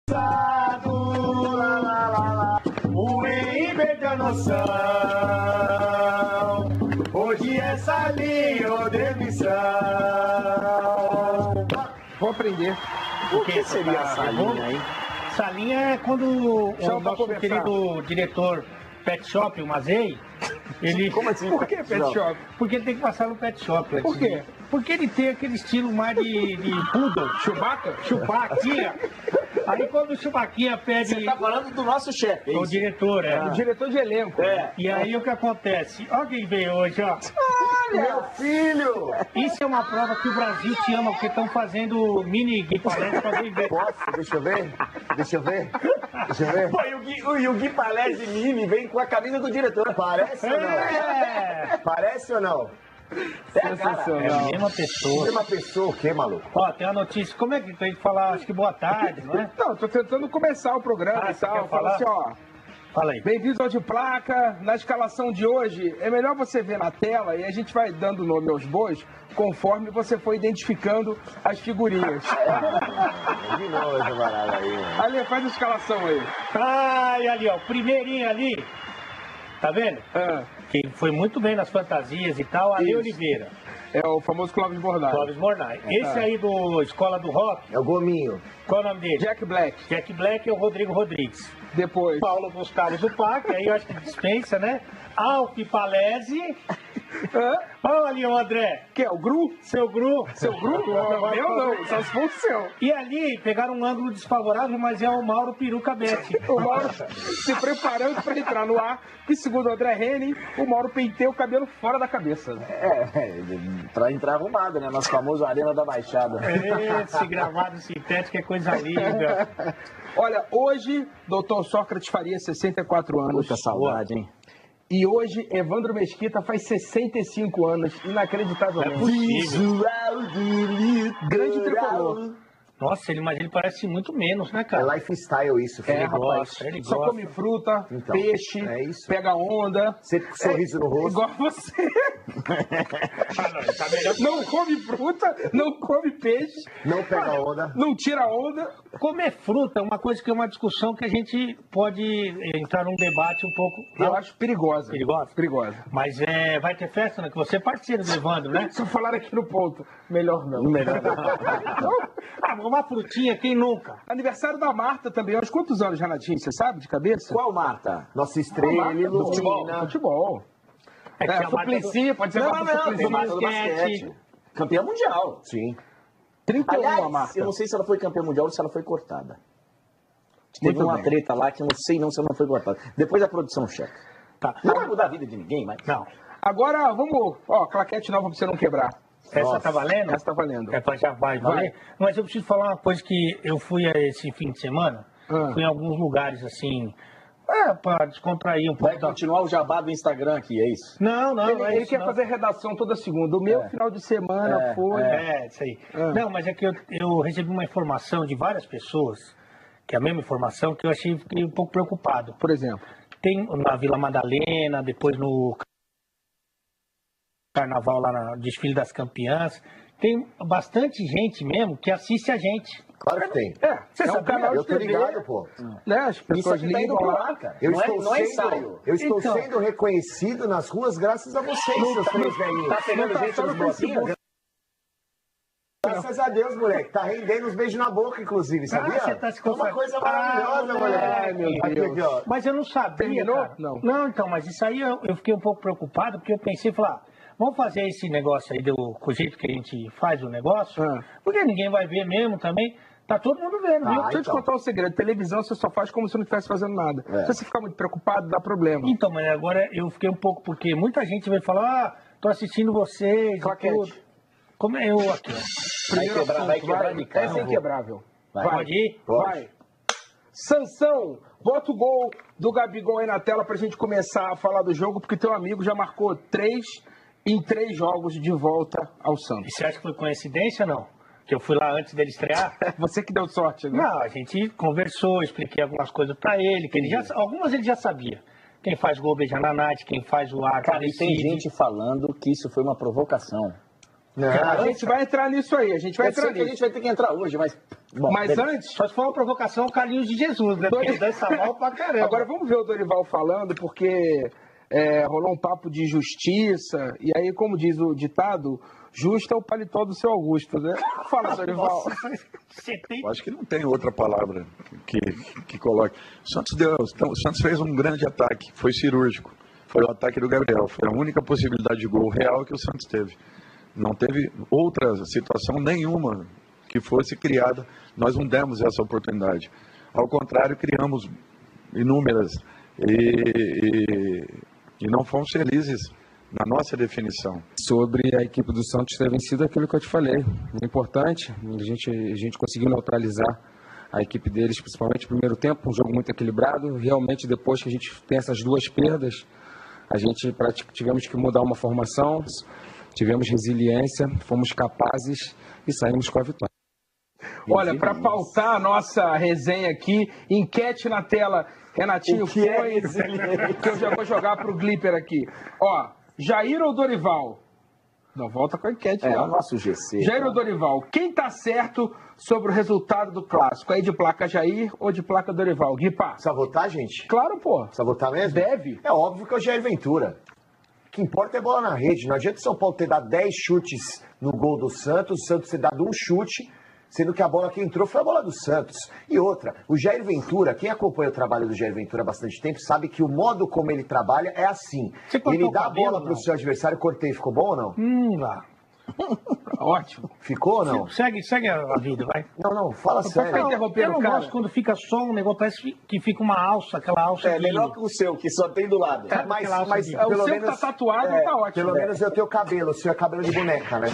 O Wayne perdeu a noção. Hoje é salinha ou demissão. Vou aprender. O que seria a salinha aí? Salinha é quando o nosso conversar. querido diretor Pet Shop, o Mazei, ele... Como assim? Por que pet shop? Porque ele tem que passar no Pet Shop. Por quê? Porque ele tem aquele estilo mais de poodle. Chewbacca? Chupaquinha. Aí quando o Chupaquinha pede... Você tá falando do nosso chefe, é O isso? diretor, O diretor de elenco. É. E aí o que acontece? Olha quem veio hoje, ó. Meu filho! Isso é uma prova que o Brasil te ama, porque estão fazendo mini guipalés pra vender. Posso? Deixa eu ver? Deixa eu ver? Deixa eu ver? Pô, e o Gui Palese Mini vem com a camisa do diretor. Parece ou não? É, Parece ou não? é a mesma pessoa. Tem uma pessoa o quê, maluco? Ó, tem uma notícia. Como é que tem que falar? Acho que boa tarde, não é? Não, tô tentando começar o programa Ah, e você tal. quer Fala falar? assim, ó. Fala aí. Bem-vindos ao De Placa. Na escalação de hoje, é melhor você ver na tela e a gente vai dando nome aos bois conforme você for identificando as figurinhas. De novo essa baralha aí, mano. Ali, faz a escalação aí. Ai, ali, ó. Primeirinho ali. Tá vendo? Ah, Que foi muito bem nas fantasias e tal. Ali Isso. Oliveira. é o famoso Clóvis Bornai. Clóvis Mornay. Esse aí do Escola do Rock, É o gominho. qual é o nome dele? Jack Black. Jack Black e o Rodrigo Rodrigues. Depois. Paulo Gustavo Zupac, aí eu acho que dispensa, né? Alfi Palese. Hã? Olha ali o André, Que é o Gru? seu Gru. Seu Gru? Não, meu não, só se for o seu. E ali pegaram um ângulo desfavorável, mas é o Mauro Peruca Betti. O Mauro se preparando para entrar no ar, que segundo o André Henning, o Mauro penteia o cabelo fora da cabeça. Pra entrar arrumado, né? Nosso famoso Arena da Baixada. Esse gravado sintético é coisa linda. Olha, hoje, doutor Sócrates faria 64 anos. Puta saudade, hein? E hoje, Evandro Mesquita faz 65 anos, inacreditavelmente. Visual do Grande tricolor. Nossa, mas ele parece muito menos, né, É cara? lifestyle isso, filho. É, Ele rapaz. gosta, ele Só gosta. come fruta, Então, peixe, é isso. pega onda. Sempre com sorriso no rosto. Igual você. Ah, não, tá melhor. Não come fruta, não come peixe, Não pega onda. não tira onda. Comer fruta é uma coisa que é uma discussão que a gente pode entrar num debate um pouco. Eu acho perigosa. Perigosa? Perigosa. Mas vai ter festa, né? Que você é parceiro do Evandro, né? Se eu falar aqui no ponto, melhor não. Melhor Ah, uma frutinha, quem nunca? Aniversário da Marta também. Aos quantos anos, Renatinho? Você sabe de cabeça? Qual, Marta? Nossa estrela Marta do futebol. ilumina. Futebol. É que a Marta Suplicy, pode ser Não, Marta não, Suplicy. tem Marta do basquete. Campeã mundial. Sim. 31 a Aliás, Marta. eu não sei se ela foi campeã mundial ou se ela foi cortada. Teve Muito uma bem. treta lá que eu não sei não se ela não foi cortada. Depois a produção checa. Tá. Não vai mudar a vida de ninguém, mas... Não. Agora, vamos... Ó, claquete nova pra você não quebrar. Essa Nossa, tá valendo? Essa tá valendo. É, já vai valer. Mas eu preciso falar uma coisa que eu fui esse fim de semana. Ah. Fui em alguns lugares assim. Pra descontrair um pouco. Vai continuar o jabá do Instagram aqui, é isso? Não, não. Ele, não é ele isso, quer não. fazer redação toda segunda. O meu final de semana foi... É, isso aí. Ah. Não, mas é que eu recebi uma informação de várias pessoas, que é a mesma informação, que eu fiquei um pouco preocupado. Por exemplo. Tem na Vila Madalena, depois no Carnaval, lá no Desfile das Campeãs, tem bastante gente mesmo que assiste a gente. Claro que tem. É um sabia? canal Eu de tô TV. ligado, pô. Né? As Isso pessoas aqui tá indo ligam pro lá. ar, cara. Eu Não é, estou não é sendo, ensaio. eu estou Então. sendo reconhecido nas ruas graças a vocês, seus três velhinhos. Tá pegando Não tá gente só nos no bloquinhos? Facebook. Graças a Deus, moleque. Tá rendendo uns beijos na boca, inclusive, sabia? você tá se É uma coisa maravilhosa, moleque. Ai, meu Aqui, Deus. aqui, ó. Mas eu não sabia. Terminou? Cara. Não. Não, então, mas isso aí eu fiquei um pouco preocupado, porque eu pensei, falar, vamos fazer esse negócio aí com o jeito que a gente faz o negócio, Ah. porque ninguém vai ver mesmo também. Tá todo mundo vendo, viu? Deixa eu te então. contar um segredo. Televisão você só faz como se não estivesse fazendo nada. Se você ficar muito preocupado, dá problema. Então, mas agora eu fiquei um pouco, porque muita gente vai falar, tô assistindo vocês, e Claquete. tudo. Como é eu aqui, ó. Primeiro quebrar, assunto, vai quebrar de cara. Essa é inquebrável. Pode ir? Vai. Sansão, bota o gol do Gabigol aí na tela pra gente começar a falar do jogo, porque teu amigo já marcou 3 em 3 jogos de volta ao E Santos. você acha que foi coincidência ou não? Que eu fui lá antes dele estrear? Você que deu sorte, né? Não, a gente conversou, expliquei algumas coisas pra ele, que algumas ele já sabia. Quem faz gol beija na Nath, quem faz o ar. Cara, e tem gente falando que isso foi uma provocação. A gente vai entrar nisso aí, a gente vai entrar que a gente vai ter que entrar hoje, mas... Bom, mas antes... Só se for uma provocação, o Carlinhos de Jesus, né? Porque ele dança mal pra caramba. Agora vamos ver o Dorival falando, porque rolou um papo de justiça, e aí, como diz o ditado, justo é o paletó do seu Augusto, né? Fala, Dorival. Eu acho que não tem outra palavra que coloque. O Santos fez um grande ataque, foi cirúrgico. Foi o ataque do Gabriel, foi a única possibilidade de gol real que o Santos teve. Não teve outra situação nenhuma que fosse criada, nós não demos essa oportunidade. Ao contrário, criamos inúmeras e não fomos felizes na nossa definição. Sobre a equipe do Santos ter vencido aquilo que eu te falei. É importante, a gente conseguiu neutralizar a equipe deles, principalmente no primeiro tempo, um jogo muito equilibrado. Realmente, depois que a gente tem essas duas perdas, a gente tivemos que mudar uma formação, tivemos resiliência, fomos capazes e saímos com a vitória. Olha, para pautar a nossa resenha aqui, enquete na tela, Renatinho foi, que eu já vou jogar pro Glipper aqui. Ó, Jair ou Dorival? Não, volta com a enquete. É o nosso GC. Jair ou Dorival, quem tá certo sobre o resultado do clássico? Aí de placa Jair ou de placa Dorival? Guipa. Precisa votar, gente? Claro, pô. Precisa votar mesmo? Deve. É óbvio que é o Jair Ventura. O que importa é bola na rede. Não adianta o São Paulo ter dado 10 chutes no gol do Santos, o Santos ter dado um chute, sendo que a bola que entrou foi a bola do Santos. E outra, o Jair Ventura, quem acompanha o trabalho do Jair Ventura há bastante tempo, sabe que o modo como ele trabalha é assim. Ele dá a bola pro seu adversário, cortei, ficou bom ou não? Lá. Ótimo. Ficou ou não? Segue a vida, vai. Não, fala sério. Eu não gosto quando fica só um negócio, parece que fica uma alça, aquela alça. É melhor que o seu, que só tem do lado. Mas O pelo seu menos que tá tatuado tá ótimo. Pelo menos eu tenho cabelo, o seu é cabelo de boneca, né?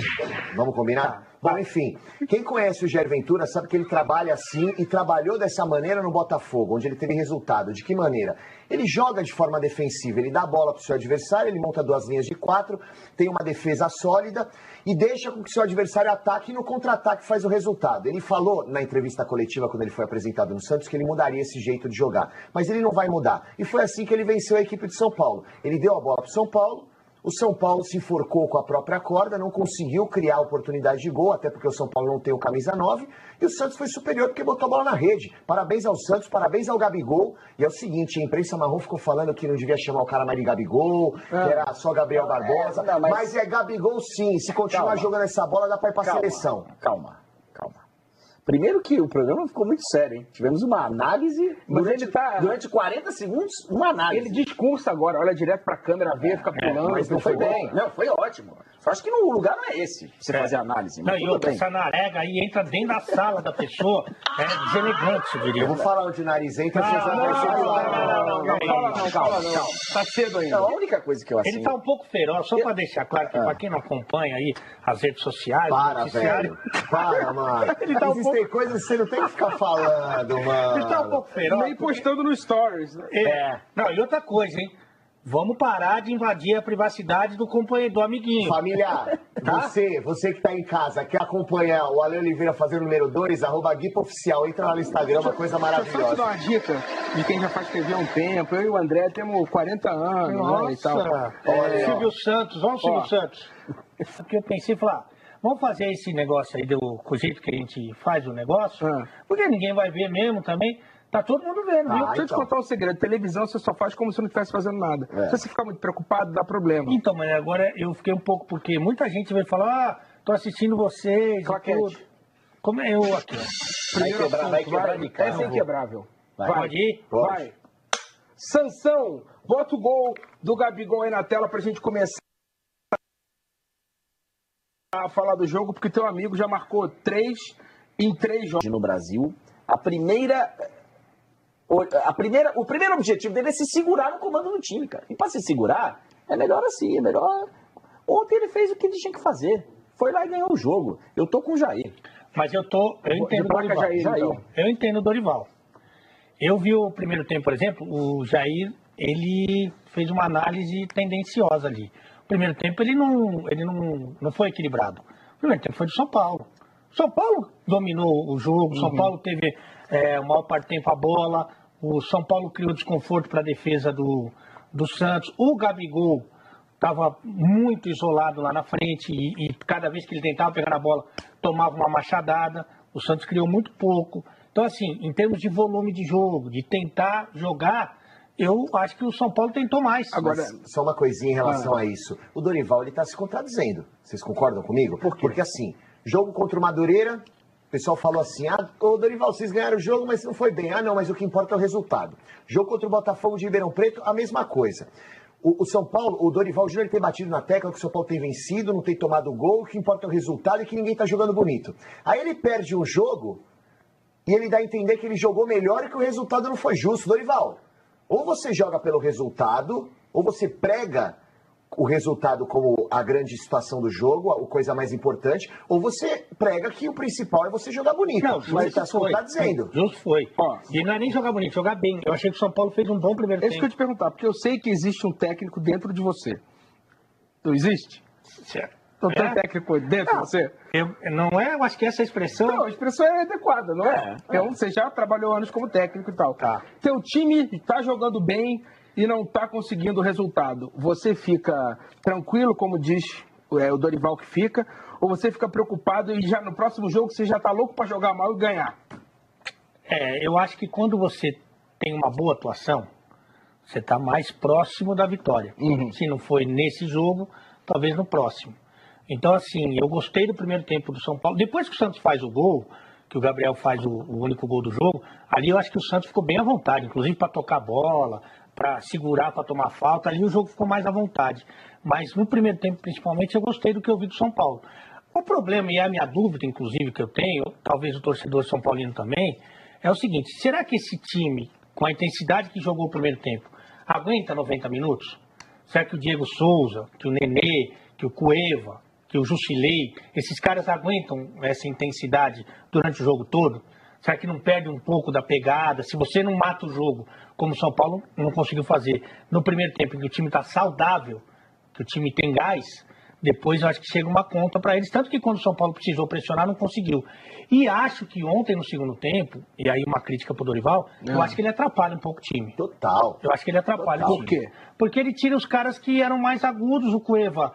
Vamos combinar? Bom, enfim, quem conhece o Jair Ventura sabe que ele trabalha assim e trabalhou dessa maneira no Botafogo, onde ele teve resultado. De que maneira? Ele joga de forma defensiva, ele dá a bola pro seu adversário, ele monta 2 linhas de 4, tem uma defesa sólida e deixa com que seu adversário ataque e no contra-ataque faz o resultado. Ele falou na entrevista coletiva, quando ele foi apresentado no Santos, que ele mudaria esse jeito de jogar. Mas ele não vai mudar. E foi assim que ele venceu a equipe de São Paulo. Ele deu a bola pro São Paulo, o São Paulo se enforcou com a própria corda, não conseguiu criar oportunidade de gol, até porque o São Paulo não tem o camisa 9, e o Santos foi superior porque botou a bola na rede. Parabéns ao Santos, parabéns ao Gabigol. E é o seguinte, a imprensa marrom ficou falando que não devia chamar o cara mais de Gabigol, que era só Gabriel Barbosa, mas é Gabigol sim, se continuar jogando essa bola dá pra ir pra seleção. Calma. Primeiro que o programa ficou muito sério, hein? Tivemos uma análise, Mas durante 40 segundos, uma análise. Ele discursa agora, olha direto pra câmera, vê, fica pulando. Mas não foi bem. Não, foi ótimo. Só acho que o lugar não é esse, pra você fazer análise. Não, e outra, essa narega aí entra dentro da sala da pessoa, é deselegante, eu diria. Eu vou falar onde o nariz entra, vocês vão perceber. Não, calma. Tá cedo ainda. Não, a única coisa que eu Ele tá um pouco feroz, só pra deixar claro que pra quem não acompanha aí as redes sociais, Para, velho. Para, mano. Existem coisas que você não tem que ficar falando, mano. Ele tá um pouco feroz. Nem postando no Stories. Né? Não, e outra coisa, hein? Vamos parar de invadir a privacidade do companheiro, do amiguinho. Familiar, você que tá em casa, quer acompanhar o Ale Oliveira fazendo número 2, @GuipaOficial, entra lá no Instagram, uma coisa Deixa eu só te maravilhosa. dar uma dica de quem já faz TV há um tempo. Eu e o André temos 40 anos, né, e tal. Olha, Silvio Santos, vamos Silvio Santos. Porque eu pensei, falar, vamos fazer esse negócio aí do jeito que a gente faz o negócio, porque ninguém vai ver mesmo também. Tá todo mundo vendo, viu? Deixa eu te contar um segredo. Televisão você só faz como se não estivesse fazendo nada. Se você ficar muito preocupado, dá problema. Então, mas agora eu fiquei um pouco, porque muita gente vai falar, tô assistindo vocês. Claquete. Como é eu aqui, ó. Vai quebrar de cara. Essa é inquebrável. Pode ir? Vai. Sansão, bota o gol do Gabigol aí na tela pra gente começar a falar do jogo, porque teu amigo já marcou 3 em 3 jogos. No Brasil, o primeiro objetivo dele é se segurar no comando do time, cara. E pra se segurar, é melhor assim, é melhor... Ontem ele fez o que ele tinha que fazer. Foi lá e ganhou o jogo. Eu tô com o Jair. Mas eu entendo o Dorival. Jair, então. Eu entendo o Dorival. Eu vi o primeiro tempo, por exemplo, o Jair, ele fez uma análise tendenciosa ali. O primeiro tempo ele não foi equilibrado. O primeiro tempo foi do São Paulo. O São Paulo dominou o jogo, o São Paulo teve o maior parte do tempo a bola, o São Paulo criou desconforto para a defesa do Santos. O Gabigol estava muito isolado lá na frente e cada vez que ele tentava pegar na bola, tomava uma machadada. O Santos criou muito pouco. Então, assim, em termos de volume de jogo, de tentar jogar, eu acho que o São Paulo tentou mais. Agora, só uma coisinha em relação a isso. O Dorival, ele está se contradizendo. Vocês concordam comigo? Por quê? Porque, assim, jogo contra o Madureira, o pessoal falou assim, ô Dorival, vocês ganharam o jogo, mas não foi bem. Não, mas o que importa é o resultado. Jogo contra o Botafogo de Ribeirão Preto, a mesma coisa. O São Paulo, o Dorival Júnior tem batido na tecla que o São Paulo tem vencido, não tem tomado gol, o que importa é o resultado e que ninguém está jogando bonito. Aí ele perde um jogo e ele dá a entender que ele jogou melhor e que o resultado não foi justo. Dorival, ou você joga pelo resultado, ou você prega o resultado como a grande situação do jogo, a coisa mais importante, ou você prega que o principal é você jogar bonito. Não, mas está se contradizendo. Justo foi. E não é nem jogar bonito, jogar bem. Eu achei que o São Paulo fez um bom primeiro tempo. É isso que eu te perguntar, porque eu sei que existe um técnico dentro de você. Não existe? Certo. Não tem técnico dentro de você? Eu acho que essa expressão... Não, a expressão é adequada, não é? Então, você já trabalhou anos como técnico e tal. Tá. Teu time está jogando bem e não está conseguindo o resultado. Você fica tranquilo, como diz o Dorival que fica, ou você fica preocupado e já no próximo jogo você já está louco para jogar mal e ganhar? Eu acho que quando você tem uma boa atuação, você está mais próximo da vitória. Se não foi nesse jogo, talvez no próximo. Então, assim, eu gostei do primeiro tempo do São Paulo. Depois que o Santos faz o gol, que o Gabriel faz o único gol do jogo, ali eu acho que o Santos ficou bem à vontade, inclusive para tocar bola, para segurar, para tomar falta, ali o jogo ficou mais à vontade. Mas no primeiro tempo, principalmente, eu gostei do que eu vi do São Paulo. O problema, e é a minha dúvida, inclusive, que eu tenho, talvez o torcedor São Paulino também, é o seguinte, será que esse time, com a intensidade que jogou o primeiro tempo, aguenta 90 minutos? Será que o Diego Souza, que o Nenê, que o Cueva, que o Jusilei, esses caras aguentam essa intensidade durante o jogo todo? Será que não perde um pouco da pegada? Se você não mata o jogo, como o São Paulo não conseguiu fazer no primeiro tempo, que o time está saudável, que o time tem gás, depois eu acho que chega uma conta para eles. Tanto que quando o São Paulo precisou pressionar, não conseguiu. E acho que ontem, no segundo tempo, e aí uma crítica para o Dorival, eu acho que ele atrapalha um pouco o time. Total. Eu acho que ele atrapalha o time. Por quê? Porque ele tira os caras que eram mais agudos, o Cueva,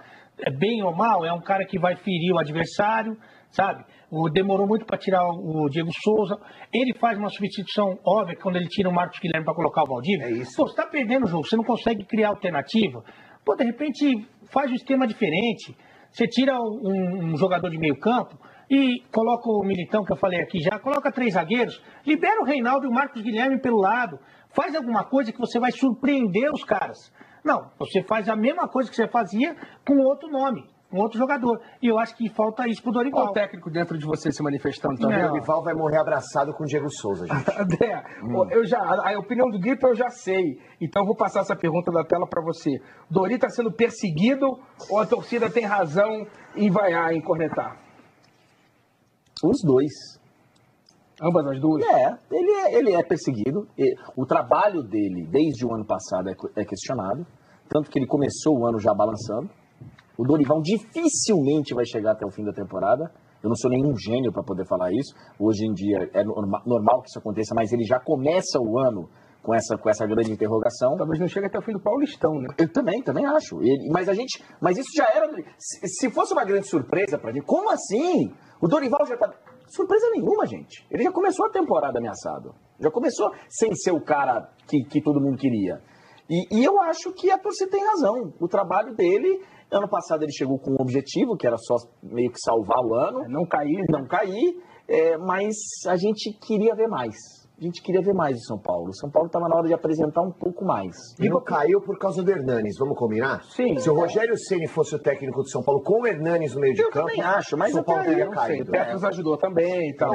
bem ou mal, é um cara que vai ferir o adversário, sabe? Demorou muito para tirar o Diego Souza. Ele faz uma substituição óbvia quando ele tira o Marcos Guilherme para colocar o Valdívia. É isso. Pô, você está perdendo o jogo, você não consegue criar alternativa. Pô, de repente faz um esquema diferente. Você tira um jogador de meio campo e coloca o Militão, que eu falei aqui já, coloca 3 zagueiros, libera o Reinaldo e o Marcos Guilherme pelo lado. Faz alguma coisa que você vai surpreender os caras. Não, você faz a mesma coisa que você fazia com outro nome, com outro jogador. E eu acho que falta isso pro Dorival. Qual o técnico dentro de você se manifestando também? O Dorival vai morrer abraçado com o Diego Souza, gente. André, a opinião do Gripe eu já sei. Então eu vou passar essa pergunta da tela para você. Dori está sendo perseguido ou a torcida tem razão em vaiar, em cornetar? Os dois. Ambas as duas? Ele é perseguido. O trabalho dele, desde o ano passado, é questionado. Tanto que ele começou o ano já balançando. O Dorival dificilmente vai chegar até o fim da temporada. Eu não sou nenhum gênio para poder falar isso. Hoje em dia é normal que isso aconteça, mas ele já começa o ano com essa grande interrogação. Talvez não chegue até o fim do Paulistão, né? Eu também acho. Mas isso já era... Se fosse uma grande surpresa para mim, como assim? O Dorival já tá... Surpresa nenhuma, gente. Ele já começou a temporada ameaçado. Já começou sem ser o cara que todo mundo queria. E eu acho que a torcida tem razão. O trabalho dele, ano passado ele chegou com um objetivo, que era só meio que salvar o ano. Não cair. Não cair, mas a gente queria ver mais. A gente queria ver mais o São Paulo. O São Paulo estava na hora de apresentar um pouco mais. E não caiu por causa do Hernanes, vamos combinar? Sim. Se o Rogério Ceni fosse o técnico do São Paulo com o Hernanes no meio de campo, Eu também acho, mas o São Paulo até aí teria eu não sei. caído. O Petros ajudou também e tal.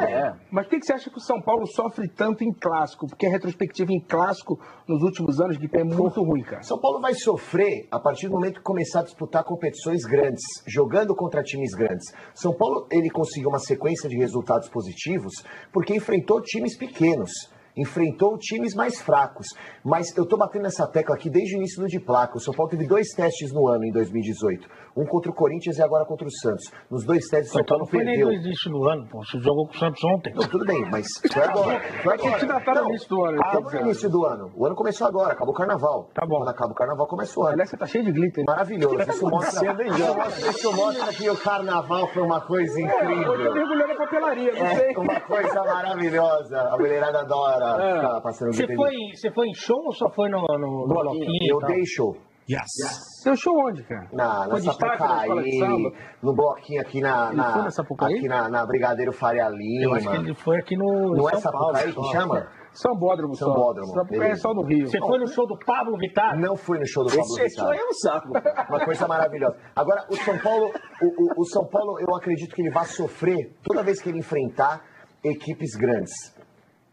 Mas por que você acha que o São Paulo sofre tanto em clássico? Porque a retrospectiva em clássico nos últimos anos de é muito ruim, cara. São Paulo vai sofrer a partir do momento que começar a disputar competições grandes, jogando contra times grandes. São Paulo, ele conseguiu uma sequência de resultados positivos porque enfrentou times pequenos. enfrentou times mais fracos. Mas eu tô batendo nessa tecla aqui desde o início do de placa. O São Paulo teve 2 testes no ano, em 2018. Um contra o Corinthians e agora contra o Santos. Nos 2 testes o São Paulo não foi perdeu. nem no início do ano, pô. Você jogou com o Santos ontem. Não, tudo bem, mas foi agora. Foi agora. A gente ainda tá no início do ano. Acabou no início do ano. O ano começou agora, acabou o carnaval. Tá bom. Quando acaba o carnaval, começa o ano. Aliás, você tá cheio de glitter. Maravilhoso. Isso mostra que o carnaval foi uma coisa Hoje eu incrível. mergulhei na papelaria, não É sei. uma coisa maravilhosa. A mulherada adora ficar passando Você glitter. foi em show ou só foi no bloquinho? Eu e tal? dei show. Seu show onde, cara? Na Foi destaque da escola de samba? Sapucaí, no bloquinho aqui Ele foi na Sapucaí? aqui na Brigadeiro Faria Lima. Eu acho que ele foi aqui no Não é São Paulo. Sapucaí que chama? Sambódromo só. Sambódromo, Sapucaí é beleza. só no Rio. Você foi no show do Pablo Vittar? Não fui no show do Pablo Esse Vittar. aí é um saco. Uma coisa maravilhosa. Agora, o São Paulo, o São Paulo, eu acredito que ele vai sofrer toda vez que ele enfrentar equipes grandes.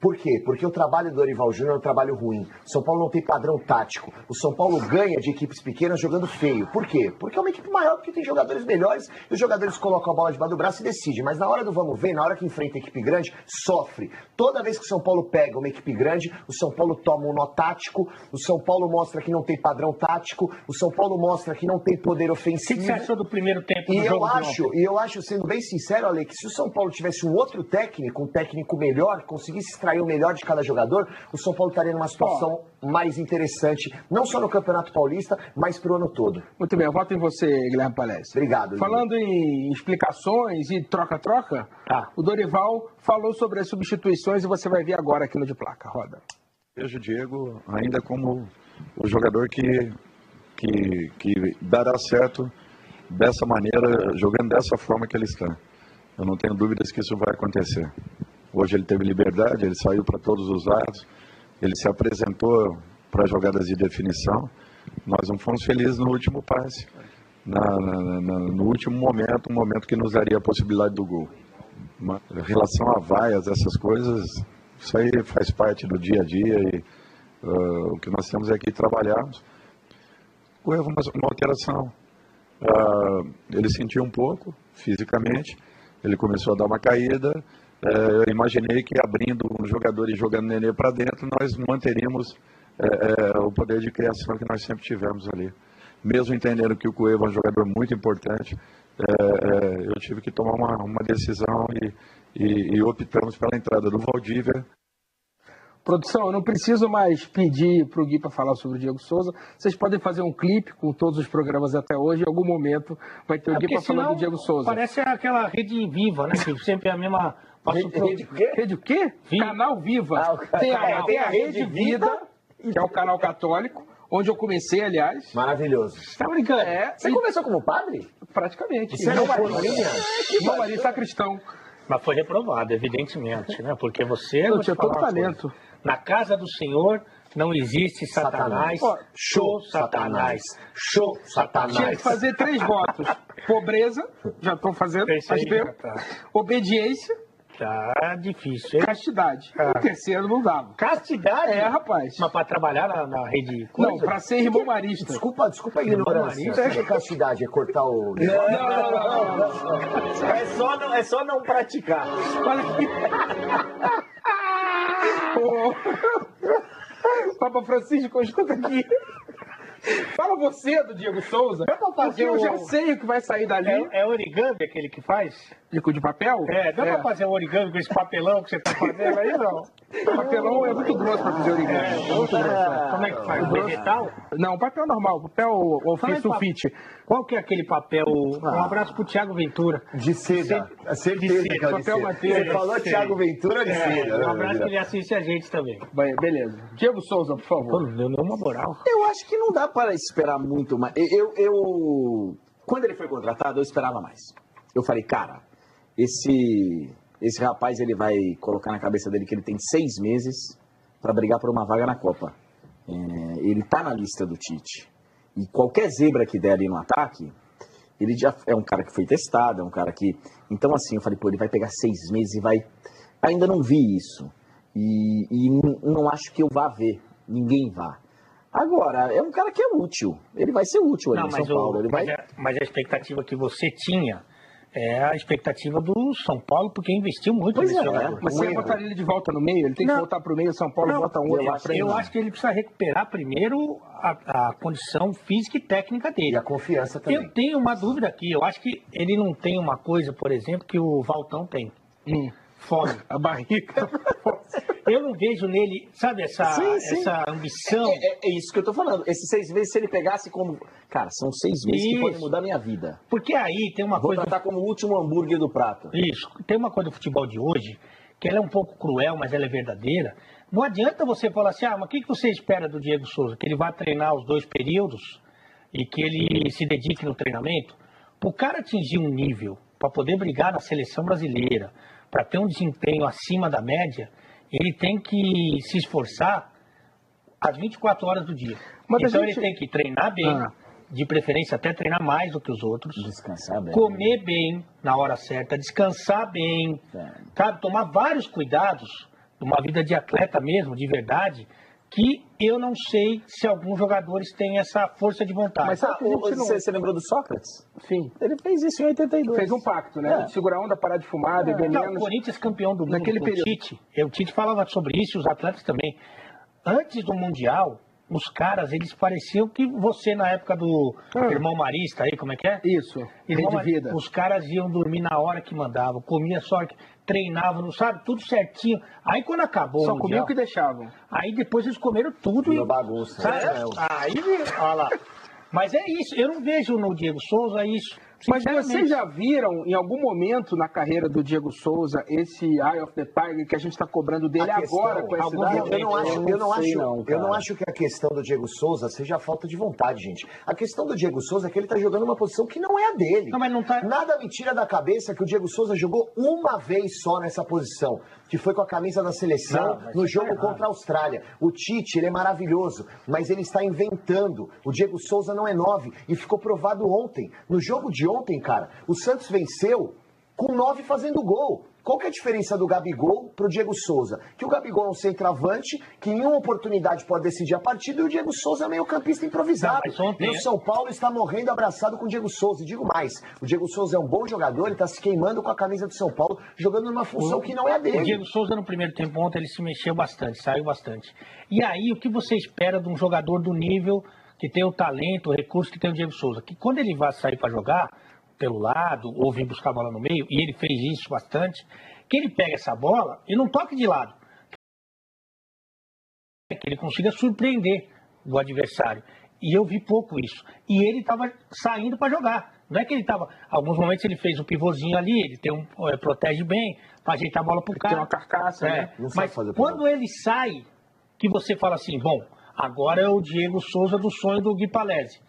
Por quê? Porque o trabalho do Dorival Júnior é um trabalho ruim. O São Paulo não tem padrão tático. O São Paulo ganha de equipes pequenas jogando feio. Por quê? Porque é uma equipe maior, porque tem jogadores melhores e os jogadores colocam a bola debaixo do braço e decidem. Mas na hora do vamos ver, na hora que enfrenta a equipe grande, sofre. Toda vez que o São Paulo pega uma equipe grande, o São Paulo toma um nó tático, o São Paulo mostra que não tem padrão tático, o São Paulo mostra que não tem poder O ofensivo. que você achou do primeiro tempo do E jogo eu acho, sendo bem sincero, Ale, que se o São Paulo tivesse um outro técnico, um técnico melhor, conseguisse extrair o melhor de cada jogador, o São Paulo estaria numa situação mais interessante, não só no Campeonato Paulista, mas pro ano todo. Muito bem, eu voto em você, Guilherme Palestra. Obrigado, Lino. Falando em explicações e troca-troca, o Dorival falou sobre as substituições e você vai ver agora aqui no De Placa. Roda. Vejo o Diego ainda como o jogador que dará certo dessa maneira, jogando dessa forma que ele está. Eu não tenho dúvidas que isso vai acontecer. Hoje ele teve liberdade, ele saiu para todos os lados, ele se apresentou para jogadas de definição. Nós não fomos felizes no último passe, no último momento, um momento que nos daria a possibilidade do gol. Mas, em relação a vaias, essas coisas, isso aí faz parte do dia a dia e o que nós temos é que trabalharmos. Houve uma alteração. Ele sentiu um pouco, fisicamente, ele começou a dar uma caída. Eu imaginei que abrindo um jogador e jogando o Nenê para dentro, nós manteríamos o poder de criação que nós sempre tivemos ali. Mesmo entendendo que o Cueva é um jogador muito importante, eu tive que tomar uma decisão e optamos pela entrada do Valdívia. Produção, eu não preciso mais pedir para o Gui para falar sobre o Diego Souza. Vocês podem fazer um clipe com todos os programas até hoje. Em algum momento vai ter o Gui para falar do Diego Souza. Parece aquela Rede Viva, né? Que sempre é a mesma... Rede o quê? Canal Viva. Tem a Rede Vida, que é o canal católico, onde eu comecei, aliás. Maravilhoso. Tá brincando? Você começou como padre? Praticamente. Você não foi, Marinha? Meu marido sacristão. Mas foi reprovado, evidentemente, né? Porque você... Eu vou te tinha falar todo uma talento. coisa. Na casa do Senhor não existe Satanás. Show Satanás. Show Satanás. Tinha que fazer 3 votos. Pobreza, já estou fazendo, Esse aí faz tempo. já tá. Obediência, Tá difícil, hein? castidade. O terceiro não dava. Castidade? Rapaz. Mas para trabalhar na rede... Não, para ser irmão marista. Desculpa a ignorância. Você acha que castidade é cortar o... Não. É só não praticar. Olha aqui. Papa Francisco, escuta aqui. Fala você do Diego Souza. Porque eu já sei o que vai sair dali. É origami aquele que faz? De papel? Dá pra fazer um origami com esse papelão que você tá fazendo aí, não? Papelão é muito grosso pra fazer origami. Muito grosso. Como é que faz? Vegetal? Não, papel normal, papel ofício sulfite. Qual que é aquele papel? Um abraço pro Thiago Ventura. De seda. A certeza que é de papel seda. madeira. Você falou Thiago Ventura de seda. Um abraço que ele assiste a gente também. Beleza. Diego Souza, por favor. Não deu nenhuma moral. Eu acho que não dá para esperar muito mais. Quando ele foi contratado, eu esperava mais. Eu falei, cara, esse rapaz ele vai colocar na cabeça dele que ele tem 6 meses para brigar por uma vaga na Copa. Ele tá na lista do Tite. E qualquer zebra que der ali no ataque, ele já é um cara que foi testado, é um cara que... Então, assim, eu falei, pô, ele vai pegar 6 meses e vai... Ainda não vi isso. E não acho que eu vá ver. Ninguém vá. Agora, é um cara que é útil. Ele vai ser útil ali em São Paulo. Mas a expectativa que você tinha é a expectativa do São Paulo, porque investiu muito nesse jogador. Mas você botar ele de volta no meio? Ele tem que voltar pro meio, o São Paulo bota um outro na frente. Eu acho que ele precisa recuperar primeiro a condição física e técnica dele. E a confiança também. Eu tenho uma dúvida aqui. Eu acho que ele não tem uma coisa, por exemplo, que o Valtão tem. Fome. A barriga. Eu não vejo nele, sabe, essa ambição. É isso que eu tô falando. Esses 6 meses, se ele pegasse como... Cara, são 6 meses que podem mudar a minha vida. Porque aí tem uma coisa... Vou tratar como o último hambúrguer do prato. Isso. Tem uma coisa do futebol de hoje, que ela é um pouco cruel, mas ela é verdadeira. Não adianta você falar assim, mas o que você espera do Diego Souza? Que ele vá treinar os 2 períodos e que ele se dedique no treinamento? Para o cara atingir um nível, para poder brigar na seleção brasileira, para ter um desempenho acima da média, ele tem que se esforçar às 24 horas do dia. Mas então ele tem que treinar bem, de preferência até treinar mais do que os outros. Descansar bem. Comer bem na hora certa, descansar bem, sabe? Tomar vários cuidados de uma vida de atleta mesmo, de verdade, que eu não sei se alguns jogadores têm essa força de vontade. Mas você lembrou do Sócrates? Sim. Ele fez isso em 82. Fez um pacto, né? Segurar a onda, parar de fumar, beber menos. O Corinthians campeão do mundo naquele período. O Tite falava sobre isso, os atletas também. Antes do Mundial, os caras, eles pareciam que você na época do Irmão Marista aí, como é que é? Isso, Irmão de vida. Os caras iam dormir na hora que mandavam, comia só, treinavam, não sabe? Tudo certinho. Aí quando acabou só o Mundial, comiam o que deixavam. Aí depois eles comeram tudo. Uma bagunça. Sabe? Aí, olha lá. Mas é isso, eu não vejo no Diego Souza isso. Mas vocês já viram, em algum momento na carreira do Diego Souza, esse Eye of the Tiger que a gente está cobrando dele agora com essa idade? Eu não acho que a questão do Diego Souza seja a falta de vontade, gente. A questão do Diego Souza é que ele está jogando uma posição que não é a dele. Não, mas não tá... Nada me tira da cabeça que o Diego Souza jogou uma vez só nessa posição, que foi com a camisa da seleção no jogo contra a Austrália. O Tite, ele é maravilhoso, mas ele está inventando. O Diego Souza não é 9 e ficou provado ontem. No jogo de ontem, cara, o Santos venceu com 9 fazendo gol. Qual que é a diferença do Gabigol pro Diego Souza? Que o Gabigol é um centroavante, que em uma oportunidade pode decidir a partida, e o Diego Souza é meio campista improvisado. E o São Paulo está morrendo abraçado com o Diego Souza. E digo mais, o Diego Souza é um bom jogador, ele está se queimando com a camisa do São Paulo, jogando numa função que não é a dele. O Diego Souza no primeiro tempo ontem, ele se mexeu bastante, saiu bastante. E aí, o que você espera de um jogador do nível que tem o talento, o recurso que tem o Diego Souza? Que quando ele vai sair para jogar pelo lado, ou vir buscar a bola no meio, e ele fez isso bastante, que ele pega essa bola e não toque de lado. Que ele consiga surpreender o adversário. E eu vi pouco isso. E ele estava saindo para jogar. Não é que ele estava... Alguns momentos ele fez um pivôzinho ali, ele tem protege bem, para ajeitar a bola pro cara. Tem uma carcaça, né? Mas quando ele sai, que você fala assim, bom, agora é o Diego Souza do sonho do Gui Palese.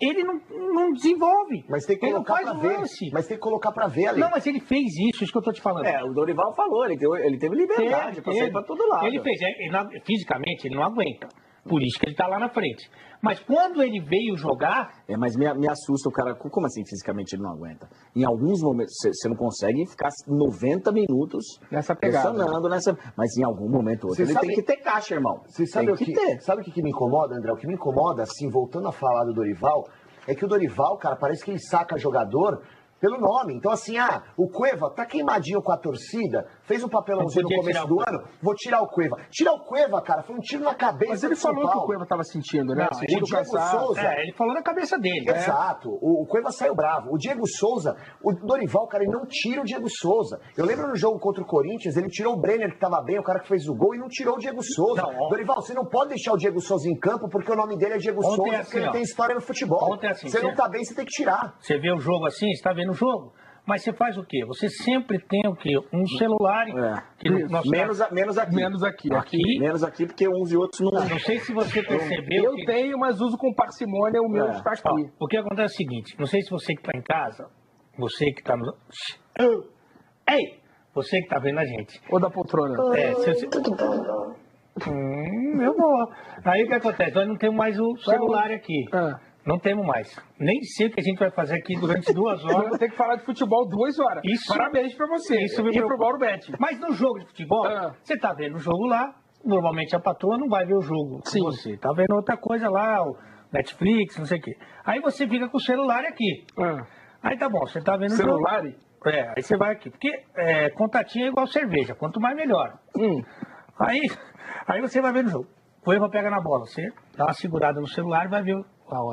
Ele não desenvolve. Mas tem que colocar pra ver. Mas tem que colocar pra ver ali. Não, mas ele fez isso que eu tô te falando. O Dorival falou, ele teve liberdade pra sair pra todo lado. Ele fez, fisicamente ele não aguenta. Por isso que ele tá lá na frente. Mas quando ele veio jogar... Mas me assusta o cara. Como assim fisicamente ele não aguenta? Em alguns momentos, você não consegue ficar 90 minutos nessa pegada. Mas em algum momento ou outro ele tem que ter caixa, irmão. Você sabe o que me incomoda, André? O que me incomoda, assim, voltando a falar do Dorival, é que o Dorival, cara, parece que ele saca jogador pelo nome. Então, assim, o Cueva tá queimadinho com a torcida, fez um papelãozinho no começo do ano, vou tirar o Cueva. Tirar o Cueva, cara, foi um tiro na cabeça. Mas ele falou que o Cueva tava sentindo, né? O Diego Souza... ele falou na cabeça dele. Exato. O Cueva saiu bravo. O Diego Souza, o Dorival, cara, ele não tira o Diego Souza. Eu lembro no jogo contra o Corinthians, ele tirou o Brenner, que tava bem, o cara que fez o gol, e não tirou o Diego Souza. Dorival, você não pode deixar o Diego Souza em campo, porque o nome dele é Diego Souza, porque ele tem história no futebol. Você não tá bem, você tem que tirar. Você vê o jogo assim, você tá vendo o jogo. Mas você faz o quê? Você sempre tem o quê? Um celular. Menos aqui. Menos aqui, porque uns e outros não... Não sei se você percebeu. Eu tenho, mas uso com parcimônia, o meu está aqui. O que acontece é o seguinte, não sei se você que está em casa, você que está no... Ei! Você que está vendo a gente. Ou da poltrona. Tudo bom? Eu vou. Aí o que acontece? Nós não temos mais o celular aqui. Não temos mais. Nem sei o que a gente vai fazer aqui durante 2 horas. Vou ter que falar de futebol 2 horas. Parabéns pra você. Isso me preocupa. E pro Mauro Betti. Mas no jogo de futebol, você tá vendo o jogo lá, normalmente a patroa não vai ver o jogo com você. Tá vendo outra coisa lá, o Netflix, não sei o quê. Aí você fica com o celular aqui. Aí tá bom, você tá vendo o Celular? jogo. Aí você vai aqui. Porque contatinho é igual cerveja. Quanto mais, melhor. Aí você vai ver o jogo. O Cueva pega na bola. Você dá uma segurada no celular e vai ver.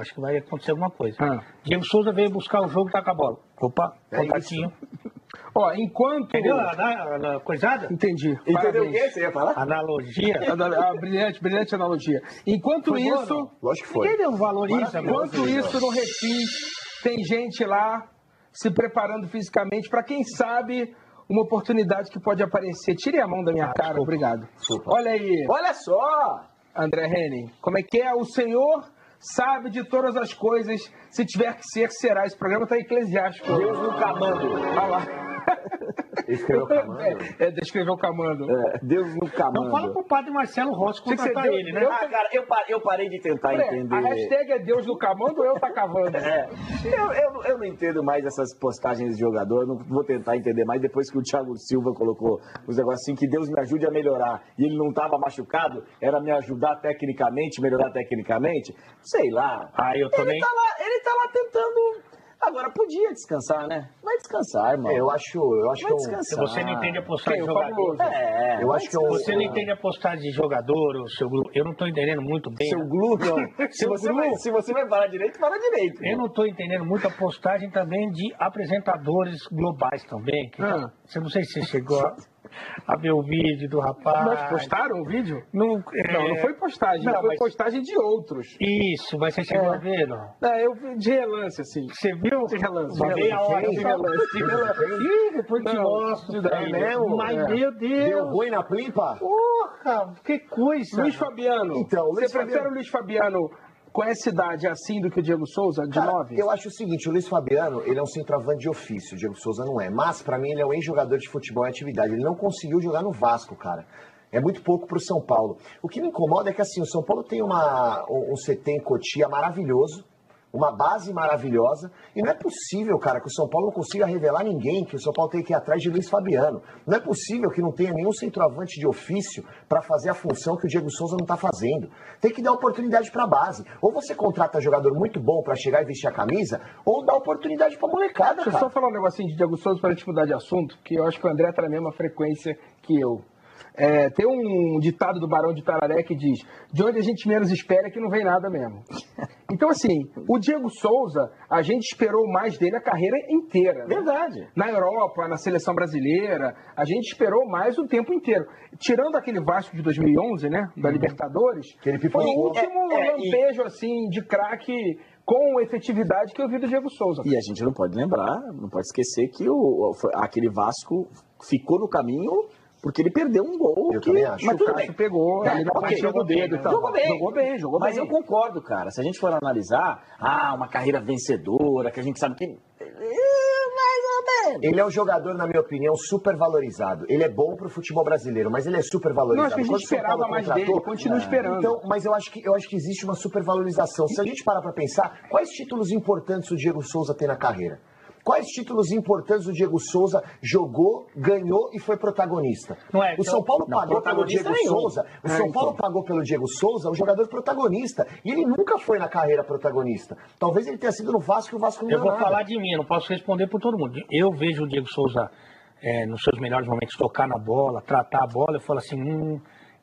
Acho que vai acontecer alguma coisa. Diego Souza veio buscar o jogo e tá com a bola. Opa, contatinho. Ó, enquanto... Entendeu a coisada? Entendi. Entendeu o que você ia falar? Analogia. Brilhante analogia. Enquanto Foi isso... bom, Lógico que foi. Ninguém não valoriza. Enquanto isso, no Refis, tem gente lá se preparando fisicamente para, quem sabe, uma oportunidade que pode aparecer. Tire a mão da minha cara, desculpa. obrigado. Desculpa. Olha aí, Olha só! André Henning, como é que é? O Senhor sabe de todas as coisas, se tiver que ser, será. Esse programa tá eclesiástico. Deus no comando. Olha lá. Escreveu o Camando. Descreveu o Camando. Deus no comando. Não fala pro padre Marcelo Rossi contratar deu- ele, né? deu- Cara, eu parei de tentar entender. A hashtag é Deus no Camando ou eu tá cavando? Eu não entendo mais essas postagens de jogador, não vou tentar entender mais depois que o Thiago Silva colocou os negócios assim, que Deus me ajude a melhorar. E ele não estava machucado, era me ajudar tecnicamente, melhorar tecnicamente. Sei lá. Eu também. Ele tá lá tentando. Agora podia descansar, né? Vai descansar, irmão. Eu acho Vai que é um... descansar. Se você não entende a postagem de Quem? O jogador. famoso? Eu acho que é um... Você não entende a postagem de jogador, o seu grupo. Eu não estou entendendo muito bem. Seu Glu, não. Se você vai parar direito, para direito. Eu não estou entendendo muito a postagem também de apresentadores globais também. Eu não sei se você chegou a ver o vídeo do rapaz. Mas postaram o vídeo? Não, Não foi postagem, Não, foi mas- postagem de outros. Isso, mas você chegou a ver, não? Eu vi de relance, assim. Você viu? De relance. Uma meia hora Quem? de relance. Ih, depois te Não, mostro. é mesmo? Mas, É. meu Deu Deus. ruim na plimpa? Porra, que coisa. Luiz Fabiano. Então, você Luiz prefere Fabiano. o Luiz Fabiano com essa idade assim do que o Diego Souza, de Cara, 9? eu acho o seguinte, o Luiz Fabiano, ele é um centroavante de ofício, o Diego Souza não é. Mas, pra mim, ele é um ex-jogador de futebol em atividade. Ele não conseguiu jogar no Vasco, cara. É muito pouco pro São Paulo. O que me incomoda é que, assim, o São Paulo tem um CT em Cotia maravilhoso, uma base maravilhosa, e não é possível, cara, que o São Paulo não consiga revelar ninguém, que o São Paulo tem que ir atrás de Luiz Fabiano. Não é possível que não tenha nenhum centroavante de ofício para fazer a função que o Diego Souza não está fazendo. Tem que dar oportunidade para a base. Ou você contrata jogador muito bom para chegar e vestir a camisa, ou dá oportunidade para molecada, Deixa eu cara. só falar um negocinho de Diego Souza para a gente mudar de assunto, que eu acho que o André tá na mesma frequência que eu. Tem um ditado do Barão de Tararé que diz: de onde a gente menos espera é que não vem nada mesmo. Então, assim, o Diego Souza, a gente esperou mais dele a carreira inteira. Né? Verdade. Na Europa, na seleção brasileira, a gente esperou mais o tempo inteiro. Tirando aquele Vasco de 2011, né, da Libertadores, Que ele foi pipocou. o último lampejo, assim, de craque com efetividade que eu vi do Diego Souza. E a gente não pode lembrar, não pode esquecer que aquele Vasco ficou no caminho porque ele perdeu um gol. Eu também acho. Mas tudo O bem. Cássio pegou, ali na ok, pontinha do dedo e tal. Jogou bem. Jogou Mas bem. eu concordo, cara. Se a gente for analisar, uma carreira vencedora, que a gente sabe que... mais ou menos. Ele é um jogador, na minha opinião, super valorizado. Ele é bom pro futebol brasileiro, mas ele é super Não, valorizado. acho que a gente Quando o São esperava Paulo mais contratou- dele, continua esperando. Então, mas eu acho que existe uma supervalorização. Se a gente parar pra pensar, quais títulos importantes o Diego Souza tem na carreira? Quais títulos importantes o Diego Souza jogou, ganhou e foi protagonista? Não é, O São Paulo não, pagou pelo protagonista Diego nenhum. Souza. O São Paulo pagou pelo Diego Souza o jogador protagonista. E ele nunca foi na carreira protagonista. Talvez ele tenha sido no Vasco e o Vasco não Eu deu vou nada. falar de mim, eu não posso responder por todo mundo. Eu vejo o Diego Souza nos seus melhores momentos tocar na bola, tratar a bola, eu falo assim,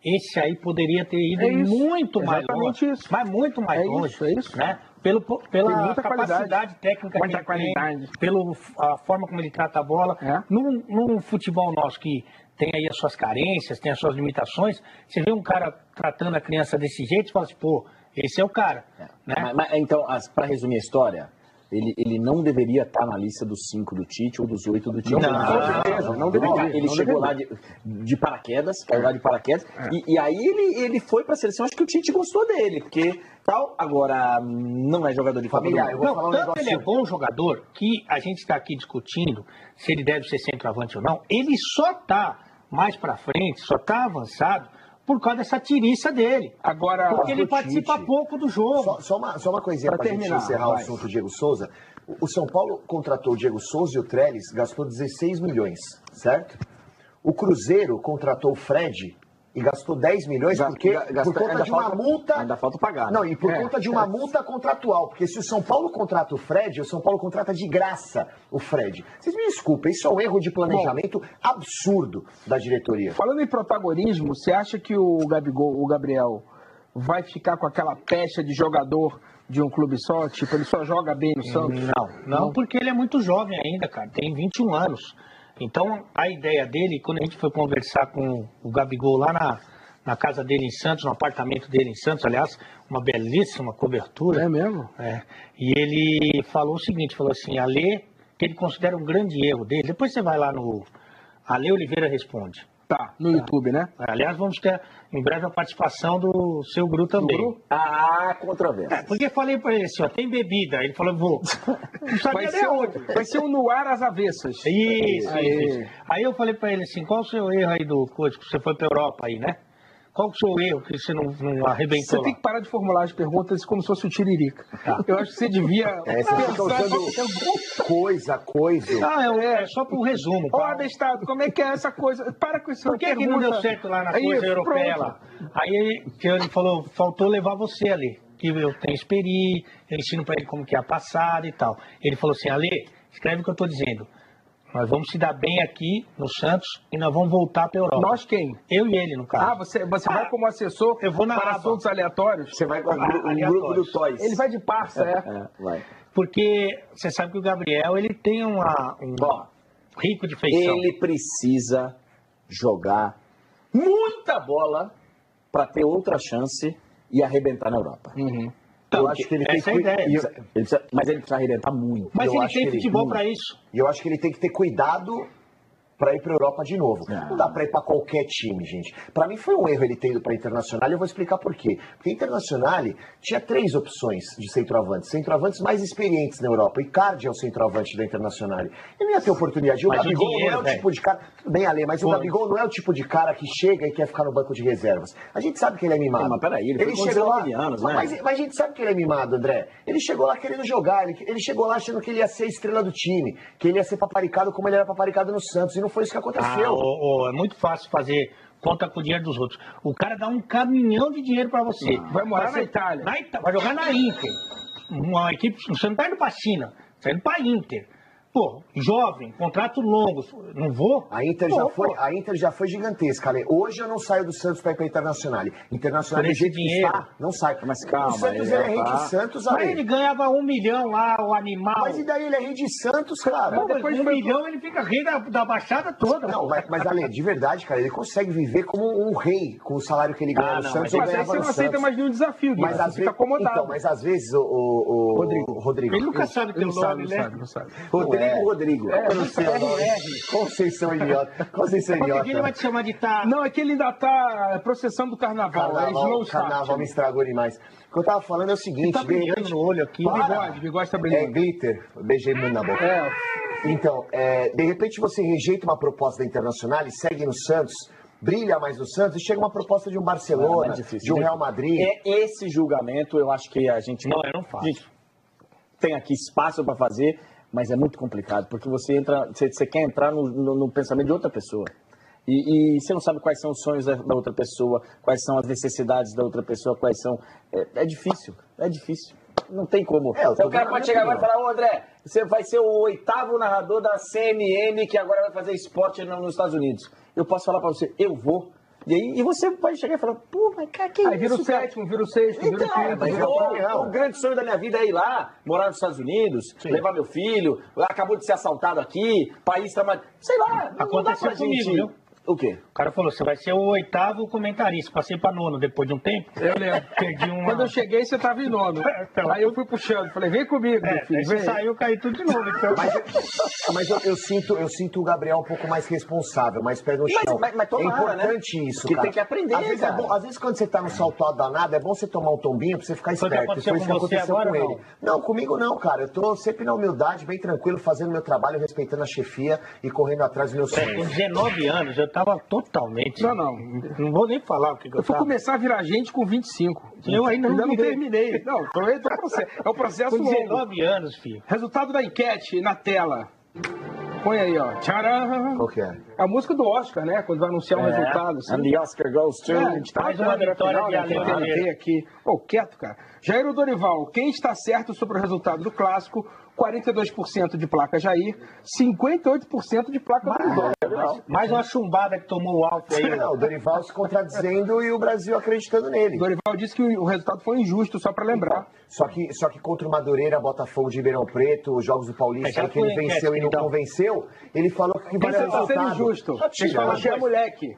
esse aí poderia ter ido É isso, muito mais exatamente longe. isso. Mas muito mais É longe. isso, é isso. Né? Tem Pela muita capacidade qualidade. técnica Muita que ele qualidade. tem, pela forma como ele trata a bola. É. Num futebol nosso que tem aí as suas carências, tem as suas limitações, você vê um cara tratando a criança desse jeito e fala assim, pô, esse é o cara. Né? Então, para resumir a história, ele não deveria estar na lista dos 5 do Tite ou dos 8 do Tite. Com certeza, não deveria. Ele não chegou deveria. lá de paraquedas, caiu lá de paraquedas, e aí ele foi para a seleção, acho que o Tite gostou dele, porque tal, agora não é jogador de Família, Copa do eu Mundo. vou falar um Tanto negócio. ele é bom jogador que a gente está aqui discutindo se ele deve ser centroavante ou não. Ele só está mais para frente, só está avançado por causa dessa tiriça dele. Agora, Porque ele o participa Tite- pouco do jogo. Só uma coisinha Pra pra gente terminar, encerrar o vai. assunto Diego Souza. O São Paulo contratou o Diego Souza e o Trellis gastou 16 milhões, certo? O Cruzeiro contratou o Fred e gastou 10 milhões por conta de uma multa... Ainda falta pagar. Não, e por conta de uma multa contratual, porque se o São Paulo contrata o Fred, o São Paulo contrata de graça o Fred. Vocês me desculpem, isso é um erro de planejamento absurdo da diretoria. Falando em protagonismo, você acha que o Gabriel, vai ficar com aquela pecha de jogador de um clube só? Tipo, ele só joga bem no Santos? Não, porque ele é muito jovem ainda, cara. Tem 21 anos. Então, a ideia dele, quando a gente foi conversar com o Gabigol lá na casa dele em Santos, no apartamento dele em Santos, aliás, uma belíssima cobertura. É mesmo? É. E ele falou o seguinte, falou assim, Alê, que ele considera um grande erro dele. Depois você vai lá no Alê Oliveira Responde. Tá, no YouTube, né? Aliás, vamos ter em breve a participação do seu Gru também. Controvérsia. Porque eu falei pra ele assim, ó, tem bebida. Ele falou, vou. Não sabia nem onde. Vai ser um no ar às avessas. Isso. Aí eu falei pra ele assim, qual o seu erro aí do coach, que você foi pra Europa aí, né? Qual o seu erro que você não arrebentou Você tem que parar de formular as perguntas como se fosse o Tiririca. Tá. Eu acho que você devia... Você fica usando coisa. É só para um resumo. Ó, Adestado, como é que é essa coisa? Para com isso. Por que não deu certo lá na coisa europeia lá? Aí ele falou, faltou levar você ali. Que eu tenho experiência, eu ensino para ele como que é a passada e tal. Ele falou assim, Alê, escreve o que eu estou dizendo. Nós vamos se dar bem aqui no Santos e nós vamos voltar para a Europa. Nós quem? Eu e ele, no caso. Você vai como assessor eu vou na para assuntos aleatórios? Você vai com o grupo do Toys. Ele vai de parça, vai. Porque você sabe que o Gabriel, ele tem um rico de feição. Ele precisa jogar muita bola para ter outra chance e arrebentar na Europa. Eu acho que ele tem essa é a ideia. Mas ele precisa arrebentar muito. Mas Eu ele acho tem que ele- futebol para isso. E eu acho que ele tem que ter cuidado para ir para a Europa de novo. Não dá para ir para qualquer time, gente. Para mim foi um erro ele ter ido para a Internacional e eu vou explicar por quê. Porque a Internacional tinha 3 opções de centroavantes mais experientes na Europa. Icardi é o centroavante da Internacional. Ele não ia ter oportunidade. O Mas Gabigol o dinheiro, não é o tipo de cara... Tudo bem, Ale, mas o Gabigol não é o tipo de cara que chega e quer ficar no banco de reservas. A gente sabe que ele é mimado. Mas peraí, ele foi com chegou lá... 19 anos, né? Mas a gente sabe que ele é mimado, André. Ele chegou lá querendo jogar. Ele chegou lá achando que ele ia ser a estrela do time. Que ele ia ser paparicado como ele era paparicado no Santos. E não foi isso que aconteceu. É muito fácil fazer conta com o dinheiro dos outros. O cara dá um caminhão de dinheiro pra você. Vai morar na Itália. Vai jogar na Inter. Uma equipe, você não tá indo pra China, você tá indo pra Inter. Pô, jovem, contrato longo, não vou? A Inter já foi gigantesca, Ale. Hoje eu não saio do Santos para ir para Internacional. Internacional do jeito que está, não sai. Mas calma, o Santos é rei de Santos, Ale. Mas ele ganhava 1 milhão lá, o animal. Mas e daí ele é rei de Santos, cara? Não, depois 1 milhão ele fica rei da Baixada toda. Não, mas Ale, de verdade, cara, ele consegue viver como um rei com o salário que ele ganha no Santos. Mas aí você não aceita mais nenhum desafio, Gui, você fica acomodado. Então, mas às vezes o Rodrigo. Ele nunca sabe teu nome, né? Não sabe. Rodrigo. Eu não sei o nome. Conceição idiota. Conceição Por que ele idiota. vai te chamar de tá? Não, é que ele ainda tá processando o carnaval. Carnaval me estragou demais. O que eu tava falando é o seguinte... Tá brilhando no olho aqui. O bigode tá brilhando. É glitter. Beijei muito na boca. Então, de repente você rejeita uma proposta da Internacional e segue no Santos, brilha mais no Santos e chega uma proposta de um Barcelona, de um Real Madrid. Esse julgamento eu acho que a gente Não, eu não faço. Gente, tem aqui espaço para fazer, mas é muito complicado, porque você quer entrar no pensamento de outra pessoa. E você não sabe quais são os sonhos da outra pessoa, quais são as necessidades da outra pessoa, quais são... É difícil. Não tem como. O cara pode chegar agora e falar, ô André, você vai ser o 8º narrador da CNN que agora vai fazer esporte nos Estados Unidos. Eu posso falar pra você, eu vou. E você pode chegar e falar, pô, mas cara, que aí vira o 7º, vira o 6º, vira o 5º. O grande sonho da minha vida é ir lá, morar nos Estados Unidos, levar meu filho, acabou de ser assaltado aqui, país tá mais... Sei lá, não dá pra comigo, gente... viu? O quê? O cara falou, você vai ser o 8º comentarista. Passei pra 9º depois de um tempo. Eu lembro. Perdi uma... Quando eu cheguei, você tava em 9º. Aí eu fui puxando. Falei, vem comigo, meu filho. Aí você saiu, caiu tudo de novo. Então... Mas eu sinto o Gabriel um pouco mais responsável, mais pé no chão. Mas tomara, é importante isso, que cara. tem que aprender, às vezes, cara. às vezes quando você tá no salto alto danado, é bom você tomar um tombinho pra você ficar Foi o que esperto. aconteceu Foi isso que com você aconteceu agora, com não? ele. Não, comigo não, cara. Eu tô sempre na humildade, bem tranquilo, fazendo meu trabalho, respeitando a chefia e correndo atrás dos meus Com sonhos. 19 anos, eu tava totalmente... Não vou nem falar o que eu fui tava. começar a virar gente com 25. Eu ainda não terminei. Não, é o processo Com longo. 19 anos, filho. Resultado da enquete na tela. Põe aí, ó. Tcharam! Qual que é? A música do Oscar, né? Quando vai anunciar um resultado. Assim. And the Oscar goes to... A gente tá Mais uma vitória de tem TNT aqui. Pô, quieto, cara. Jair Dorival, quem está certo sobre o resultado do Clássico? 42% de placa Jair, 58% de placa Dorival. Mais uma chumbada que tomou o Alto aí. Não, o Dorival se contradizendo e o Brasil acreditando nele. Dorival disse que o resultado foi injusto, só para lembrar. Só que contra o Madureira, Botafogo de Ribeirão Preto, os Jogos do Paulista, que ele venceu e não convenceu, ele falou que Quem está sendo injusto? Você é moleque.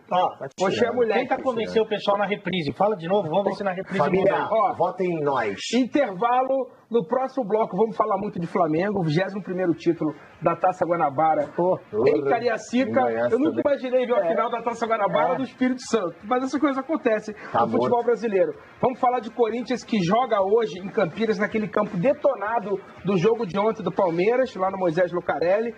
Você é moleque. Tenta convencer o pessoal na reprise. Fala de novo, vamos ver se na reprise... Família, votem em nós. Intervalo. No próximo bloco vamos falar muito de Flamengo, 21º título da Taça Guanabara em Cariacica. Eu nunca imaginei ver a final da Taça Guanabara do Espírito Santo, mas essas coisas acontecem no futebol brasileiro. Vamos falar de Corinthians, que joga hoje em Campinas, naquele campo detonado do jogo de ontem do Palmeiras, lá no Moisés Lucarelli.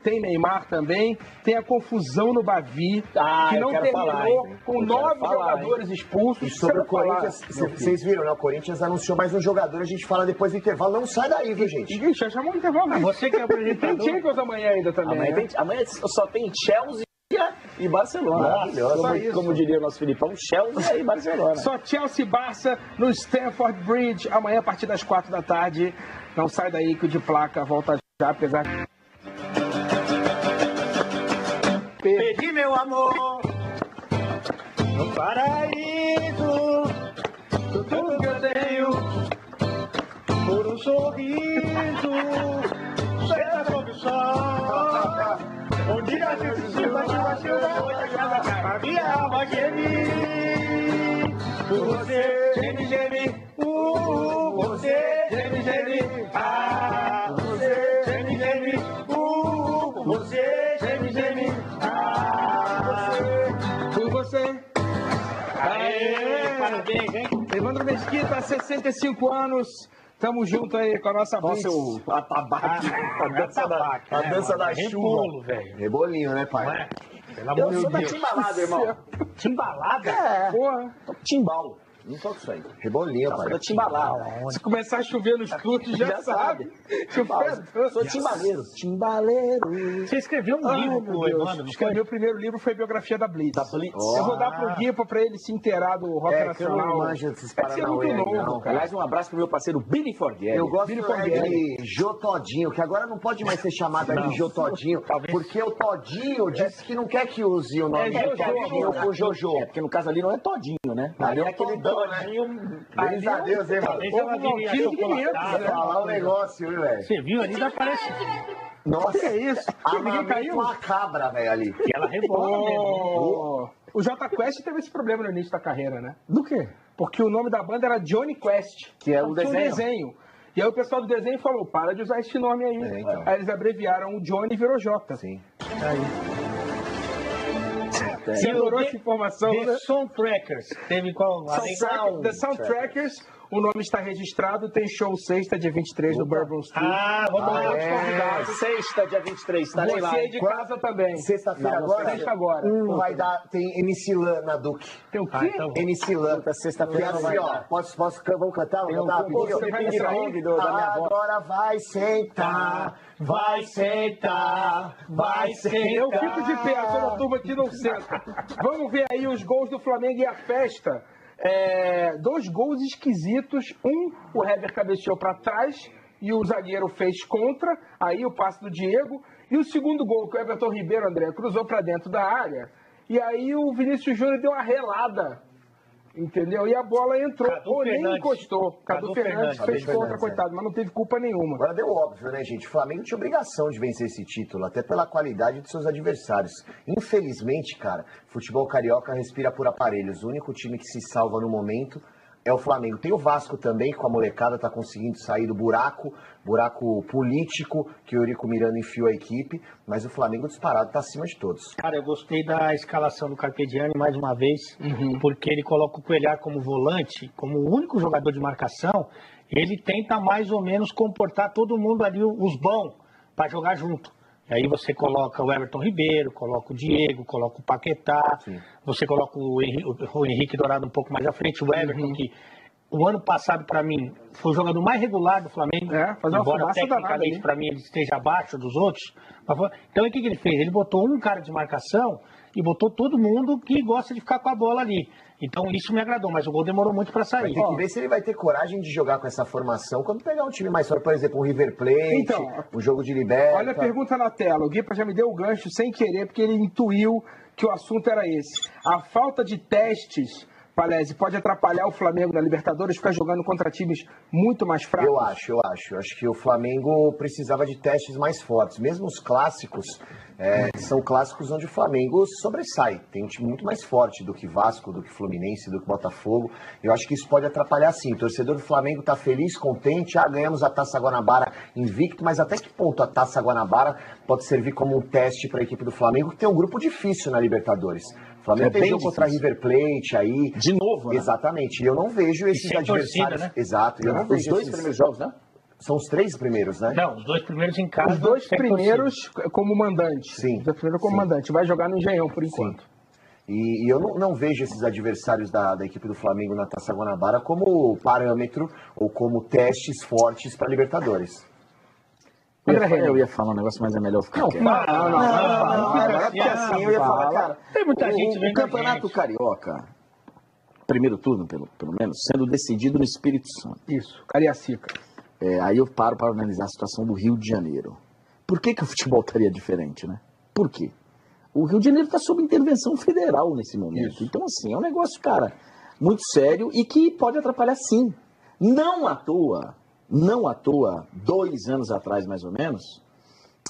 Tem Neymar também, tem a confusão no Bavi, que não terminou com 9 jogadores expulsos. E sobre o Corinthians, vocês viram, né? O Corinthians anunciou mais um jogador, a gente fala depois do intervalo. Não sai daí, viu, gente? Gente, já chamou o intervalo. Você que é apresentador. Tem Champions amanhã ainda também. Amanhã só tem Chelsea e Barcelona. Maravilhoso. Como diria o nosso Filipão, Chelsea e Barcelona. Só Chelsea e Barça no Stamford Bridge, amanhã a partir das 4 da tarde. Não sai daí que o de placa volta já, apesar de... Perdi meu amor no paraíso, tudo que eu tenho por um sorriso, será sobre o sol. Um dia a gente se bateu, a minha alma geme, por você, geme, geme, você, geme, geme, você, geme, geme, você, geme, geme, Por você. Aê, parabéns, hein? Evandro Mesquita, 65 anos. Tamo junto aí com a nossa Nossa, o atabaque, a dança da chuva. Rebolo, velho. Rebolinho, né, pai? Não é? Pelo Eu amor sou de da Deus. timbalada, irmão. Timbalada? Porra. Timbal. Não toco isso aí. Rebolinho, Sou pai. da timbalada. Se começar a chover nos cultos, já sabe. Sou timbaleiro. Timbaleiro. Você escreveu um livro pro Evandro, não foi? Meu primeiro livro foi a biografia da Blitz. Da Blitz. Eu vou dar pro Guipa pra ele se inteirar do rock Que eu não nacional. manjo desses É que você é muito Paranauê aí, novo, não. cara. Aliás, um abraço pro meu parceiro Billy Forghieri. Eu gosto Billy de Forghieri. Jô Todinho, que agora não pode mais ser chamado de Jô Todinho, porque o Todinho disse que não quer que use o nome É do Todinho por Jojo. É, porque no caso ali não é todinho, né? Ali é aquele todão, né? todinho. Graças a Deus, hein, mano? Talvez ela viria quilo de 500, chocolatada. Vou falar um negócio, viu, velho? Você viu ali, já parece Nossa, Que é isso? Ninguém caiu? uma cabra, velho, ali. que ela rebola mesmo. O Jota Quest teve esse problema no início da carreira, né? Do quê? Porque o nome da banda era Johnny Quest. Que é o Tinha um desenho. desenho. E aí o pessoal do desenho falou, para de usar esse nome aí. então. Aí eles abreviaram o Johnny e virou Jota. Sim. Você adorou essa informação, né? The Soundtrackers. Teve qual? The Soundtrackers, o nome está registrado, tem show sexta, dia 23, no Bourbon Street. Vamos lá. Sexta, dia 23, estarei lá. Você aí de casa também. Sexta-feira Não, agora? sexta agora. Vai dar, tem MC Lan na Duque. Tem o quê? Então, MC Lan. Puta, sexta-feira Que não assim, vai ó, dar. vamos cantar? Vamos cantar Pô, rapidinho? você vai Ping-pong ping-pong da minha avó. Agora vai sentar, vai sentar, vai sentar. Eu fico de pé, toda a turma aqui não senta. Vamos ver aí os gols do Flamengo e a festa. 2 gols esquisitos. O Hever cabeceou para trás e o zagueiro fez contra. Aí o passe do Diego. E o segundo gol, que o Everton Ribeiro, André, cruzou para dentro da área. E aí o Vinícius Júnior deu uma relada. Entendeu? E a bola entrou, ou nem Fernandes. encostou. Cadu Fernandes fez contra, Fernandes, coitado, mas não teve culpa nenhuma. Agora deu óbvio, né, gente? O Flamengo tinha obrigação de vencer esse título, até pela qualidade de seus adversários. Infelizmente, cara, futebol carioca respira por aparelhos. O único time que se salva no momento é o Flamengo. Tem o Vasco também, que com a molecada tá conseguindo sair do buraco político que o Eurico Miranda enfiou a equipe, mas o Flamengo disparado tá acima de todos. Cara, eu gostei da escalação do Carpegiani mais uma vez, porque ele coloca o Coelhar como volante, como o único jogador de marcação, ele tenta mais ou menos comportar todo mundo ali, os bons, para jogar junto. E aí você coloca o Everton Ribeiro, coloca o Diego, coloca o Paquetá, você coloca o Henrique Dourado um pouco mais à frente, o Everton, que o ano passado, para mim, foi o jogador mais regular do Flamengo. Fazer uma embora fumaça danada tecnicamente, ali. para mim, ele esteja abaixo dos outros. Então, o que ele fez? Ele botou um cara de marcação e botou todo mundo que gosta de ficar com a bola ali. Então, isso me agradou, mas o gol demorou muito para sair. Vai ter que ver se ele vai ter coragem de jogar com essa formação quando pegar um time mais forte, por exemplo, um River Plate, Então, um jogo de Liberta. Olha a pergunta na tela. O Guipa já me deu o gancho sem querer, porque ele intuiu que o assunto era esse. A falta de testes, Palese, pode atrapalhar o Flamengo na Libertadores, ficar jogando contra times muito mais fracos? Eu acho. Acho que o Flamengo precisava de testes mais fortes. Mesmo os clássicos, são clássicos onde o Flamengo sobressai. Tem um time muito mais forte do que Vasco, do que Fluminense, do que Botafogo. Eu acho que isso pode atrapalhar sim. O torcedor do Flamengo está feliz, contente. Ganhamos a Taça Guanabara invicto, mas até que ponto a Taça Guanabara pode servir como um teste para a equipe do Flamengo, que tem um grupo difícil na Libertadores. O Flamengo tem jogo contra River Plate aí. De novo, né? Exatamente. E eu não vejo esses adversários. Torcida, né? Exato. Eu não vejo Os dois primeiros jogos, né? São os 3 primeiros, né? Não, os 2 primeiros em casa. Os 2 sem primeiros como mandante. Sim. Os 2 primeiros como mandante. Vai jogar no Engenhão, por enquanto. E eu não vejo esses adversários da equipe do Flamengo na Taça Guanabara como parâmetro ou como testes fortes para Libertadores. Eu ia falar um negócio, mas é melhor ficar quieto. Não, Agora, porque assim, eu ia falar, cara, tem muita gente vendo o Campeonato Carioca, primeiro turno, pelo menos, sendo decidido no Espírito Santo. Isso, Cariacica. Aí eu paro para analisar a situação do Rio de Janeiro. Por que o futebol estaria diferente, né? Por quê? O Rio de Janeiro está sob intervenção federal nesse momento. Isso. Então, assim, é um negócio, cara, muito sério e que pode atrapalhar sim. Não à toa, 2 anos atrás, mais ou menos,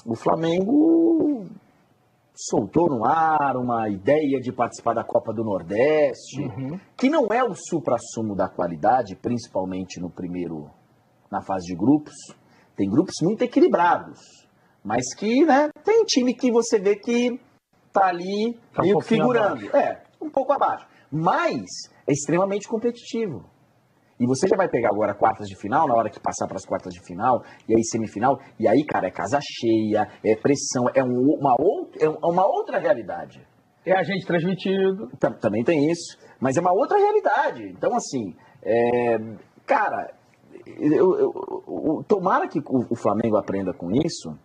o Flamengo soltou no ar uma ideia de participar da Copa do Nordeste, que não é o suprassumo da qualidade, principalmente na fase de grupos. Tem grupos muito equilibrados, mas que, né, tem time que você vê que tá ali meio que figurando. Um pouco abaixo. Mas é extremamente competitivo. E você já vai pegar agora quartas de final, na hora que passar para as quartas de final, e aí semifinal, e aí, cara, é casa cheia, é pressão, é uma outra realidade. É a gente transmitido. Também tem isso, mas é uma outra realidade. Então, assim, cara, tomara que o Flamengo aprenda com isso,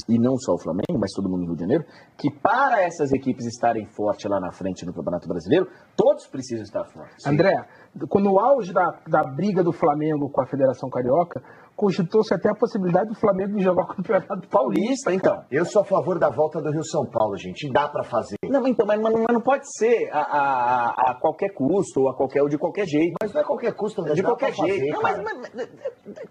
e não só o Flamengo, mas todo mundo no Rio de Janeiro, que para essas equipes estarem fortes lá na frente no Campeonato Brasileiro, todos precisam estar fortes. André, no auge da briga do Flamengo com a Federação Carioca, cogitou-se até a possibilidade do Flamengo de jogar o Campeonato Paulista. Então. Eu sou a favor da volta do Rio-São Paulo, gente. Dá pra fazer. Não, então, mas não pode ser a qualquer custo ou de qualquer jeito. Mas não é qualquer custo, André. De qualquer jeito.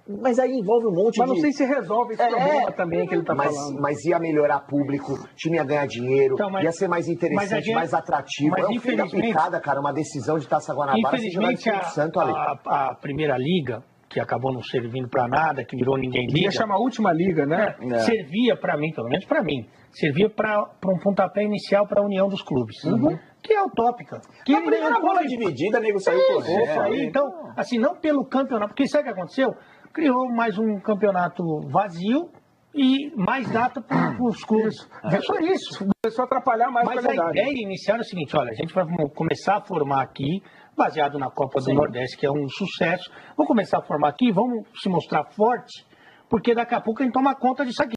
Mas aí envolve um monte Mas não sei se resolve esse problema também que ele está falando. Mas ia melhorar público, o time ia ganhar dinheiro, ia ser mais interessante, mais atrativo. É um fim da picada, cara, uma decisão de Taça Guanabara se jogar no Espírito Santo ali. A Primeira Liga, que acabou não servindo para nada, que virou ninguém liga. Ia chamar a última liga, né? Servia para mim, pelo menos para mim, servia para um pontapé inicial para a união dos clubes. Que é utópica. Que a primeira bola dividida, nego saiu correndo. Então, assim, não pelo campeonato, porque sabe o que aconteceu? Criou mais um campeonato vazio e mais data para os clubes. É só isso. Começou a atrapalhar mais a qualidade. Mas a ideia inicial é o seguinte, olha, a gente vai começar a formar aqui, baseado na Copa do Nordeste, que é um sucesso. Vamos começar a formar aqui, vamos se mostrar forte, porque daqui a pouco a gente toma conta disso aqui.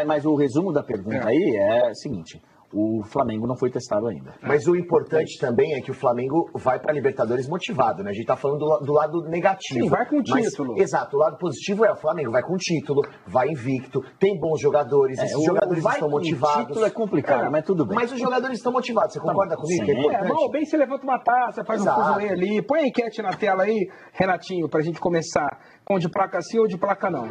Mas o resumo da pergunta aí é o seguinte: o Flamengo não foi testado ainda. Mas o importante também é que o Flamengo vai para a Libertadores motivado, né? A gente tá falando do lado negativo. Sim, vai com título. Exato, o lado positivo é o Flamengo vai com título, vai invicto, tem bons jogadores, esses jogadores estão motivados. O título é complicado, mas tudo bem. Mas os jogadores estão motivados, você concorda comigo? Sim. Mal bem, você levanta uma taça, faz um fuzuê ali, põe a enquete na tela aí, Renatinho, pra gente começar com de placa sim ou de placa não.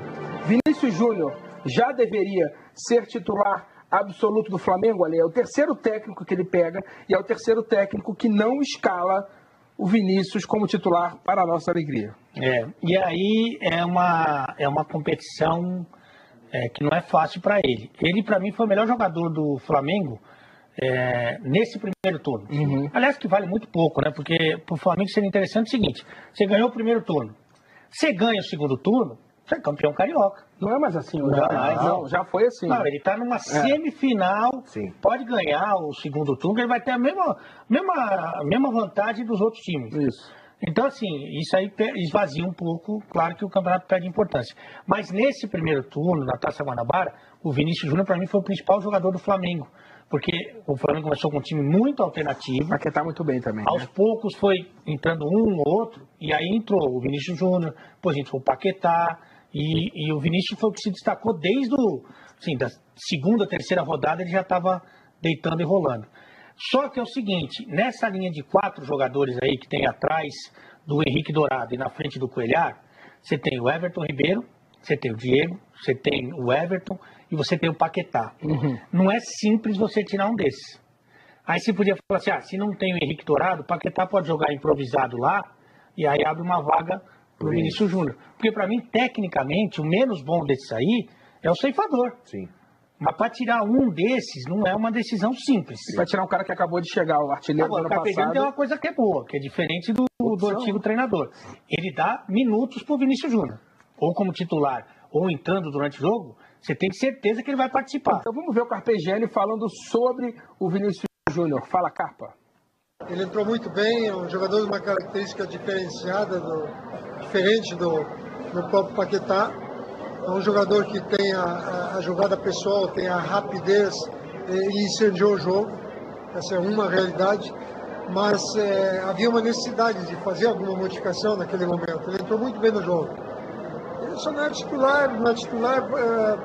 Vinícius Júnior já deveria ser titular absoluto do Flamengo, ali é o terceiro técnico que ele pega e é o terceiro técnico que não escala o Vinícius como titular para a nossa alegria. E aí é uma competição que não é fácil para ele. Ele, para mim, foi o melhor jogador do Flamengo nesse primeiro turno. Aliás, que vale muito pouco, né? Porque para o Flamengo seria interessante o seguinte: você ganhou o primeiro turno, você ganha o segundo turno, você é campeão carioca. Não é mais assim, não, já foi assim. Não, ele está numa semifinal, pode ganhar o segundo turno, ele vai ter a mesma vantagem dos outros times. Isso. Então, assim, isso aí esvazia um pouco, claro que o campeonato perde importância. Mas nesse primeiro turno, na Taça Guanabara, o Vinícius Júnior, para mim, foi o principal jogador do Flamengo. Porque o Flamengo começou com um time muito alternativo. Paquetá muito bem também. Aos poucos foi entrando um ou outro, e aí entrou o Vinícius Júnior, depois entrou o Paquetá, e o Vinícius foi o que se destacou desde da segunda, terceira rodada, ele já estava deitando e rolando. Só que é o seguinte, nessa linha de 4 jogadores aí que tem atrás do Henrique Dourado e na frente do Coelhar, você tem o Everton Ribeiro, você tem o Diego, você tem o Everton e você tem o Paquetá. Não é simples você tirar um desses. Aí você podia falar assim, se não tem o Henrique Dourado, o Paquetá pode jogar improvisado lá e aí abre uma vaga para o Vinícius Júnior. Porque para mim, tecnicamente, o menos bom desses aí é o ceifador. Sim. Mas para tirar um desses não é uma decisão simples. E para tirar um cara que acabou de chegar, o artilheiro do ano passado... tem uma coisa que é boa, que é diferente do antigo treinador. Ele dá minutos para o Vinícius Júnior. Ou como titular, ou entrando durante o jogo, você tem certeza que ele vai participar. Então vamos ver o Carpegiani falando sobre o Vinícius Júnior. Fala, Carpa. Ele entrou muito bem, é um jogador de uma característica diferenciada, diferente do próprio Paquetá. É um jogador que tem a jogada pessoal, tem a rapidez e incendiou o jogo. Essa é uma realidade. Mas havia uma necessidade de fazer alguma modificação naquele momento. Ele entrou muito bem no jogo. Ele só não é titular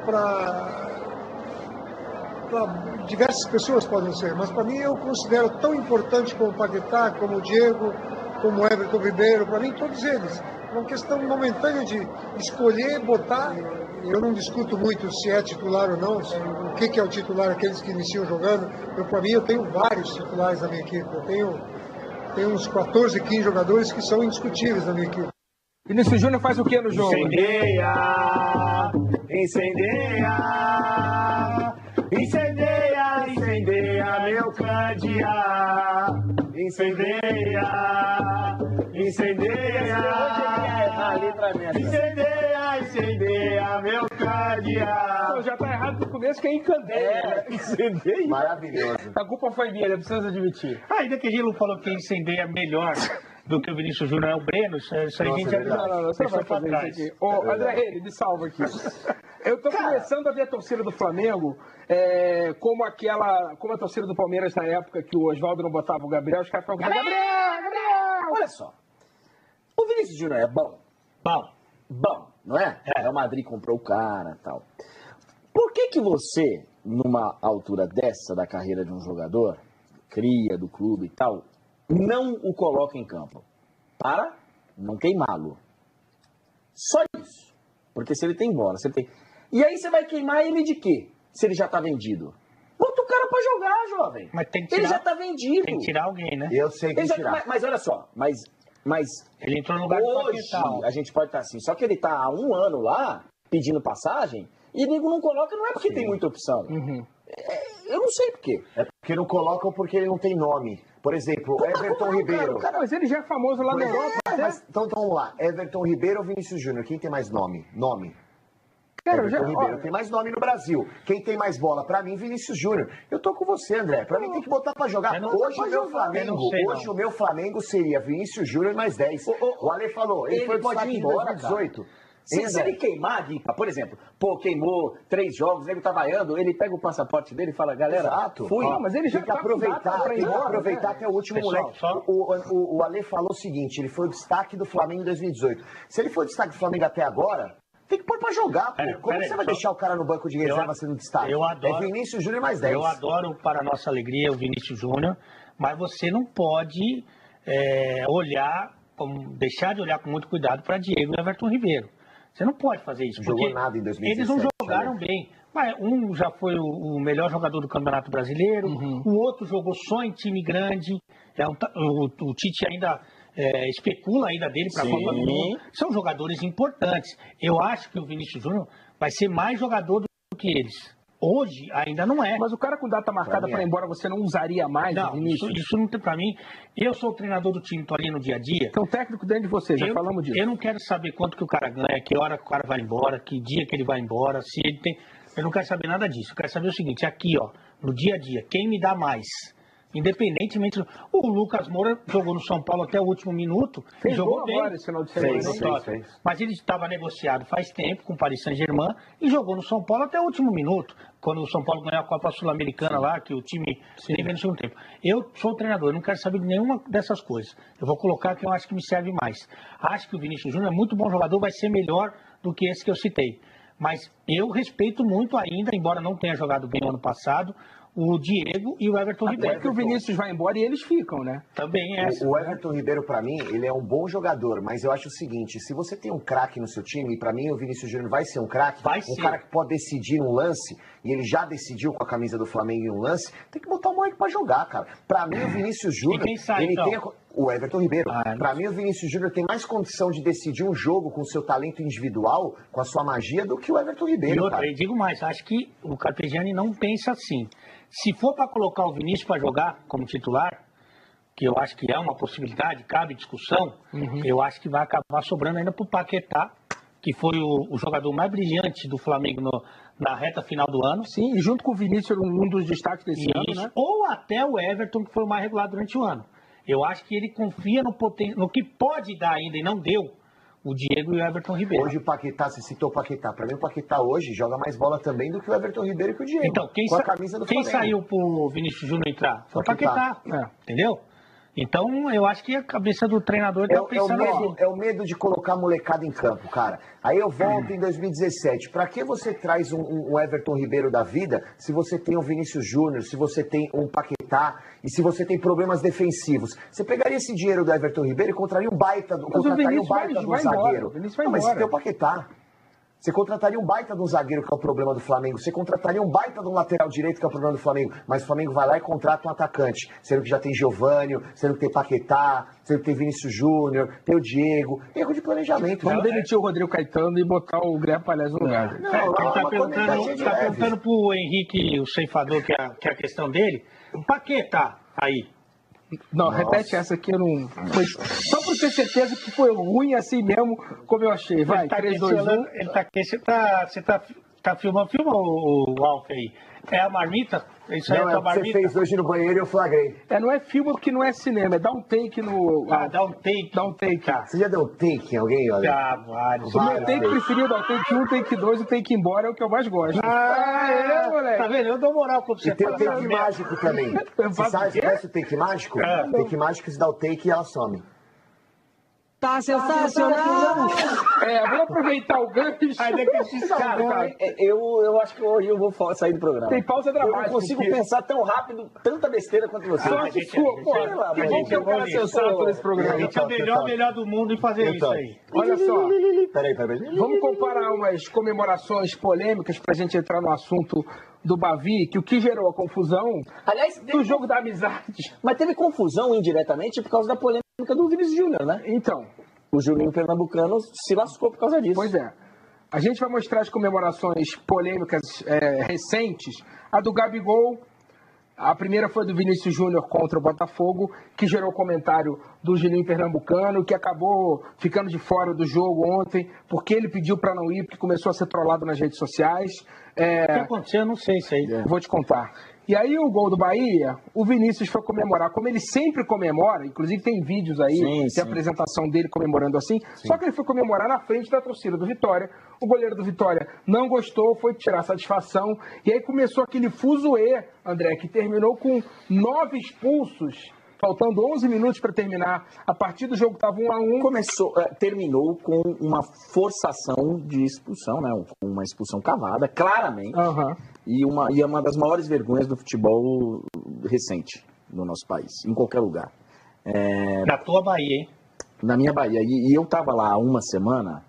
para diversas pessoas podem ser, mas para mim eu considero tão importante como o Paquetá, como o Diego, como o Everton Ribeiro, para mim todos eles. É uma questão momentânea de escolher, botar. Eu não discuto muito se é titular ou não, o que é o titular, aqueles que iniciam jogando. Para mim eu tenho vários titulares na minha equipe, eu tenho uns 14, 15 jogadores que são indiscutíveis na minha equipe. Vinícius Júnior faz o que no jogo? Incendeia, incendeia, incendeia, incendeia meu candeia. Incendeia, incendeia, incendeia, incendeia meu candeia. Já tá errado no começo, que é encandeia. Incendeia. Maravilhoso. A culpa foi minha, ele precisa admitir. Ainda que a gente não falou que incendeia melhor do que o Vinícius Júnior é o Breno, isso aí a gente já você não vai fazer trás. Isso aqui. Ô, André Reis, me salva aqui. Eu tô começando a ver a torcida do Flamengo como a torcida do Palmeiras na época que o Oswaldo não botava o Gabriel, os caras falavam, Gabriel! Olha só, o Vinícius Júnior é bom? Bom, não é? O Madrid comprou o cara e tal. Por que você, numa altura dessa da carreira de um jogador, cria do clube e tal, não o coloca em campo? Para não queimá-lo. Só isso. Porque se ele tem bola, se ele tem... E aí você vai queimar ele de quê? Se ele já tá vendido. Bota o cara pra jogar, jovem. Mas tem que tirar, ele já tá vendido. Tem que tirar alguém, né? Eu sei que tirar. Mas olha só, mas ele entrou no lugar hoje do a gente pode estar assim. Só que ele tá há um ano lá, pedindo passagem, e nego não coloca, não é porque tem muita opção. Eu não sei por quê. É porque não colocam porque ele não tem nome. Por exemplo, Everton Ribeiro. Cara, mas ele já é famoso lá na Europa. Então vamos lá. Everton Ribeiro ou Vinícius Júnior? Quem tem mais nome? Cara, Everton Ribeiro tem mais nome no Brasil. Quem tem mais bola? Pra mim, Vinícius Júnior. Eu tô com você, André. Pra mim tem que botar pra jogar. Hoje o meu Flamengo seria Vinícius Júnior mais 10. O Ale falou, ele foi pode ir embora, 2018. Se ele queimar, por exemplo, queimou 3 jogos, ele tá vaiando, ele pega o passaporte dele e fala, galera, fui. Mas ele já tem que aproveitar até o último moleque. O Ale falou o seguinte, ele foi o destaque do Flamengo em 2018. Se ele foi o destaque do Flamengo até agora, tem que pôr pra jogar, pô. Como você vai deixar o cara no banco de reserva sendo destaque? Eu adoro. É Vinícius Júnior mais 10. Eu adoro, para nossa alegria, o Vinícius Júnior, mas você não pode deixar de olhar com muito cuidado para Diego e Everton Ribeiro. Você não pode fazer isso. Não jogou nada em 2017. Eles não jogaram bem. Mas um já foi o melhor jogador do Campeonato Brasileiro, o outro jogou só em time grande. O Tite ainda especula a ida dele para a Copa do Mundo. São jogadores importantes. Eu acho que o Vinícius Júnior vai ser mais jogador do que eles. Hoje ainda não é. Mas o cara com data marcada para ir embora, você não usaria mais? Não, isso não tem para mim. Eu sou o treinador do time, tô ali no dia a dia. Então, técnico dentro de você, já falamos disso. Eu não quero saber quanto que o cara ganha, que hora que o cara vai embora, que dia que ele vai embora, se ele tem... Eu não quero saber nada disso. Eu quero saber o seguinte, aqui, ó, no dia a dia, quem me dá mais? Independentemente. O Lucas Moura jogou no São Paulo até o último minuto. Fez Jogou gol bem. agora esse final de semana. Fez. Mas ele estava negociado faz tempo com o Paris Saint-Germain e jogou no São Paulo até o último minuto. Quando o São Paulo ganhou a Copa Sul-Americana lá, que o time nem veio no segundo tempo. Eu sou o treinador, eu não quero saber de nenhuma dessas coisas. Eu vou colocar que eu acho que me serve mais. Acho que o Vinícius Júnior é muito bom jogador, vai ser melhor do que esse que eu citei. Mas eu respeito muito ainda, embora não tenha jogado bem no ano passado, o Diego e o Everton Ribeiro. Até que o Vinícius vai embora e eles ficam, né? Também é essa. O Everton Ribeiro, pra mim, ele é um bom jogador, mas eu acho o seguinte, se você tem um craque no seu time, e pra mim o Vinícius Júnior vai ser um craque, cara que pode decidir um lance, e ele já decidiu com a camisa do Flamengo em um lance, tem que botar o moleque pra jogar, cara. Pra mim o Vinícius Júnior, o Everton Ribeiro, pra mim o Vinícius Júnior tem mais condição de decidir um jogo com o seu talento individual, com a sua magia, do que o Everton Ribeiro, E outra, cara. eu digo mais, acho que o Carpegiani não pensa assim. Se for para colocar o Vinícius para jogar como titular, que eu acho que é uma possibilidade, cabe discussão, eu acho que vai acabar sobrando ainda para o Paquetá, que foi o jogador mais brilhante do Flamengo na reta final do ano. Sim, e junto com o Vinícius, um dos destaques desse ano, né? Ou até o Everton, que foi o mais regular durante o ano. Eu acho que ele confia no que pode dar ainda e não deu, o Diego e o Everton Ribeiro. Hoje o Paquetá, você citou o Paquetá. Pra mim o Paquetá hoje joga mais bola também do que o Everton Ribeiro e que o Diego. Então, com a camisa do quem Flamengo. saiu pro Vinícius Júnior entrar? Foi o Paquetá. Entendeu? Então, eu acho que a cabeça do treinador está pensando assim. É o medo de colocar a molecada em campo, cara. Aí eu volto em 2017. Pra que você traz um Everton Ribeiro da vida se você tem um Vinícius Júnior, se você tem um Paquetá e se você tem problemas defensivos? Você pegaria esse dinheiro do Everton Ribeiro e contrataria um baita do zagueiro. Mas você tem o Paquetá. Você contrataria um baita de um zagueiro, que é o problema do Flamengo. Você contrataria um baita de um lateral direito, que é o problema do Flamengo. Mas o Flamengo vai lá e contrata um atacante. Sendo que já tem Giovânio, sendo que tem Paquetá, sendo que tem Vinícius Júnior, tem o Diego. Erro de planejamento. Vamos demitir o Rodrigo Caetano e botar o Guilherme Palhares no lugar. Tá perguntando pro Henrique, o ceifador, que é a questão dele. O Paquetá, aí. Não, repete essa aqui, eu não... Foi só pra ter certeza que foi ruim assim mesmo, como eu achei. Vai, 3, 2, 1. Você tá filmando, filma o Alf aí. É a marmita? Isso aí é a tua marmita? Você fez hoje no banheiro e eu flagrei. Não é filme porque não é cinema, é dar um take no... dá um take. Dá um take. Você já deu um take em alguém, olha? Vários. O meu take preferido, dar o take 1, take 2 e take embora é o que eu mais gosto. Moleque. Tá vendo? Eu dou moral quando você E tem o fala. take mágico também. Você sabe, conhece o take mágico? Take mágico, você dá o take e ela some. Tá sensacional! Vamos aproveitar o gancho. Cara, eu acho que hoje eu vou sair do programa. Tem pausa dramática. Eu não consigo pensar tão rápido, tanta besteira quanto você. Sorte sua, pô. Que bom que eu quero sensato nesse programa. A gente é o melhor do mundo em fazer isso aí. Olha só. Peraí. Vamos comparar umas comemorações polêmicas pra gente entrar no assunto do Bavi, que o que gerou a confusão, aliás, do jogo da amizade. Mas teve confusão indiretamente por causa da polêmica do Vinícius Júnior, né? Então, o Juninho Pernambucano se lascou por causa disso. Pois é. A gente vai mostrar as comemorações polêmicas recentes. A do Gabigol, a primeira foi do Vinícius Júnior contra o Botafogo, que gerou o comentário do Juninho Pernambucano, que acabou ficando de fora do jogo ontem, porque ele pediu para não ir, porque começou a ser trollado nas redes sociais. O que aconteceu? Eu não sei isso aí. Vou te contar. E aí o gol do Bahia, o Vinícius foi comemorar, como ele sempre comemora, inclusive tem vídeos aí de apresentação dele comemorando assim, só que ele foi comemorar na frente da torcida do Vitória. O goleiro do Vitória não gostou, foi tirar satisfação, e aí começou aquele fuzuê, André, que terminou com 9 expulsos, faltando 11 minutos para terminar. A partir do jogo estava 1-1. Terminou com uma forçação de expulsão, né? Uma expulsão cavada, claramente. E uma das maiores vergonhas do futebol recente no nosso país, em qualquer lugar. Na tua Bahia, hein? Na minha Bahia. E eu estava lá há uma semana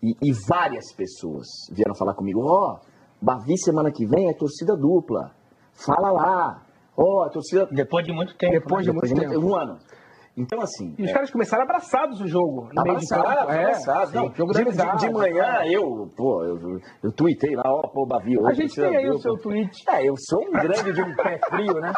e várias pessoas vieram falar comigo: Bavi semana que vem é torcida dupla. Fala lá. A torcida... Depois de muito tempo. Depois de muito tempo. Um ano. Então, assim... E os caras começaram abraçados no jogo. Abraçados. De manhã, eu tuitei lá, Bavi. A gente tem aí o seu tweet. Eu sou um grande de um pé frio, né?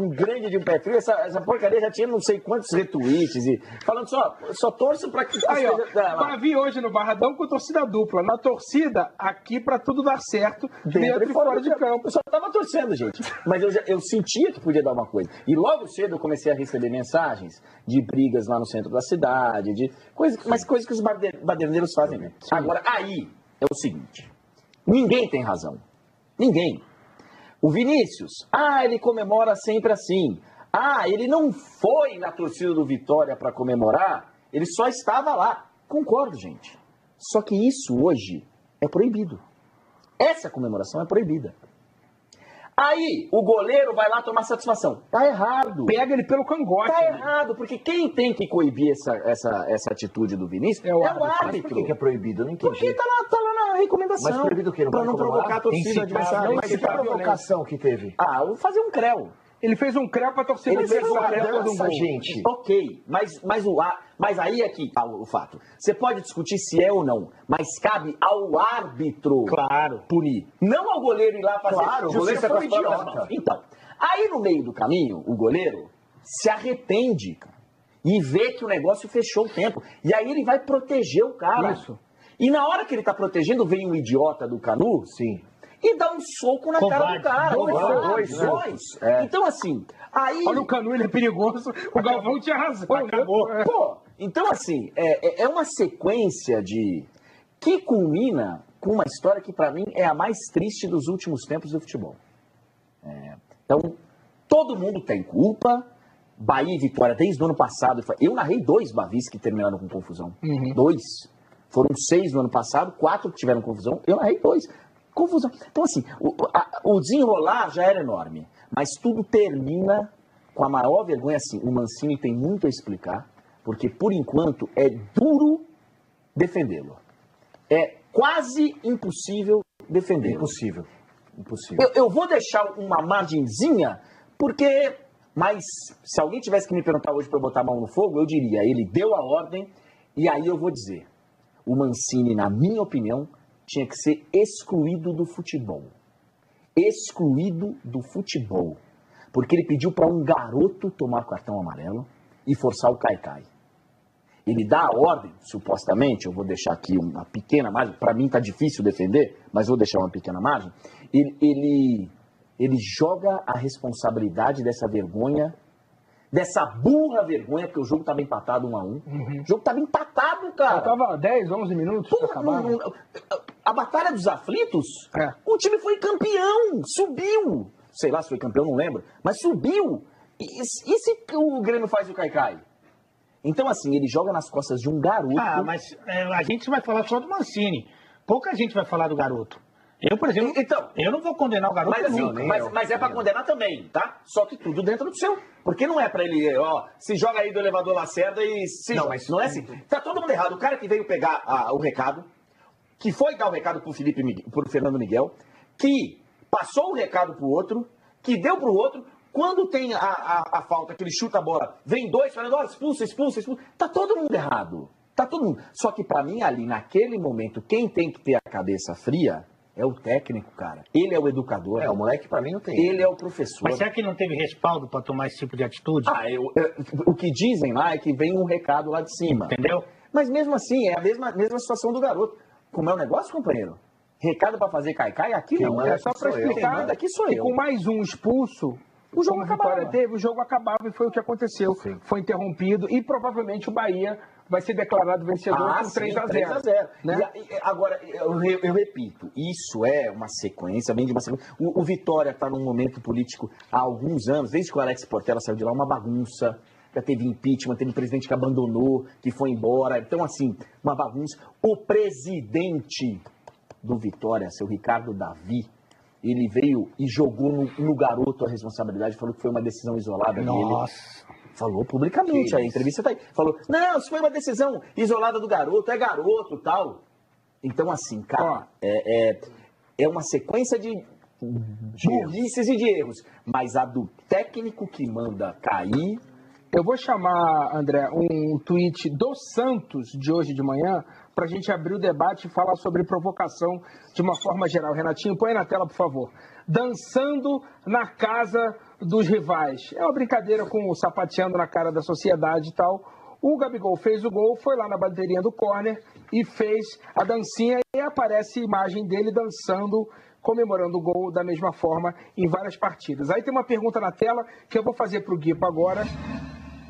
um grande de um pé frio, essa porcaria já tinha não sei quantos retweets, e falando só torço pra que... Aí, ó, Bavi hoje no Barradão com torcida dupla. Na torcida, aqui pra tudo dar certo, dentro e fora de campo. Eu só tava torcendo, gente. Mas eu sentia que podia dar uma coisa. E logo cedo eu comecei a receber mensagens de brigas lá no centro da cidade, de coisas que os baderneiros fazem mesmo. Agora, aí é o seguinte, ninguém tem razão. Ninguém. O Vinícius, ele comemora sempre assim. Ele não foi na torcida do Vitória para comemorar, ele só estava lá. Concordo, gente. Só que isso hoje é proibido. Essa comemoração é proibida. Aí o goleiro vai lá tomar satisfação. Tá errado. Pega ele pelo cangote. Tá errado, porque quem tem que coibir essa atitude do Vinícius é o árbitro. Mas por que é proibido? Eu não entendi. Porque tá lá na recomendação. Mas proibido o quê? Pra não provocar a torcida adversária. Mas que provocação que teve? Fazer um creu. Ele fez um creu pra torcida adversária. Gente. Ok, mas aí é que tá o fato. Você pode discutir se é ou não, mas cabe ao árbitro punir. Não ao goleiro ir lá fazer o goleiro justiça com foi as próprias mãos. Então, aí no meio do caminho, o goleiro se arrepende, cara, e vê que o negócio fechou o tempo. E aí ele vai proteger o cara. Isso. E na hora que ele tá protegendo, vem um idiota do Canu, e dá um soco na cara do cara. Dois. Então, assim, aí... Olha o Canu, ele é perigoso. O Galvão tinha razão. Acabou. Né? Então, assim, é uma sequência que culmina com uma história que, pra mim, é a mais triste dos últimos tempos do futebol. Então, todo mundo tem culpa. Bahia e Vitória, desde o ano passado. Eu narrei 2 Bavis que terminaram com confusão. 2. Foram 6 no ano passado, 4 que tiveram confusão. Eu narrei 2. Confusão. Então, assim, o desenrolar já era enorme. Mas tudo termina com a maior vergonha, assim. O Mancini tem muito a explicar, porque, por enquanto, é duro defendê-lo. É quase impossível defendê-lo. Impossível. Eu vou deixar uma margenzinha, porque... Mas, se alguém tivesse que me perguntar hoje para eu botar a mão no fogo, eu diria, ele deu a ordem, e aí eu vou dizer, o Mancini, na minha opinião, tinha que ser excluído do futebol. Excluído do futebol. Porque ele pediu para um garoto tomar cartão amarelo e forçar o Caicai. Ele dá a ordem, supostamente, eu vou deixar aqui uma pequena margem, para mim tá difícil defender, mas vou deixar uma pequena margem, ele joga a responsabilidade dessa vergonha, dessa burra vergonha, porque o jogo estava empatado 1-1. O jogo estava empatado, cara. Tava 10, 11 minutos para acabar. A Batalha dos Aflitos, o time foi campeão, subiu. Sei lá se foi campeão, não lembro, mas subiu. E se o Grêmio faz o Caicai? Então, assim, ele joga nas costas de um garoto. Mas a gente vai falar só do Mancini. Pouca gente vai falar do garoto. Eu, por exemplo, eu não vou condenar o garoto. Mas, assim, mas é pra condenar também, tá? Só que tudo dentro do seu. Porque não é pra ele, se joga aí do elevador Lacerda e se joga. Mas não é assim. Tá todo mundo errado. O cara que veio pegar o recado, que foi dar o recado pro Fernando Miguel, que passou o recado pro outro, que deu pro outro, quando tem a falta, que ele chuta a bola, vem 2, falando, expulsa. Tá todo mundo errado. Tá todo mundo. Só que pra mim, ali, naquele momento, quem tem que ter a cabeça fria é o técnico, cara. Ele é o educador. O moleque pra mim não tem. Ele é o professor. Mas será que ele não teve respaldo para tomar esse tipo de atitude? O que dizem lá é que vem um recado lá de cima. Entendeu? Mas mesmo assim, é a mesma situação do garoto. Como é o negócio, companheiro? Recado pra fazer caicai, aqui não. É só pra explicar. Aqui sou eu. Com mais um expulso, o jogo acabava. O jogo acabava e foi o que aconteceu. Sim. Foi interrompido e provavelmente o Bahia vai ser declarado vencedor com 3-0. Né? Agora, eu repito, isso é uma sequência, vem de uma sequência. O Vitória está num momento político há alguns anos, desde que o Alex Portela saiu de lá, uma bagunça. Já teve impeachment, teve presidente que abandonou, que foi embora. Então, assim, uma bagunça. O presidente do Vitória, seu Ricardo Davi, ele veio e jogou no garoto a responsabilidade, falou que foi uma decisão isolada dele. Falou publicamente, a entrevista tá aí. Falou, não, isso foi uma decisão isolada do garoto, é garoto, tal. Então, assim, cara, é uma sequência de burrices e de erros. Mas a do técnico que manda cair... Eu vou chamar, André, um tweet do Santos de hoje de manhã para a gente abrir o debate e falar sobre provocação de uma forma geral. Renatinho, põe na tela, por favor. Dançando na casa dos rivais. É uma brincadeira com o sapateando na cara da sociedade e tal. O Gabigol fez o gol, foi lá na bandeirinha do córner e fez a dancinha e aparece a imagem dele dançando, comemorando o gol da mesma forma em várias partidas. Aí tem uma pergunta na tela que eu vou fazer para o Guipa agora,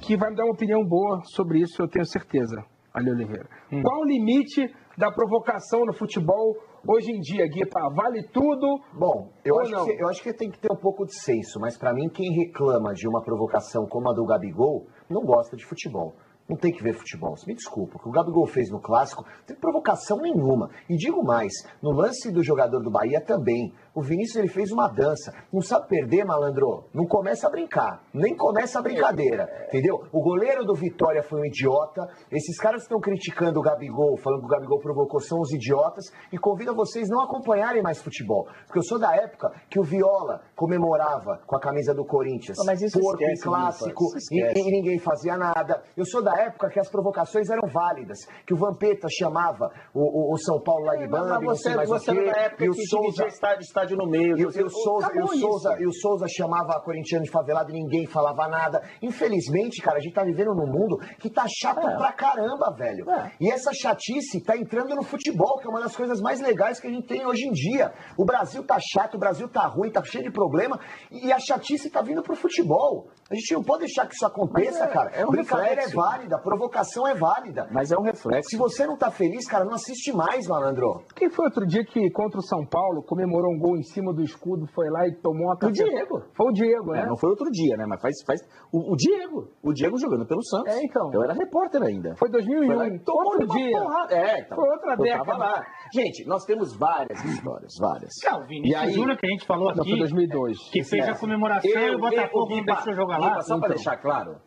que vai me dar uma opinião boa sobre isso, eu tenho certeza. Ali, Oliveira. Qual o limite da provocação no futebol hoje em dia, Guipa? Vale tudo? Bom, eu acho que tem que ter um pouco de senso, mas para mim quem reclama de uma provocação como a do Gabigol não gosta de futebol. Não tem que ver futebol. Me desculpa, o que o Gabigol fez no Clássico não tem provocação nenhuma. E digo mais, no lance do jogador do Bahia também. O Vinícius ele fez uma dança. Não sabe perder, malandro? Não começa a brincar. Nem começa a brincadeira. Entendeu? O goleiro do Vitória foi um idiota. Esses caras que estão criticando o Gabigol, falando que o Gabigol provocou, são os idiotas. E convido a vocês não acompanharem mais futebol. Porque eu sou da época que o Viola comemorava com a camisa do Corinthians. Mas isso porco esquece, e clássico. esquece. E ninguém fazia nada. Eu sou da época que as provocações eram válidas, que o Vampeta chamava o São Paulo lá de banda, e não sei mais o quê, e o Souza estádio no meio, e o Souza chamava a corintiano de favelado e ninguém falava nada. Infelizmente, cara, a gente tá vivendo num mundo que tá chato pra caramba, velho. E essa chatice tá entrando no futebol, que é uma das coisas mais legais que a gente tem hoje em dia. O Brasil tá chato, o Brasil tá ruim, tá cheio de problema, e a chatice tá vindo pro futebol. A gente não pode deixar que isso aconteça, cara. Brincadeira é válida, provocação é válida. Mas é um reflexo. Se você não tá feliz, cara, não assiste mais, malandro. Quem foi outro dia que, contra o São Paulo, comemorou um gol em cima do escudo, foi lá e tomou uma... O Diego. Foi o Diego, né? Não foi outro dia, né? Mas faz... O Diego. O Diego jogando pelo Santos. Então. Eu era repórter ainda. Foi 2001. Foi tomou outro dia. Então. Foi outra década. Tava lá. Gente, nós temos várias histórias, várias. Não, o Vinícius Júnior que a gente falou aqui... Não, foi 2002. Que fez a comemoração e o Botafogo não deixou jogar lá. Só para deixar claro,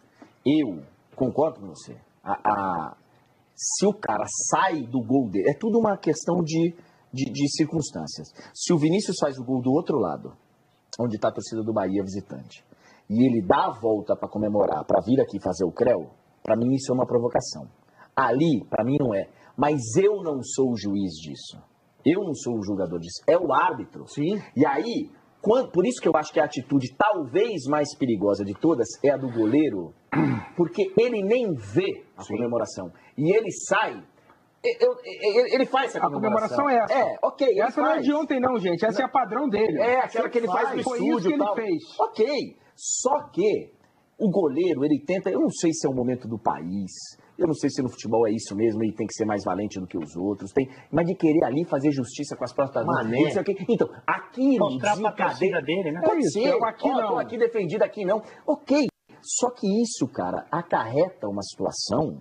eu concordo com você. Se o cara sai do gol dele, é tudo uma questão de circunstâncias. Se o Vinícius faz o gol do outro lado, onde está a torcida do Bahia visitante, e ele dá a volta para comemorar, para vir aqui fazer o creu, para mim isso é uma provocação. Ali, para mim não é. Mas eu não sou o juiz disso. Eu não sou o julgador disso. É o árbitro. Sim. E aí, por isso que eu acho que a atitude talvez mais perigosa de todas é a do goleiro, porque ele nem vê a comemoração. E ele sai... Ele faz essa comemoração. A comemoração é essa. Ok. Essa não é de ontem não, gente. Essa é a padrão dele. É, aquela que ele faz no Foi estúdio isso que e tal. ele fez. Ok. Só que o goleiro, ele tenta... Eu não sei se é o momento do país... Eu não sei se no futebol é isso mesmo, ele tem que ser mais valente do que os outros, mas de querer ali fazer justiça com as próprias mãos. Então, aqui não desencadeia dele, né? Pode ser, aqui não. Tô aqui defendido, aqui não. Ok, só que isso, cara, acarreta uma situação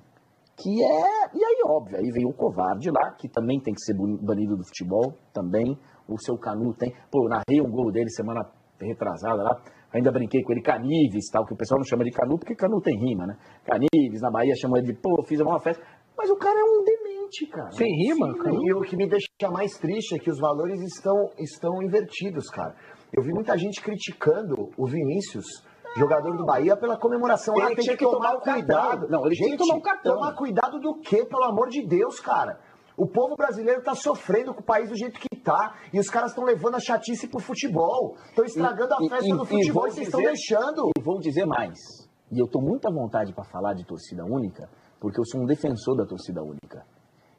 que é... E aí, óbvio, aí vem o covarde lá, que também tem que ser banido do futebol, também. O seu Canu tem... Pô, eu narrei um gol dele semana retrasada lá. Ainda brinquei com ele, Canives, tal, que o pessoal não chama de Canu, porque Canu tem rima, né? Canives, na Bahia, chamam ele de, pô, fiz uma festa. Mas o cara é um demente, cara. Sem rima? E o que me deixa mais triste é que os valores estão invertidos, cara. Eu vi muita gente criticando o Vinícius, jogador do Bahia, pela comemoração. Ele tinha que tomar cuidado. Não, ele tinha que tomar um cartão. Tomar cuidado do quê, pelo amor de Deus, cara? O povo brasileiro tá sofrendo com o país do jeito que tá. E os caras estão levando a chatice pro futebol. Estão estragando a festa do futebol e vocês estão deixando. E vou dizer mais. E eu tô muito à vontade para falar de torcida única, porque eu sou um defensor da torcida única.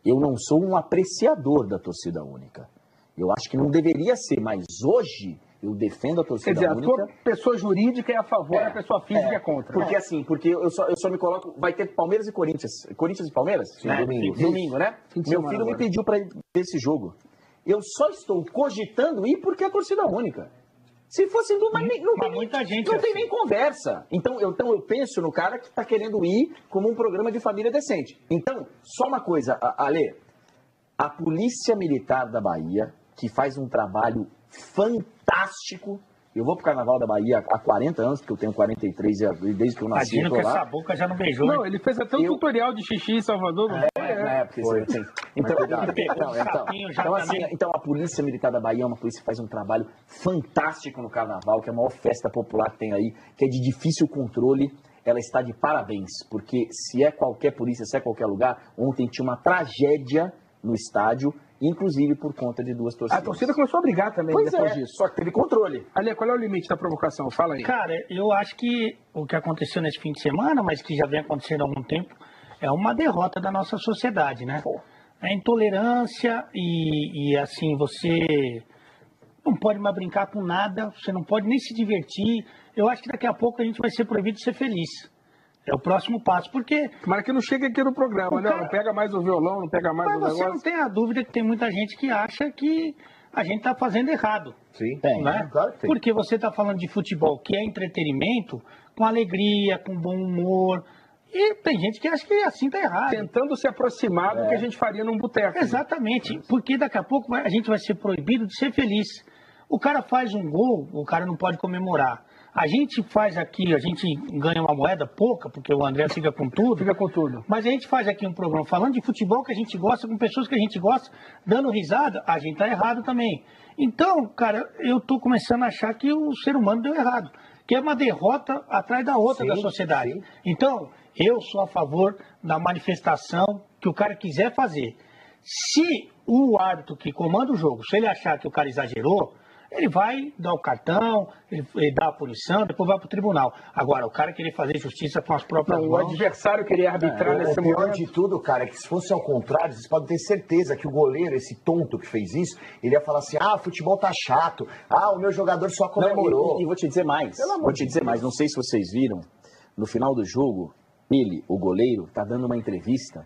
Eu não sou um apreciador da torcida única. Eu acho que não deveria ser, mas hoje eu defendo a torcida única. Quer dizer, a tua pessoa jurídica é a favor, a pessoa física é contra. Porque assim, porque eu só me coloco... Vai ter Palmeiras e Corinthians. Corinthians e Palmeiras? Sim, domingo, né? Meu filho me pediu para ir ver esse jogo. Eu só estou cogitando ir porque é a torcida única. Se fosse... Não tem nem conversa. Então eu penso no cara que está querendo ir como um programa de família decente. Então, só uma coisa, Ale. A Polícia Militar da Bahia, que faz um trabalho fantástico. Eu vou pro Carnaval da Bahia há 40 anos, porque eu tenho 43 e desde que eu nasci. Imagina que essa boca já não beijou. Não, ele fez até um tutorial de xixi em Salvador. Então a Polícia Militar da Bahia é uma polícia que faz um trabalho fantástico no Carnaval, que é a maior festa popular que tem aí, que é de difícil controle. Ela está de parabéns, porque se é qualquer polícia, se é qualquer lugar, ontem tinha uma tragédia no estádio inclusive por conta de 2 torcidas. A torcida começou a brigar também Pois depois é, disso. só que teve controle. Ali, qual é o limite da provocação? Fala aí. Cara, eu acho que o que aconteceu nesse fim de semana, mas que já vem acontecendo há algum tempo, é uma derrota da nossa sociedade, né? A intolerância e assim, você não pode mais brincar com nada, você não pode nem se divertir. Eu acho que daqui a pouco a gente vai ser proibido de ser feliz. É o próximo passo, porque... Tomara que não chegue aqui no programa, né? Não pega mais o violão, não pega mais o negócio. Mas você não tem a dúvida que tem muita gente que acha que a gente está fazendo errado. Sim, né? Claro que tem. Porque você está falando de futebol, que é entretenimento, com alegria, com bom humor. E tem gente que acha que assim está errado. Tentando se aproximar do que a gente faria num boteco. Exatamente, porque daqui a pouco a gente vai ser proibido de ser feliz. O cara faz um gol, o cara não pode comemorar. A gente faz aqui, a gente ganha uma moeda pouca, porque o André fica com tudo. Fica com tudo. Mas a gente faz aqui um programa falando de futebol que a gente gosta, com pessoas que a gente gosta, dando risada, a gente tá errado também. Então, cara, eu tô começando a achar que o ser humano deu errado. Que é uma derrota atrás da outra da sociedade. Sim. Então, eu sou a favor da manifestação que o cara quiser fazer. Se o árbitro que comanda o jogo, se ele achar que o cara exagerou, ele vai dar o cartão, ele dá a punição, depois vai para o tribunal. Agora, o cara querer fazer justiça com as próprias mãos... O adversário querer arbitrar nesse momento... O pior de tudo, cara, é que se fosse ao contrário, vocês podem ter certeza que o goleiro, esse tonto que fez isso, ele ia falar assim, futebol tá chato, o meu jogador só comemorou. Não, e vou te dizer mais, não sei se vocês viram, no final do jogo, ele, o goleiro, tá dando uma entrevista...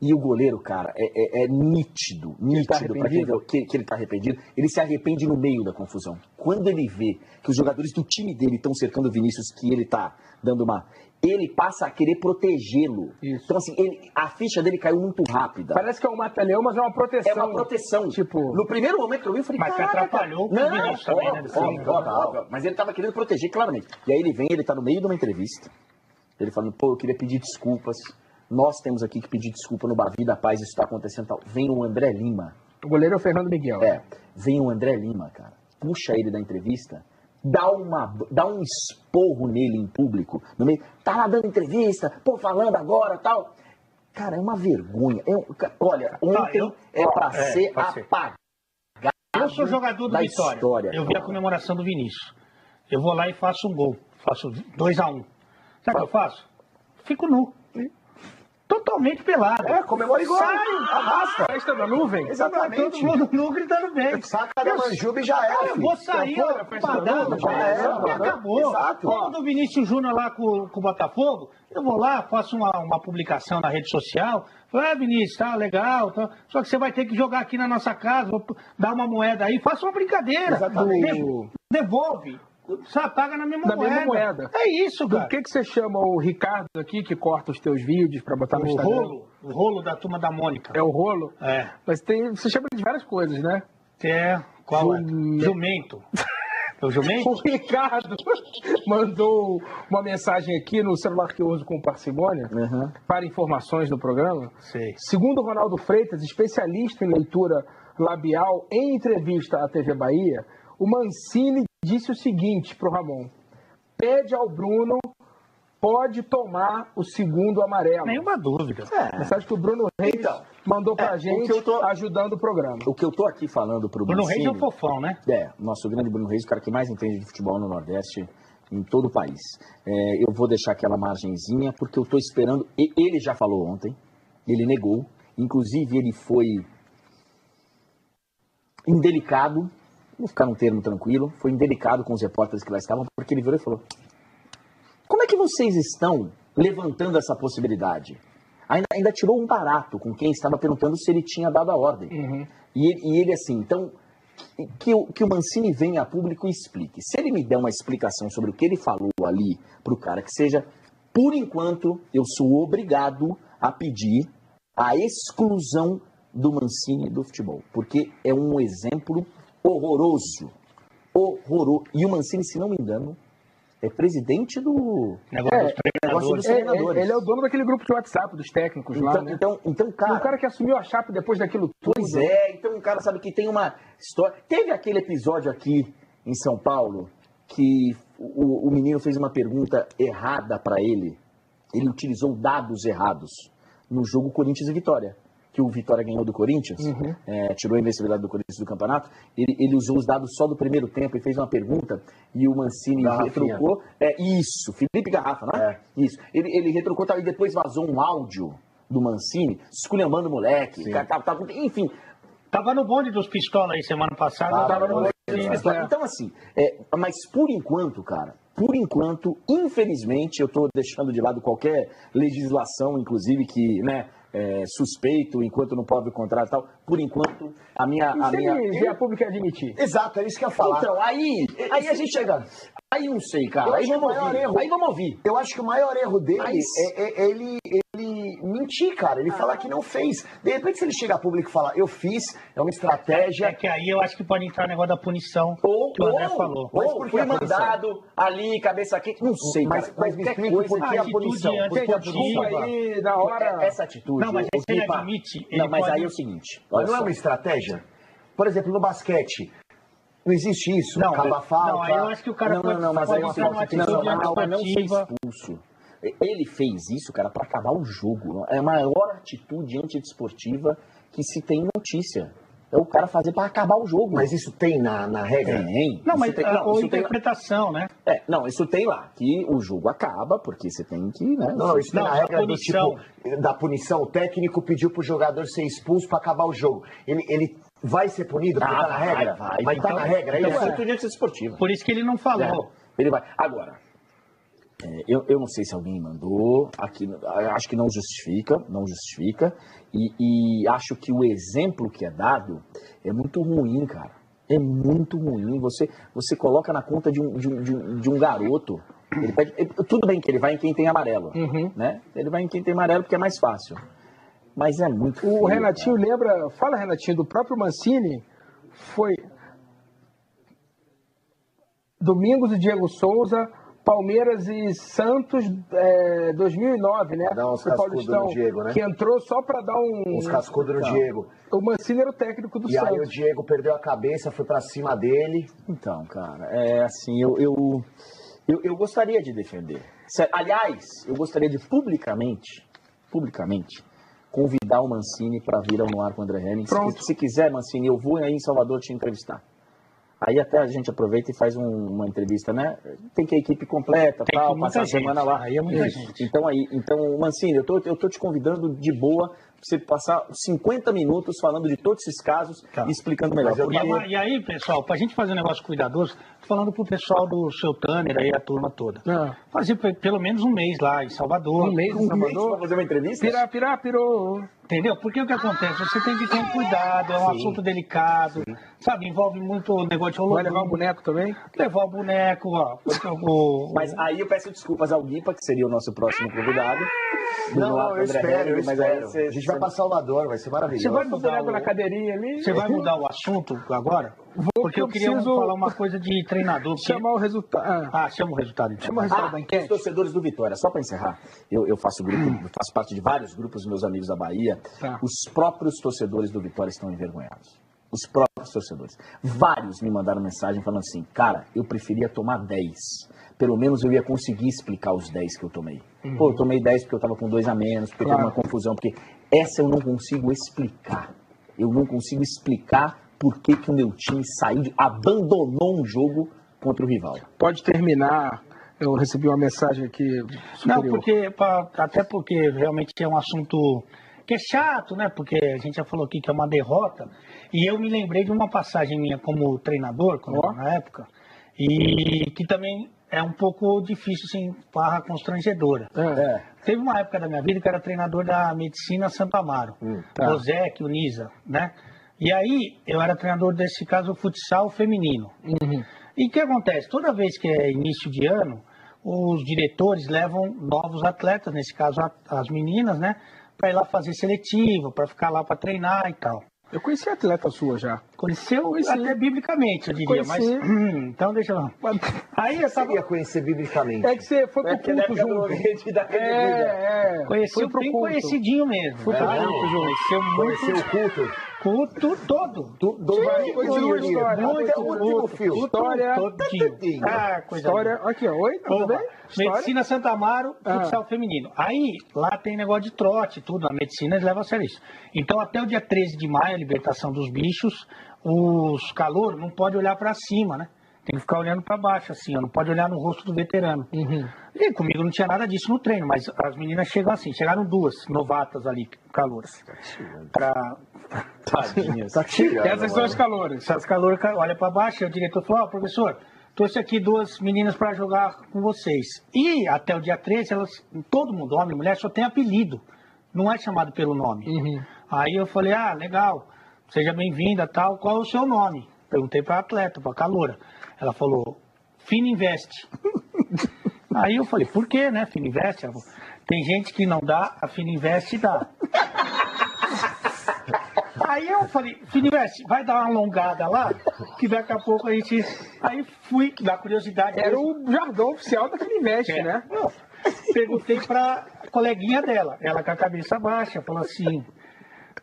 E o goleiro, cara, é nítido que ele tá arrependido. Ele se arrepende no meio da confusão. Quando ele vê que os jogadores do time dele estão cercando o Vinícius, que ele tá dando uma... Ele passa a querer protegê-lo. Então, assim, a ficha dele caiu muito rápida. Parece que é um mata-leão, mas é uma proteção. É uma proteção. Tipo... No primeiro momento que eu vi, eu falei, mas que atrapalhou o Vinícius também, né? Mas ele tava querendo proteger, claramente. E aí ele tá no meio de uma entrevista. Ele falando, eu queria pedir desculpas. Nós temos aqui que pedir desculpa no Bavi da Paz, isso está acontecendo tal. Vem o André Lima. O goleiro é o Fernando Miguel. Vem o André Lima, cara. Puxa ele da entrevista, dá um esporro nele em público, no meio, tá lá dando entrevista, falando agora, tal. Cara, é uma vergonha. Olha, ontem pra ser apagado. Eu sou jogador do Vitória. Eu vi a comemoração do Vinícius. Eu vou lá e faço um gol. Faço 2-1. Sabe o que eu faço? Fico nu. Totalmente pelado. Comemora igual. Sai, arrasta. Festa da nuvem. Exatamente. Todo mundo nu gritando bem. Saca da Manjuba e já é. Eu vou sair, padrão, já é. Acabou. Exato. Quando o Vinícius Júnior lá com o Botafogo, eu vou lá, faço uma publicação na rede social. Falo, Vinícius, tá legal. Tá. Só que você vai ter que jogar aqui na nossa casa, vou dar uma moeda aí. Faça uma brincadeira. Exatamente. Devolve. Só paga na mesma moeda. É isso, cara. Do que você chama o Ricardo aqui, que corta os teus vídeos pra botar no Instagram? O rolo da Turma da Mônica. É o rolo? É. Mas você chama de várias coisas, né? Qual é? Jumento. O jumento? O Ricardo mandou uma mensagem aqui no celular que eu uso com parcimônia para informações do programa. Sei. Segundo Ronaldo Freitas, especialista em leitura labial, em entrevista à TV Bahia, o Mancini disse o seguinte pro Ramon: pede ao Bruno, pode tomar o segundo amarelo. Nenhuma dúvida. Mensagem que o Bruno Reis mandou pra gente, ajudando o programa. O que eu tô aqui falando pro Bruno Mancini... Reis é um fofão, né? Nosso grande Bruno Reis, o cara que mais entende de futebol no Nordeste, em todo o país. Eu vou deixar aquela margenzinha, porque eu tô esperando... Ele já falou ontem, ele negou, inclusive ele foi indelicado, vou ficar num termo tranquilo, foi indelicado com os repórteres que lá estavam, porque ele virou e falou: como é que vocês estão levantando essa possibilidade? Ainda tirou um barato com quem estava perguntando se ele tinha dado a ordem. E ele assim, então, que o Mancini venha a público e explique. Se ele me der uma explicação sobre o que ele falou ali para o cara, que seja, por enquanto, eu sou obrigado a pedir a exclusão do Mancini do futebol, porque é um exemplo horroroso. E o Mancini, se não me engano, é presidente do negócio dos treinadores. Ele é o dono daquele grupo de WhatsApp dos técnicos lá, né? Então, cara... O cara que assumiu a chapa depois daquilo tudo. Pois é, então o cara sabe que tem uma história... Teve aquele episódio aqui em São Paulo que o menino fez uma pergunta errada para ele. Ele utilizou dados errados no jogo Corinthians e Vitória. que o Vitória ganhou do Corinthians, tirou a invencibilidade do Corinthians do campeonato, ele usou os dados só do primeiro tempo e fez uma pergunta e o Mancini retrucou. Isso, Felipe Garrafa, não é? Isso. Ele retrucou e depois vazou um áudio do Mancini, esculhambando o moleque, enfim. Tava no bonde dos pistolas aí semana passada. Tava no bonde dos pistolas. Então, assim, mas por enquanto, cara, infelizmente, eu estou deixando de lado qualquer legislação, inclusive, que, né, suspeito, enquanto não pode contrato e tal. Por enquanto, a minha... a pública admitir. Exato, é isso que eu ia falar. Então, aí a gente chega... Aí não sei, cara. Aí vamos ouvir. Eu acho que o maior erro dele é ele mentir, cara. Ele falar que não fez. De repente, se ele chegar a público e falar, eu fiz, é uma estratégia... É que aí eu acho que pode entrar o negócio da punição, que o André falou. Ou foi mandado ali, cabeça quente, não sei, mas me explica por que a punição. Porque a desculpa aí, na hora... Essa atitude... Não, mas se ele admite... Não, mas aí é o seguinte... Mas não é uma estratégia? Por exemplo, no basquete... Não existe isso, não, acaba a falta. Não, aí eu acho que o cara pode entrar numa atitude antiesportiva. Ele fez isso, cara, para acabar o jogo. É a maior atitude antiesportiva que se tem notícia. É o cara fazer para acabar o jogo. Mas isso tem na regra? Tem. Não, mas ou interpretação, né? Não, isso tem lá, que o jogo acaba, porque você tem que, né? Não, isso tem na regra do tipo, da punição. O técnico pediu pro jogador ser expulso para acabar o jogo. Ele vai ser punido porque tá na regra? Vai estar na regra, é isso? É atitude antiesportiva. Por isso que ele não falou. Ele vai. Agora, eu não sei se alguém mandou, aqui, acho que não justifica, e acho que o exemplo que é dado é muito ruim, cara. É muito ruim. Você coloca na conta de um garoto. Ele pede, tudo bem que ele vai em quem tem amarelo, né? Ele vai em quem tem amarelo porque é mais fácil. Mas é muito feio, Renatinho cara. Lembra, fala Renatinho, do próprio Mancini, foi Domingos e Diego Souza, Palmeiras e Santos, 2009, né? Dá uns cascudos no Diego, né? Que entrou só para dar uns cascudos no Diego. O Mancini era o técnico do Santos. E aí o Diego perdeu a cabeça, foi para cima dele. Então, cara, assim, eu gostaria de defender. Aliás, eu gostaria de publicamente, convidar o Mancini para vir ao No Ar com o André Henning. Se quiser, Mancini, eu vou aí em Salvador te entrevistar. Aí até a gente aproveita e faz uma entrevista, né? Tem que a equipe completa, passar a semana lá. Aí é muita gente. Então, Mancini, eu tô te convidando de boa pra você passar 50 minutos falando de todos esses casos e explicando melhor. E aí, pessoal, pra gente fazer um negócio cuidadoso, tô falando pro pessoal do seu Tanner aí, a turma toda. Fazer pelo menos um mês lá em Salvador. Um mês em Salvador? Pra fazer uma entrevista? Pirou. Entendeu? Porque o que acontece? Você tem que ter um cuidado, é um assunto delicado, sabe? Envolve muito negócio de Vai levar o boneco também? Levar o boneco, Mas aí eu peço desculpas ao Guipa, que seria o nosso próximo convidado. Não, eu espero. A gente vai para Salvador, vai ser maravilhoso. Você vai mudar na cadeirinha ali? Você vai mudar o assunto agora? Porque eu queria falar uma coisa de treinador. Chamar o resultado. Chama o resultado. Então. Chama o resultado da enquete. Os torcedores do Vitória, só para encerrar, eu faço parte de vários grupos, meus amigos da Bahia. Os próprios torcedores do Vitória estão envergonhados. Os próprios torcedores. Vários me mandaram mensagem falando assim, cara, eu preferia tomar 10. Pelo menos eu ia conseguir explicar os 10 que eu tomei. Pô, eu tomei 10 porque eu tava com 2 a menos, porque teve uma confusão, porque essa eu não consigo explicar. Eu não consigo explicar por que o meu time abandonou um jogo contra o rival. Pode terminar. Eu recebi uma mensagem aqui superior. Não, até porque realmente é um assunto que é chato, né? Porque a gente já falou aqui que é uma derrota. E eu me lembrei de uma passagem minha como treinador, na época, e que também é um pouco difícil, assim, barra constrangedora. Teve uma época da minha vida que eu era treinador da Medicina Santo Amaro, José, Unisa, né? E aí eu era treinador desse caso futsal feminino. E o que acontece? Toda vez que é início de ano, os diretores levam novos atletas, nesse caso as meninas, né? Para ir lá fazer seletivo, para ficar lá para treinar e tal. Eu conheci a atleta sua já. Conheceu até biblicamente, eu diria. Conheci. Mas, então deixa lá. Aí eu sabia conhecer biblicamente. É que você foi pro culto junto. Conheci o bem conhecidinho mesmo. Foi pro culto junto. Conheceu o culto. Todo. Continua a história. Até o último fio. História. Todinho. Coisa História. Aqui, ó. Oi, tudo bem? Medicina Santa Amaro, futsal feminino. Aí, lá tem negócio de trote, tudo. A medicina eles levam a sério isso. Então, até o dia 13 de maio, a libertação dos bichos, os calouros não podem olhar para cima, né? Tem que ficar olhando para baixo, assim, ó, não pode olhar no rosto do veterano. E comigo não tinha nada disso no treino, mas as meninas chegam assim, chegaram duas novatas ali, calouras. Tadinhas. Essas são as calouras. Essas calouras olham para baixo, e o diretor falou, professor, trouxe aqui duas meninas para jogar com vocês. E até o dia 13, elas, todo mundo, homem e mulher, só tem apelido, não é chamado pelo nome. Aí eu falei, legal, seja bem-vinda, tal, qual é o seu nome? Perguntei para a atleta, para a caloura. Ela falou, Fininvest. Aí eu falei, por quê, né, Fininvest? Ela falou, tem gente que não dá, a Fininvest dá. Aí eu falei, Fininvest, vai dar uma alongada lá, que daqui a pouco a gente... Aí fui, da curiosidade... Era o jargão oficial da Fininvest, né? Perguntei pra coleguinha dela, ela com a cabeça baixa, falou assim...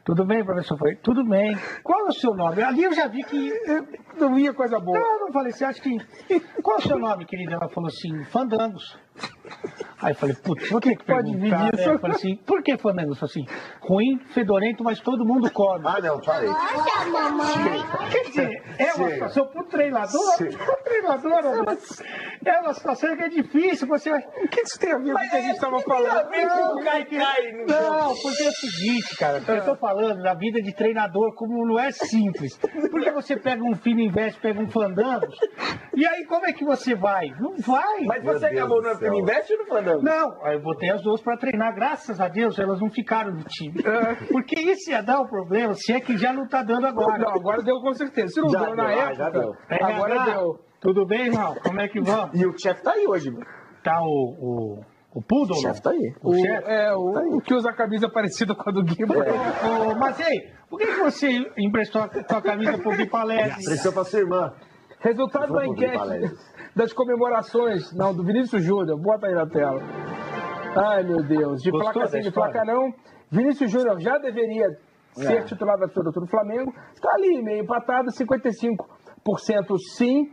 Tudo bem, professor? Eu falei, tudo bem. Qual é o seu nome? Ali eu já vi que não ia coisa boa. Não falei, você acha que... Qual é o seu nome, querida? Ela falou assim, Fandangos. Aí eu falei, putz, vou ter que perguntar, né? Eu falei assim, por que Fandangos? Eu falei assim, ruim, fedorento, mas todo mundo come. Não, parei. Quer dizer, é uma situação pro treinador, é uma situação que é difícil, você... O que isso tem a ver com o que a gente estava falando? Não, porque é o seguinte, cara, eu tô falando da vida de treinador, como não é simples. Porque você pega um Fininvest, pega um Fandangos, e aí como é que você vai? Não vai. Mas você acabou no Fininvest ou no Fandangos? Não, aí eu botei as duas para treinar, graças a Deus elas não ficaram no time. Porque isso ia dar um problema, se é que já não tá dando agora. Não, agora deu com certeza. Se não Já deu na deu, época, já deu. Agora deu. Tudo bem, irmão? Como é que vão? E o chefe tá aí hoje, mano. Tá o Poodle? O chefe tá aí. O que usa a camisa parecida com a do Guiba. Mas ei, por que você emprestou a tua camisa pro Bipalese? Prestou pra sua irmã. Resultado da enquete das comemorações, do Vinícius Júnior, bota aí na tela. Ai, meu Deus, de Gostou placa sim, de placa não. Vinícius Júnior já deveria ser titular absoluto do Flamengo. Está ali, meio empatado, 55% sim,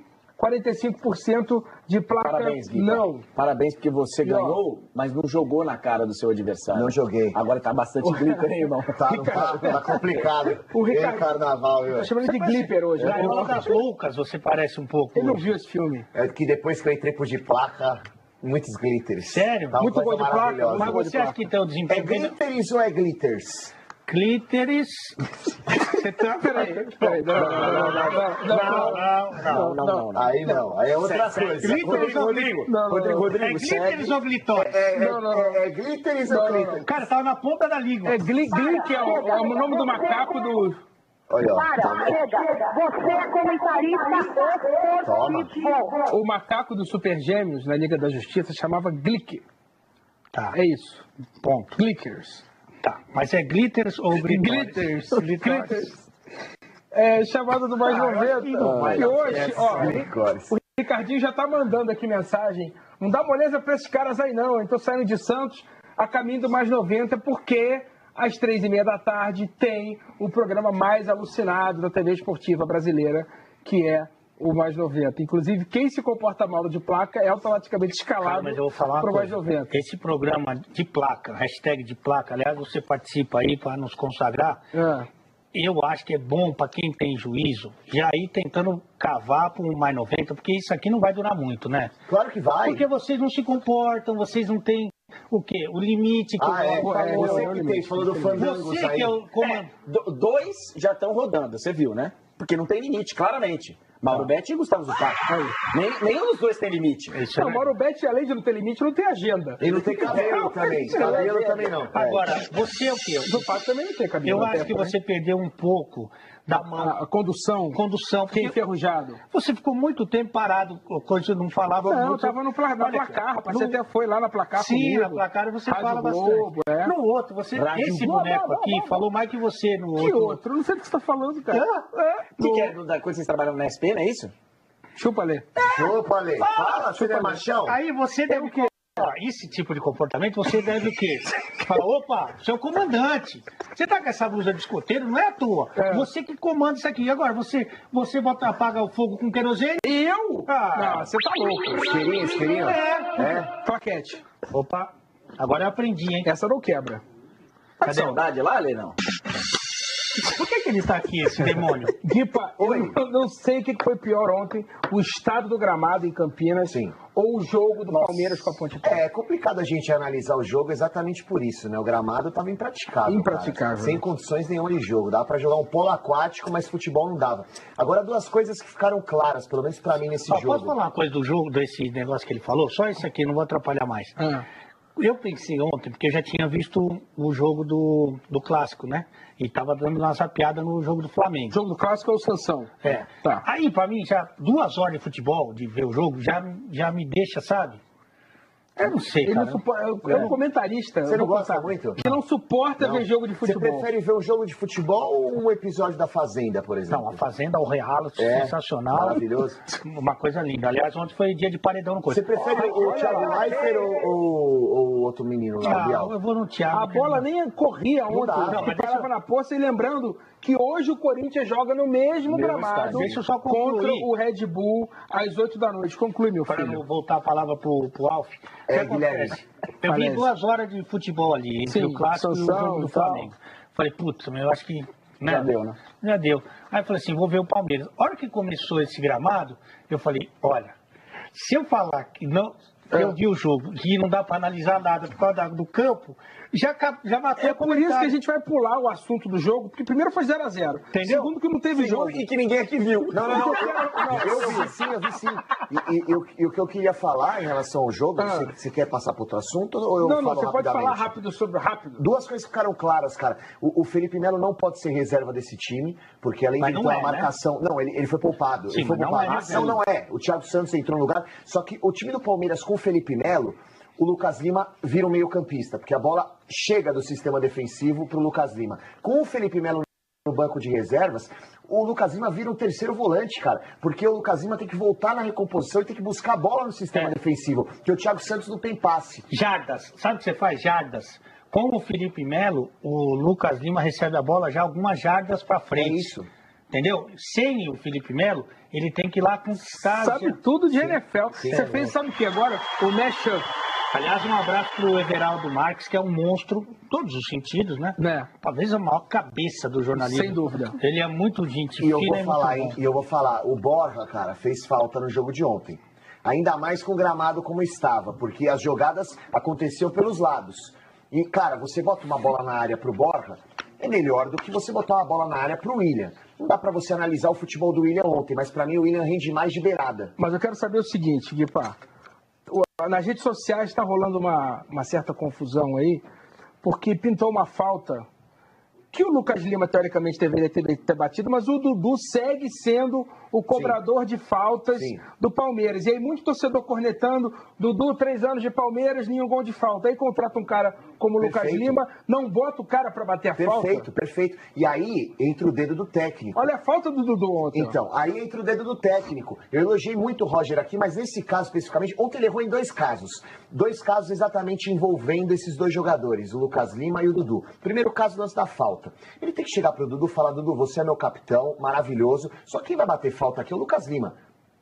45% de placa Parabéns, Gui, não. Parabéns, porque você ganhou, mas não jogou na cara do seu adversário. Não joguei. Agora tá bastante glitter, hein, irmão? Tá complicado. O Ricardo, carnaval, viu? Tá chamando de Glipper hoje. Garoto das Loucas, você parece um pouco. Ele não viu esse filme. É que depois que eu entrei pro de placa, muitos glitters. Sério? Tá uma Muito coisa bom de placa, maravilhosa. Mas você acha que tem o É desempenho... glitters ou é glitters? Clíteres. Você tá... Peraí. Não. Aí não, aí é outra coisa. Clíteres ou Rodrigo, É clíteres ou glitóris? É glitters ou glitters? Cara, tava na ponta da língua. É Glick, é o nome do macaco do... Olha, ó. Você é comentarista esportivo. O macaco do Super Gêmeos, na Liga da Justiça, chamava Glick. Tá. É isso. Ponto. Glickers. Tá. Mas é glitters ou glitters? Glitters. É chamada do mais 90. E hoje, o Ricardinho já tá mandando aqui mensagem. Não dá moleza pra esses caras aí não. Então saindo de Santos a caminho do mais 90, porque às 3h30 da tarde tem o programa mais alucinado da TV esportiva brasileira, que é o mais 90. Inclusive, quem se comporta mal de placa é automaticamente escalado para o mais 90. Esse programa de placa, hashtag de placa, aliás, você participa aí para nos consagrar. Eu acho que é bom para quem tem juízo já ir tentando cavar para um mais 90, porque isso aqui não vai durar muito, né? Claro que vai. Porque vocês não se comportam, vocês não têm o quê? O limite que você que tem, falou do Fandangos você aí. que é o comando. Dois já estão rodando, você viu, né? Porque não tem limite, claramente. Mauro Betti e Gustavo Zupac. Nenhum dos dois tem limite. Não, Mauro Betti, além de não ter limite, não tem agenda. Ele não tem cabelo também. Cabelo também não. Agora, você é o quê? O Zupac também não tem cabelo. Eu acho que você perdeu um pouco da mão. A condução. Porque enferrujado. Você ficou muito tempo parado, coisa não falava muito. Não, eu estava na placar, rapaz. Você até foi lá na placar comigo. Sim, na placar você Rádio fala Globo, bastante. No outro, você, esse boneco aqui falou mais que você no outro. Que outro? Não sei o que você está falando, cara. Que é da coisa que vocês trabalham na SP, não é isso? Chupa, Lê. Chupa, Lê. Fala, você é machão. Aí você deve... esse tipo de comportamento, você deve o quê? Fala, opa, seu comandante, você tá com essa blusa de escoteiro, não é à toa. Você que comanda isso aqui. Agora, você apaga o fogo com querosene? Eu? Ah, Não, você tá louco. Isqueirinho. Claquete. Opa, agora eu aprendi, hein? Essa não quebra. Tá com saudade lá, Leão? Por que ele tá aqui, esse demônio? Guipa, eu não sei o que foi pior ontem, o estado do gramado em Campinas ou o jogo do Palmeiras com a Ponte Preta. É complicado a gente analisar o jogo exatamente por isso, né? O gramado estava impraticável. Impraticável. Cara. Sem condições nenhuma de jogo. Dava para jogar um polo aquático, mas futebol não dava. Agora, duas coisas que ficaram claras, pelo menos para mim, nesse jogo. Posso falar uma coisa do jogo, desse negócio que ele falou? Só isso aqui, não vou atrapalhar mais. Eu pensei ontem, porque eu já tinha visto o jogo do Clássico, né? E tava dando nossa piada no jogo do Flamengo. O jogo do Clássico é o Sansão. Tá. Aí, pra mim, já 2 horas de futebol, de ver o jogo, já me deixa, sabe? Eu não sei, cara. É um comentarista. Você não gosta muito? Que não suporta ver jogo de futebol. Você prefere ver um jogo de futebol ou um episódio da Fazenda, por exemplo? Não, a Fazenda, o reality, sensacional. Maravilhoso. Uma coisa linda. Aliás, ontem foi dia de paredão no coisa. Você prefere o Thiago Leifert ou o outro menino lá, o Bial? Eu vou no Thiago. A bola nem corria ontem. Não, parava na poça. E lembrando que hoje o Corinthians joga no mesmo gramado contra o Red Bull às 8 da noite. Conclui, meu filho. Para não voltar a palavra pro Alf. Guilherme. Eu vi 2 horas de futebol ali, entre o Clássico e o jogo do Flamengo. Falei, putz, eu acho que... Já deu, né? Já deu. Aí eu falei assim, vou ver o Palmeiras. A hora que começou esse gramado, eu falei, olha, se eu falar que não... Eu vi o jogo, que não dá para analisar nada por causa do campo, já matou. É por isso que a gente vai pular o assunto do jogo, porque primeiro foi 0x0. Entendeu? Segundo que não teve jogo e que ninguém aqui viu. Não. Eu vi sim. E o que eu queria falar em relação ao jogo, você quer passar para outro assunto ou eu falo você rapidamente? pode falar rápido. Duas coisas ficaram claras, cara. O Felipe Melo não pode ser reserva desse time, porque além de ter uma marcação... Né? Não, ele foi poupado. Sim, ele foi poupado. Não é. O Thiago Santos entrou no lugar. Só que o time do Palmeiras com o Felipe Melo, o Lucas Lima vira um meio-campista, porque a bola chega do sistema defensivo para o Lucas Lima. Com o Felipe Melo no banco de reservas, o Lucas Lima vira um terceiro volante, cara, porque o Lucas Lima tem que voltar na recomposição e tem que buscar a bola no sistema defensivo, porque o Thiago Santos não tem passe. Jardas, sabe o que você faz? Jardas. Com o Felipe Melo, o Lucas Lima recebe a bola já algumas jardas para frente. É isso. Entendeu? Sem o Felipe Melo, ele tem que ir lá conquistar... Sabe tudo de NFL. Você fez, sabe o que agora? O mashup. Aliás, um abraço pro Everaldo Marques, que é um monstro, em todos os sentidos, né? Talvez a maior cabeça do jornalismo. Sem dúvida. Ele é muito gente fina. E eu vou falar, o Borja, cara, fez falta no jogo de ontem. Ainda mais com o gramado como estava, porque as jogadas aconteciam pelos lados. E, cara, você bota uma bola na área pro Borja, é melhor do que você botar uma bola na área pro William. Não dá pra você analisar o futebol do William ontem, mas pra mim o William rende mais de beirada. Mas eu quero saber o seguinte, Guipa. Nas redes sociais está rolando uma certa confusão aí, porque pintou uma falta que o Lucas Lima, teoricamente, deveria ter batido, mas o Dudu segue sendo o cobrador de faltas do Palmeiras. E aí, muito torcedor cornetando, Dudu, 3 anos de Palmeiras, nenhum gol de falta. Aí contrata um cara como o Lucas Lima, não bota o cara para bater a falta. Perfeito. E aí, entra o dedo do técnico. Olha a falta do Dudu ontem. Então, aí entra o dedo do técnico. Eu elogiei muito o Roger aqui, mas nesse caso especificamente, ontem ele errou em 2 casos. 2 casos exatamente envolvendo esses 2 jogadores, o Lucas Lima e o Dudu. Primeiro caso, lance da falta. Ele tem que chegar pro Dudu e falar, Dudu, você é meu capitão, maravilhoso, só quem vai bater falta aqui é o Lucas Lima.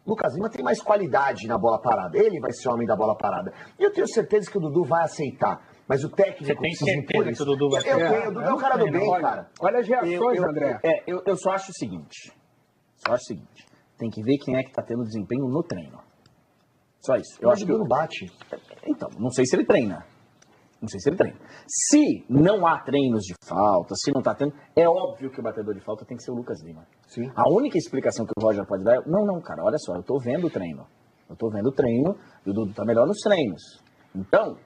O Lucas Lima tem mais qualidade na bola parada, ele vai ser o homem da bola parada. E eu tenho certeza que o Dudu vai aceitar, mas o técnico precisa impor isso. Que o Dudu vai aceitar? Eu tenho, o Dudu é um cara do bem, cara. Olha as reações, André. Eu só acho o seguinte, tem que ver quem é que tá tendo desempenho no treino. Só isso. Eu acho que o Dudu não bate. Então, não sei se ele treina. Se não há treinos de falta, se não está tendo, é óbvio que o batedor de falta tem que ser o Lucas Lima. Sim. A única explicação que o Roger pode dar é, não, cara, olha só, eu estou vendo o treino. E o Dudu está melhor nos treinos. Então,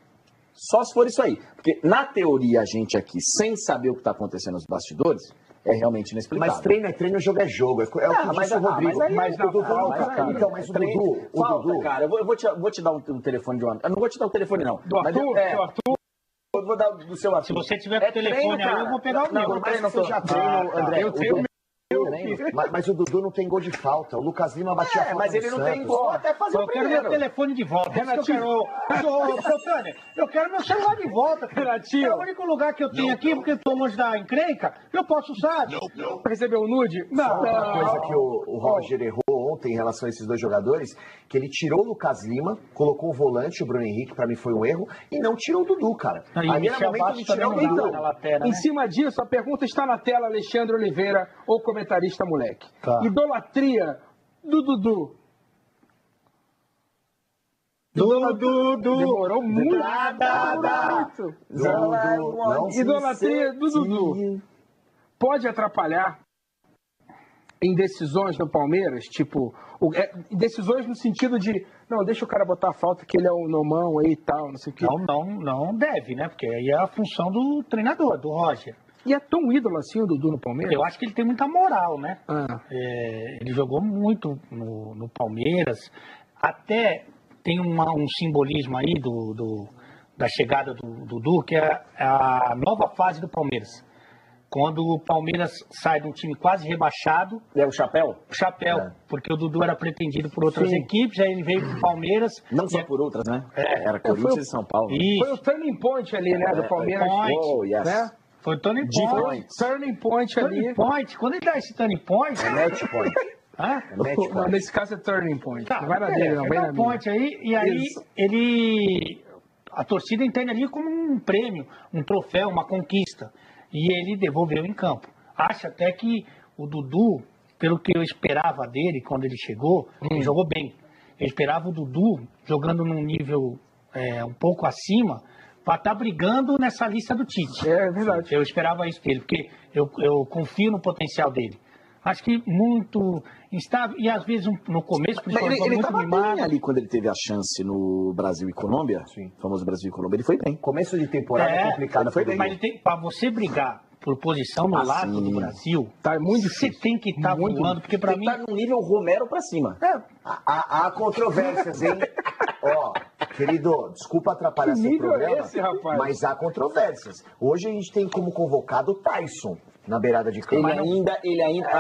só se for isso aí. Porque, na teoria, a gente aqui, sem saber o que está acontecendo nos bastidores, é realmente inexplicável. Mas treino é treino, jogo é jogo. É o que disse o Rodrigo. Mas o Dudu falta, cara. Então, mas o Dudu... cara, eu vou te dar um telefone de um... Eu não vou te dar o telefone, não. Do Arthur? Eu vou dar do seu Arthur. Se você tiver com o telefone aí, eu vou pegar o meu. Mas você já treina, André. Eu tenho o meu. Mas o Dudu não tem gol de falta. O Lucas Lima batia a falta. Mas ele não tem gol até fazer o Eu quero primeiro. meu telefone de volta. Seu Tânia, eu quero meu celular de volta. Renatinho. É o único lugar que eu tenho aqui, porque eu tô longe da encrenca, eu posso usar. Recebeu o nude? Não. Outra coisa que o Roger errou ontem em relação a esses dois jogadores, que ele tirou o Lucas Lima, colocou o volante, o Bruno Henrique, pra mim foi um erro, e não tirou o Dudu, cara. Aí Ali o era Michel momento Bastos de tirar o também não dá Dudu. na lateral, Em né? cima disso, a pergunta está na tela, Alexandre Oliveira, ou comentarista moleque. Tá. Idolatria do Dudu. Demorou muito. Muito. Não se Idolatria do Dudu. Pode atrapalhar em decisões no Palmeiras? Tipo, decisões no sentido de, não, deixa o cara botar a falta que ele é o nomão aí e tal, não sei o quê. Não deve, né? Porque aí é a função do treinador, do Roger. E é tão ídolo assim o Dudu no Palmeiras? Eu acho que ele tem muita moral, né? Ah. Ele jogou muito no Palmeiras. Até tem um simbolismo aí da chegada do Dudu, que é a nova fase do Palmeiras. Quando o Palmeiras sai de um time quase rebaixado... É o chapéu? Porque o Dudu era pretendido por outras equipes, aí ele veio pro Palmeiras... Não só por outras, né? Era Corinthians e São Paulo. Foi o turning point ali, né, do Palmeiras. Oh, yes. Né? Foi o turning point. Turning point ali. Turning point. Quando ele dá esse turning point... Match point. Hã? Não, nesse caso é turning point. Tá, não vai na dele, não. Vai na point aí, e aí a torcida entende ali como um prêmio, um troféu, uma conquista. E ele devolveu em campo. Acho até que o Dudu, pelo que eu esperava dele quando ele chegou, ele jogou bem. Eu esperava o Dudu jogando num nível um pouco acima, para estar brigando nessa lista do Tite. É verdade. Eu esperava isso dele, porque eu confio no potencial dele. Acho que muito instável, e às vezes no começo, Ele muito estava mimado. bem ali quando ele teve a chance no Brasil e Colômbia. Sim. Famoso Brasil e Colômbia, ele foi bem. Começo de temporada é complicado. foi bem. Mas para você brigar por posição no lado do Brasil, tá muito difícil. Você tem que estar voando, porque para mim... Ele tá no nível Romero pra cima. Há controvérsias, hein? Ó, querido, desculpa atrapalhar seu programa, esse, rapaz? mas há controvérsias. Hoje a gente tem como convocado o Tyson na beirada de campo. Ele ainda.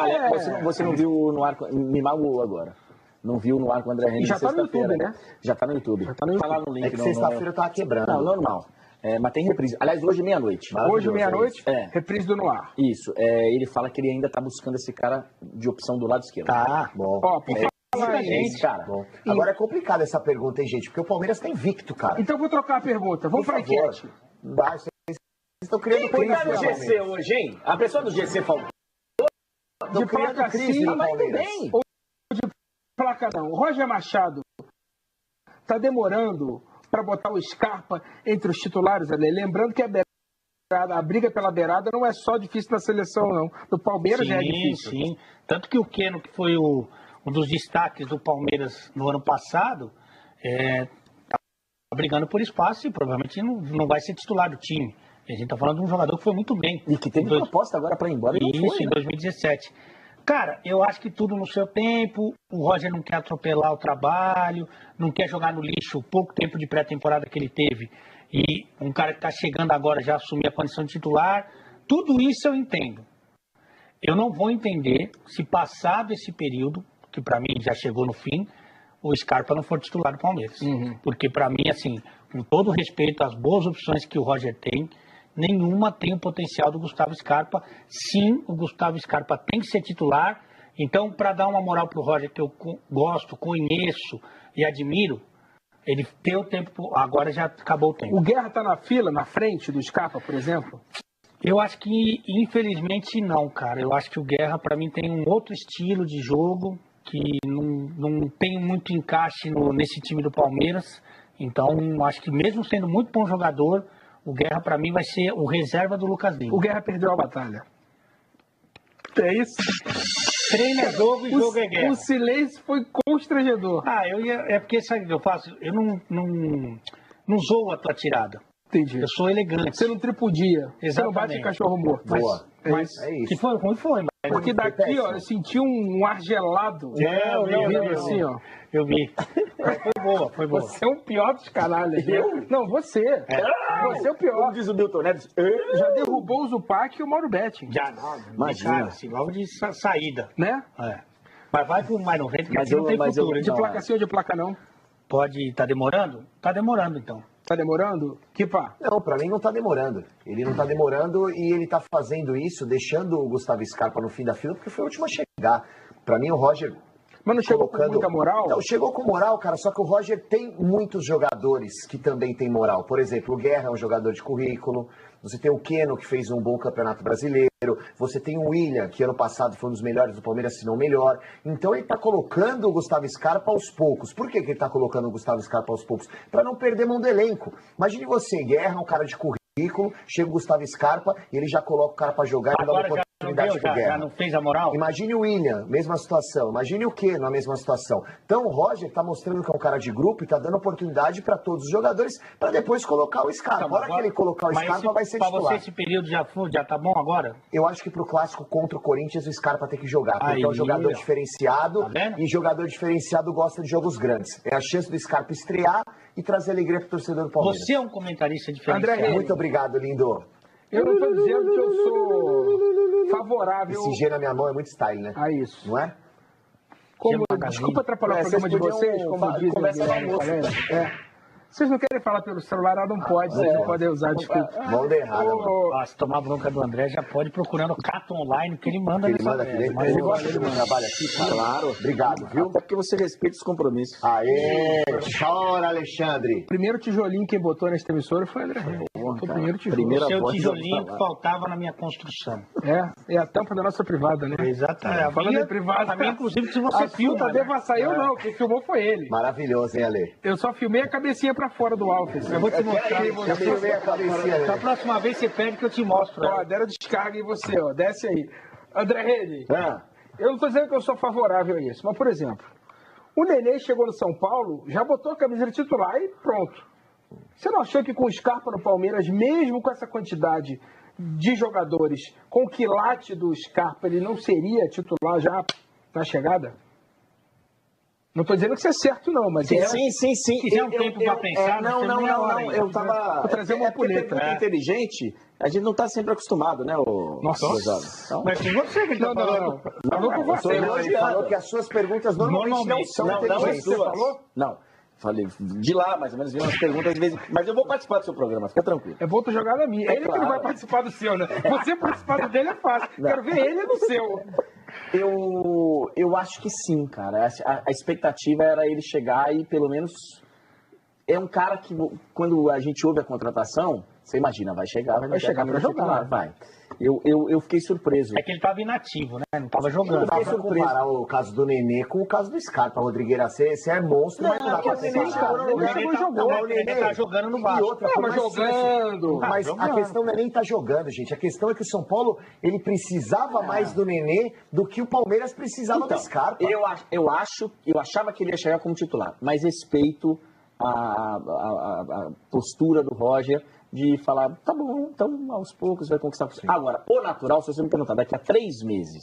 Você não viu no ar. Me magoou agora. Não viu no ar com o André Henrique. Já tá no YouTube, né? Já tá no YouTube. Já tá no YouTube. Tá lá no link. É que sexta-feira eu tava quebrando. Não, normal. Mas tem reprise. Aliás, hoje meia-noite. Hoje meia-noite, reprise do Noir. Isso. Ele fala que ele ainda tá buscando esse cara de opção do lado esquerdo. Tá. Bom. Ó, por falar Esse cara. Bom. Agora é complicado essa pergunta, hein, gente? Porque o Palmeiras tá invicto, cara. Então eu vou trocar a pergunta. Vamos pra enquete. Vocês estão criando Quem tá no crise no GC Palmeiras. hoje, hein? A pessoa do GC falou. Estão criando placa crise sim, no Mas tudo Palmeiras. bem. Placa não. O Roger Machado tá demorando para botar o Scarpa entre os titulares ali. Lembrando que a briga pela beirada não é só difícil na seleção, não. No Palmeiras já é difícil. Sim. Tanto que o Keno, que foi um dos destaques do Palmeiras no ano passado, tá brigando por espaço e provavelmente não vai ser titular do time. A gente tá falando de um jogador que foi muito bem. E que teve proposta agora pra ir embora. Isso, em 2017. Cara, eu acho que tudo no seu tempo. O Roger não quer atropelar o trabalho, não quer jogar no lixo o pouco tempo de pré-temporada que ele teve. E um cara que está chegando agora já assumir a condição de titular. Tudo isso eu entendo. Eu não vou entender se passado esse período, que para mim já chegou no fim, o Scarpa não for titular do Palmeiras. Porque para mim, assim, com todo respeito às boas opções que o Roger tem, nenhuma tem o potencial do Gustavo Scarpa. Sim, o Gustavo Scarpa tem que ser titular. Então, para dar uma moral pro Roger, que eu gosto, conheço e admiro, ele tem o tempo, agora já acabou o tempo. O Guerra tá na fila, na frente do Scarpa, por exemplo? Eu acho que, infelizmente, não, cara. Eu acho que o Guerra, para mim, tem um outro estilo de jogo que não tem muito encaixe nesse time do Palmeiras. Então, acho que mesmo sendo muito bom jogador, o Guerra, para mim, vai ser o reserva do Lucas Lima. O Guerra perdeu a batalha. É isso? Treino é jogo e jogo é guerra. O silêncio foi constrangedor. É porque, sabe o que eu faço? Eu não zoo a tua tirada. Entendi. Eu sou elegante. Você não tripudia. Exatamente. Você não bate em cachorro morto. Boa. Mas É isso. Se foi ruim, foi. Porque daqui, ó, eu senti um ar gelado. Vindo assim, ó. Eu vi. Foi boa, foi boa. Você é o pior dos canalhas. Eu? Não, você. Você é o pior. Como diz o Milton Neves, Já derrubou o Zupac e o Mauro Betting. Já não. Imagina. Cara, assim, logo de saída. Né? É. Mas vai pro mais 90, que Mas aqui não tem mas futuro. De Então, placa sim ou de placa não? pode. Tá demorando? Tá demorando, então. Tá demorando? Que pá? Não, pra mim não tá demorando. Ele não tá demorando e ele tá fazendo isso, deixando o Gustavo Scarpa no fim da fila, porque foi o último a chegar. Pra mim, o Roger... Mas não chegou com muita moral? Não, chegou com moral, cara, só que o Roger tem muitos jogadores que também têm moral. Por exemplo, o Guerra é um jogador de currículo, você tem o Keno, que fez um bom campeonato brasileiro, você tem o William, que ano passado foi um dos melhores do Palmeiras, se não o melhor. Então ele tá colocando o Gustavo Scarpa aos poucos. Por que ele tá colocando o Gustavo Scarpa aos poucos? Pra não perder mão do elenco. Imagine você, Guerra, um cara de currículo, chega o Gustavo Scarpa e ele já coloca o cara pra jogar e dá uma oportunidade pro Guerra. Já não fez a moral? Imagine o William, mesma situação. Imagine o Keno, a mesma situação. Então o Roger tá mostrando que é um cara de grupo e tá dando oportunidade para todos os jogadores para depois colocar o Scarpa. Então, A hora que ele colocar o Scarpa vai ser pra titular. você esse período já tá bom agora? Eu acho que pro clássico contra o Corinthians o Scarpa tem que jogar, porque Aí, é um jogador ó. diferenciado Tá vendo? e jogador diferenciado gosta de jogos grandes. É a chance do Scarpa estrear e trazer alegria pro torcedor do Palmeiras. Você é um comentarista diferenciado. André, Muito obrigado, lindo. Eu não tô dizendo que eu sou favorável Esse G na minha mão é muito style, né? a isso. Não é? Desculpa atrapalhar o Vocês programa de podiam vocês, como dizem. conversa no almoço. Vocês não querem falar pelo celular, não pode, vocês não podem usar, desculpa. Mão de errada, mano. Ah, se tomar bronca do André, já pode ir procurando o Cato Online, que ele manda Ele nessa manda aqui vez. dentro. Ele gosta de trabalho aqui, cara. Claro. Obrigado, viu? Até porque você respeita os compromissos. Aê! Chora, Alexandre! O primeiro tijolinho que botou nessa emissora foi o André Reis. Foi o primeiro tijolo. Primeira O seu voz tijolinho da que faltava na minha construção. É a tampa da nossa privada, né? Exatamente. Falando em privada. A minha, inclusive, se você filma. Tá deva sair eu não, quem filmou foi ele. Maravilhoso, hein, Ale? Eu só filmei a cabecinha pra fora do Alves. Eu vou te mostrar. Eu filmei a cabecinha, Da né? próxima vez você pede que eu te mostro. Ó, deram descarga em você, ó. Desce aí. André Reis, Ah, eu não tô dizendo que eu sou favorável a isso, mas, por exemplo, o Nenê chegou no São Paulo, já botou a camisa de titular e pronto. Você não achou que com o Scarpa no Palmeiras, mesmo com essa quantidade de jogadores, com o quilate do Scarpa, ele não seria titular já na chegada? Não estou dizendo que isso é certo, não, mas sim, é... sim. Se quiser um tempo pra pensar, não, você meia hora aí. eu tava... Vou trazer uma porque puleta. pergunta inteligente, a gente não tá sempre acostumado, né, o... Nossa. Então, Mas com você que ele tá Não. falando. Falou com você. eu Não, tô ele elogiando. falou que as suas perguntas normalmente não são não inteligentes. as suas. falou? Não. Falei, de lá, mais ou menos, vi umas perguntas às vezes. Mas eu vou participar do seu programa, fica tranquilo. É bom tu jogar na minha. Ele que não vai participar do seu, né? Você participar do dele é fácil. Quero ver ele no seu. Eu acho que sim, cara. A expectativa era ele chegar e pelo menos. É um cara que, quando a gente ouve a contratação, você imagina, vai chegar pra jogar. Vai. Eu fiquei surpreso. É que ele tava inativo, né? Não tava jogando. Não dá pra comparar o caso do Nenê com o caso do Scarpa, Rodrigueira. Você é monstro, mas não dá pra comparar. O Nenê jogou. O Nenê tá jogando no E Vasco. outra, Não, mas jogando. Mas a questão não é nem tá jogando, gente. A questão é que o São Paulo, ele precisava mais do Nenê do que o Palmeiras precisava do Scarpa. Eu achava que ele ia chegar como titular, mas respeito a postura do Roger de falar, tá bom, então aos poucos vai conquistar. Agora, o natural, se você me perguntar, daqui a 3 meses,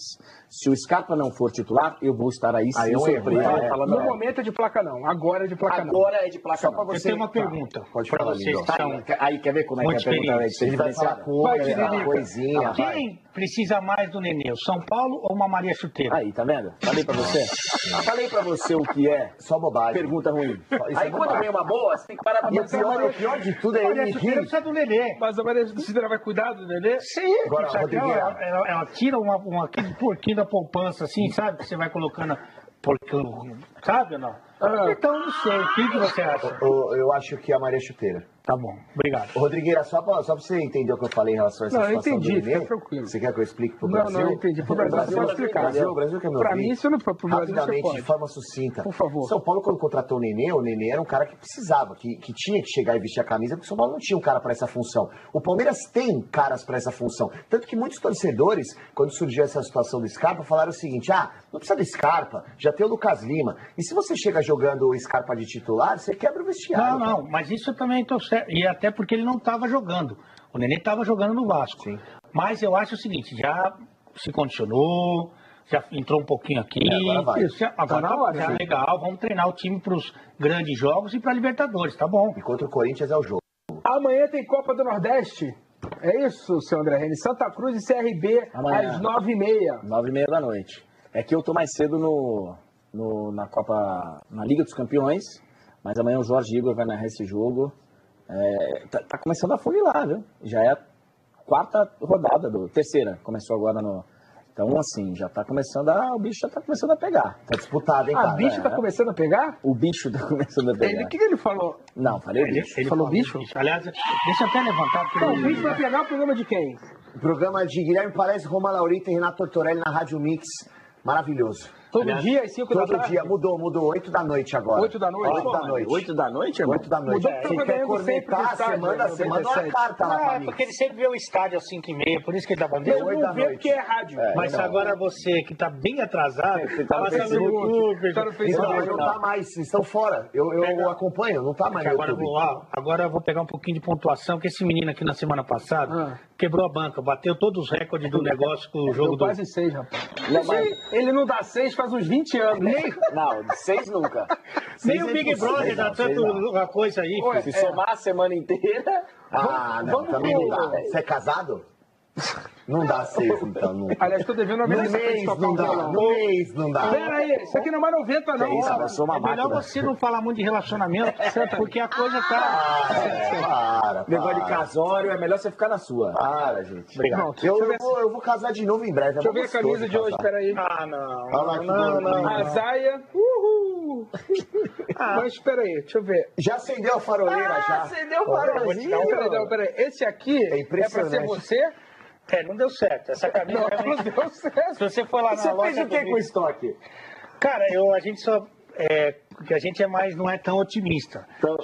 se o Scarpa não for titular, eu vou estar aí sem surpresa. No momento é de placa não, agora é de placa não. Agora é de placa Só pra não. você. Eu tenho uma pergunta. Pode pra falar, vocês Lindon. que são... Aí, quer ver como é Muito que a pergunta vai ser Ele vai falar diferenciada? com Vai, outra Tiririca. coisinha. vai. Quem precisa mais do Nenê, o São Paulo ou uma Maria Chuteira? Aí, tá vendo? Falei pra você. Falei pra você o que é Só bobagem. pergunta ruim. Isso Aí é quando bobagem. vem uma boa, você tem que parar pra E o pensar. pior de tudo é Maria ele Chuteira rir. precisa do Nenê. Mas a Maria Cidra vai cuidar do Nenê? Sim, Agora, isso aqui Rodrigueira. ela tira aquele porquinho da poupança, assim, sabe? Que você vai colocando, porque, sabe ou não? Então, não sei, o que você acha? Eu acho que é a Maria Chuteira. Tá bom, obrigado. Rodrigueira, só pra você entender o que eu falei em relação a essa Não, eu situação entendi, do Nenê. fica tranquilo. Você quer que eu explique pro Não, Brasil? não, eu entendi. Pro Brasil você pode explicar. O Brasil quer me Pra ouvir? mim, se não for pro Brasil, você Rapidamente, pode. de forma sucinta. Por favor. São Paulo, quando contratou o Nenê era um cara que precisava, que tinha que chegar e vestir a camisa, porque o São Paulo não tinha um cara para essa função. O Palmeiras tem caras para essa função. Tanto que muitos torcedores, quando surgiu essa situação do Scarpa, falaram o seguinte: não precisa do Scarpa, já tem o Lucas Lima. E se você chega jogando o Scarpa de titular, você quebra o vestiário. Não, mas isso eu também tô certo. E até porque ele não estava jogando. O Nenê estava jogando no Vasco. Sim. Mas eu acho o seguinte, já se condicionou, já entrou um pouquinho aqui. Agora vai. Isso, agora na hora, já sim. legal, vamos treinar o time para os grandes jogos e para a Libertadores, tá bom. E contra o Corinthians é o jogo. Amanhã tem Copa do Nordeste. É isso, seu André Reni. Santa Cruz e CRB Amanhã. às 9h30. 9h30 da noite. É que eu tô mais cedo na Copa, na Liga dos Campeões, mas amanhã o Jorge Igor vai narrar esse jogo. Tá começando a funilar, viu? Já é a terceira, começou agora no... Então, assim, o bicho já tá começando a pegar. Tá disputado, hein, cara? A bicha tá começando a pegar? O bicho tá começando a pegar. O que ele falou? Não, falei bicho. Ele falou bicho? Aliás, deixa eu até levantar. Porque Não, o bicho vai pegar o programa de quem? O programa de Guilherme Palese, Roma Laurita e Renato Tortorelli na Rádio Mix. Maravilhoso. Todo dia, às 5 da Todo tarde? dia, mudou. 8 da noite agora. 8 da noite? 8 da noite. 8 da noite, irmão? 8 da noite. Mudou porque Se eu tô quer ganhando sempre cornetar, do estádio, você manda uma 97. carta lá pra É mim. porque ele sempre vê o estádio às 5h30, por isso que ele dá bandeira. Eu Oito da não vê noite. porque é rádio. Mas agora você que tá bem atrasado, tá no passa no Facebook, YouTube, tá no Então, Facebook. não tá mais, vocês estão fora. Eu acompanho, não tá mais no Agora, YouTube. agora eu vou pegar um pouquinho de pontuação, que esse menino aqui na semana passada quebrou a banca, bateu todos os recordes do negócio com o jogo Deu do... quase 6, rapaz. Não, mas- Ele não dá 6 faz uns 20 anos. Não, de 6 nunca. Nem o Big Brother dá tanto uma coisa aí. Ué, Se somar a semana inteira... Ah, não, vamos também pro- não dá. Você é casado? Não dá 6, então. Não. Aliás, tô devendo uma No mensagem pra mês gente tocar não um dá. violão. No mês não dá. Pera aí, isso aqui não é mais 90 não. isso, ó. eu sou uma É melhor máquina. você não falar muito de relacionamento, porque a coisa tá... Para. Negócio de casório, é melhor você ficar na sua. Para, gente. Obrigado. Eu vou casar de novo em breve. Deixa eu ver a camisa de hoje, peraí. Ah, não. Olha lá que bonitinho. A Zaia, uhul. Mas peraí, deixa eu ver. Já acendeu a faroleira, já? Acendeu o farolezinho. Peraí. Esse aqui é pra impressionante. ser você? Não deu certo. Essa camisa Não, realmente... não deu certo. Se você for lá na Você loja... fez o que com o estoque? Cara, a gente só... porque a gente não é tão otimista. Então-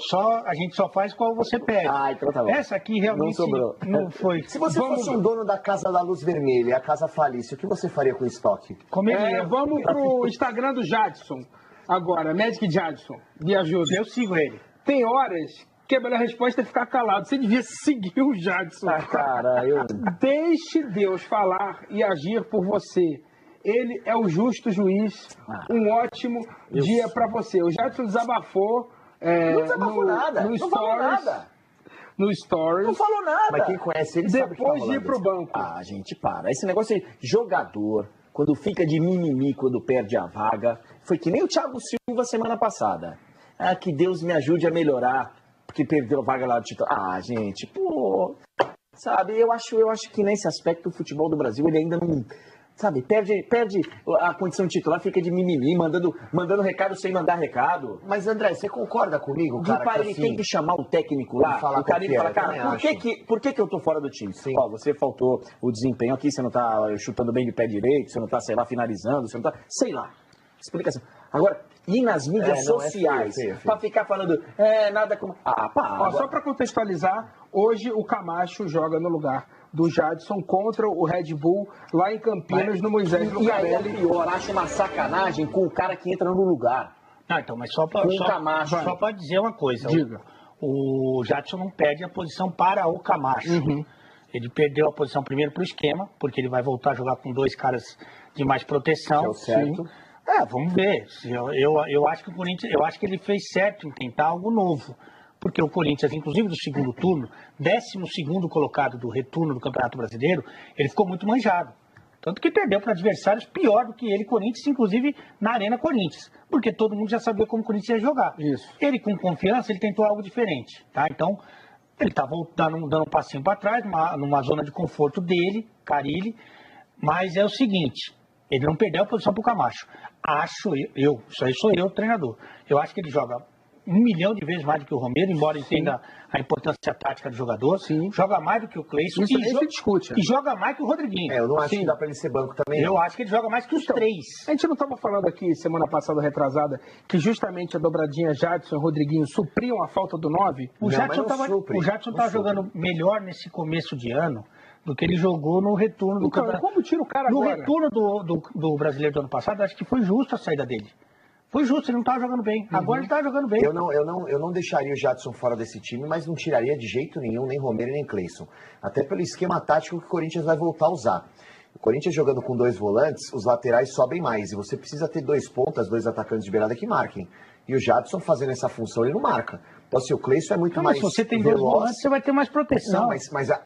A gente só faz qual você pede. Ah, então tá bom. Essa aqui realmente Não sobrou. não foi. Se você fosse um dono da Casa da Luz Vermelha e a casa falisse, o que você faria com o estoque? Comeria. Vamos pro Instagram do Jadson. Agora, Magic Jadson. Me ajuda. Eu sigo ele. Tem horas que a melhor resposta é ficar calado. Você devia seguir o Jadson. Cara, Deixe Deus falar e agir por você. Ele é o justo juiz. Um ótimo dia pra você. O Jadson desabafou. Não desabafou nada. No Não falou stories. nada. No stories. Não falou nada. Mas quem conhece ele sabe o que Depois tá de ir pro rolando. banco. Ah, gente, para. Esse negócio de jogador, quando fica de mimimi, quando perde a vaga, foi que nem o Thiago Silva semana passada. Ah, que Deus me ajude a melhorar, porque perdeu a vaga lá do titular. Ah, gente, pô. Sabe, eu acho que nesse aspecto o futebol do Brasil, ele ainda não... Sabe, perde a condição de titular, fica de mimimi, mandando recado sem mandar recado. Mas, André, você concorda comigo, De cara? pai, que ele assim, tem que chamar o técnico lá, Vamos falar o cara ele qual fala, que é, cara, eu também por que eu tô fora do time? Sim. Ó, você faltou o desempenho aqui, você não tá chutando bem de pé direito, você não tá, sei lá, finalizando, você não tá, sei lá. Explicação. Agora, ir nas mídias não, é sociais, feio. pra ficar falando, nada como... Ah, pá. Ó, só para contextualizar, hoje o Camacho joga no lugar do Jadson contra o Red Bull lá em Campinas, no Moisés E aí é Lucarelli. pior, acho uma sacanagem com o cara que entra no lugar. Não, então, mas só Com o Camacho. para dizer uma coisa. Diga. O Jadson não perde a posição para o Camacho. Ele perdeu a posição primeiro para o esquema, porque ele vai voltar a jogar com dois caras de mais proteção. Que é o certo. Sim. Vamos ver. Eu acho que o Corinthians, eu acho que ele fez certo em tentar algo novo. Porque o Corinthians, inclusive do segundo turno, 12º colocado do retorno do Campeonato Brasileiro, ele ficou muito manjado. Tanto que perdeu para adversários pior do que ele, Corinthians, inclusive na Arena Corinthians. Porque todo mundo já sabia como o Corinthians ia jogar. Isso. Ele, com confiança, ele tentou algo diferente. Tá? Então, ele está dando um passinho para trás, numa zona de conforto dele, Carille. Mas é o seguinte, ele não perdeu a posição para o Camacho. Isso aí sou eu, treinador. Eu acho que ele joga 1 milhão de vezes mais do que o Romero, embora entenda a importância tática do jogador. Sim. Joga mais do que o Cleison. Isso aí se discute. E joga mais que o Rodriguinho. eu não acho Sim. que dá pra ele ser banco também. Eu não. acho que ele joga mais que os três. A gente não estava falando aqui semana passada, retrasada, que justamente a dobradinha Jadson e Rodriguinho supriam a falta do 9? O Não, Jadson mas não supre, estava não supre. jogando melhor nesse começo de ano do que ele jogou no retorno do Então, campeonato. como tira o cara No agora? retorno do Brasileiro do ano passado, acho que foi justo a saída dele. Foi justo, ele não estava jogando bem. Agora ele está jogando bem. Eu não deixaria o Jadson fora desse time, mas não tiraria de jeito nenhum nem Romero nem Cleison. Até pelo esquema tático que o Corinthians vai voltar a usar. O Corinthians jogando com 2 volantes, os laterais sobem mais. E você precisa ter 2 pontas, 2 atacantes de beirada que marquem. E o Jadson fazendo essa função, ele não marca. Então, assim, o Cleison é muito mais se você tem veloz. 2 volantes, você vai ter mais proteção. Não,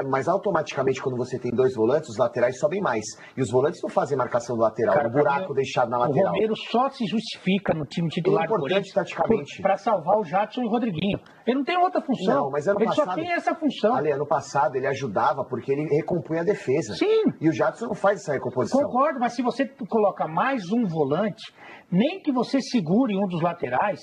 mas automaticamente, quando você tem 2 volantes, os laterais sobem mais. E os volantes não fazem marcação do lateral, Cara, o buraco deixado na lateral. O Romero só se justifica no time titular do Corinthians taticamente para salvar o Jadson e o Rodriguinho. Ele não tem outra função. Não, mas ano ele passado, só tem essa função. Ali, ano passado, ele ajudava porque ele recompunha a defesa. Sim. E o Jadson não faz essa recomposição. Concordo, mas se você coloca mais um volante, nem que você segure um dos laterais,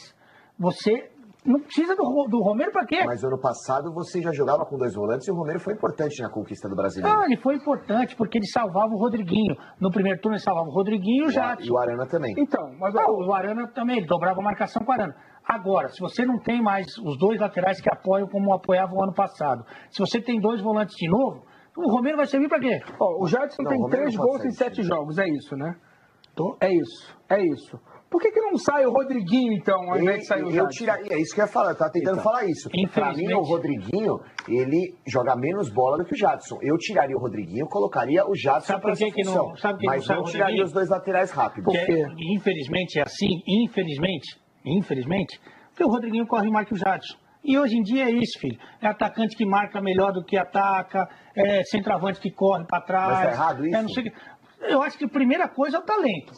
você não precisa do Romero para quê? Mas ano passado você já jogava com 2 volantes e o Romero foi importante na conquista do Brasileiro. Não, ele foi importante porque ele salvava o Rodriguinho. No primeiro turno ele salvava o Rodriguinho e o Jadson. E o Arana também. Então, mas o Arana também, ele dobrava a marcação com o Arana. Agora, se você não tem mais os 2 laterais que apoiam como apoiavam o ano passado, se você tem 2 volantes de novo, o Romero vai servir para quê? O Jadson tem 3 gols em 7 jogos, é isso, né? É isso. Por que não sai o Rodriguinho, então, ao invés de sair o Jadson? Eu tiraria, é isso que eu ia falar, eu tava tentando falar isso. Pra mim, o Rodriguinho, ele joga menos bola do que o Jadson. Eu tiraria o Rodriguinho, colocaria o Jadson para essa função. Mas não tiraria os 2 laterais rápidos. Infelizmente é assim, infelizmente, porque o Rodriguinho corre mais que o Jadson. E hoje em dia é isso, filho. É atacante que marca melhor do que ataca, é centroavante que corre para trás. Mas tá errado isso? Não sei, eu acho que a primeira coisa é o talento.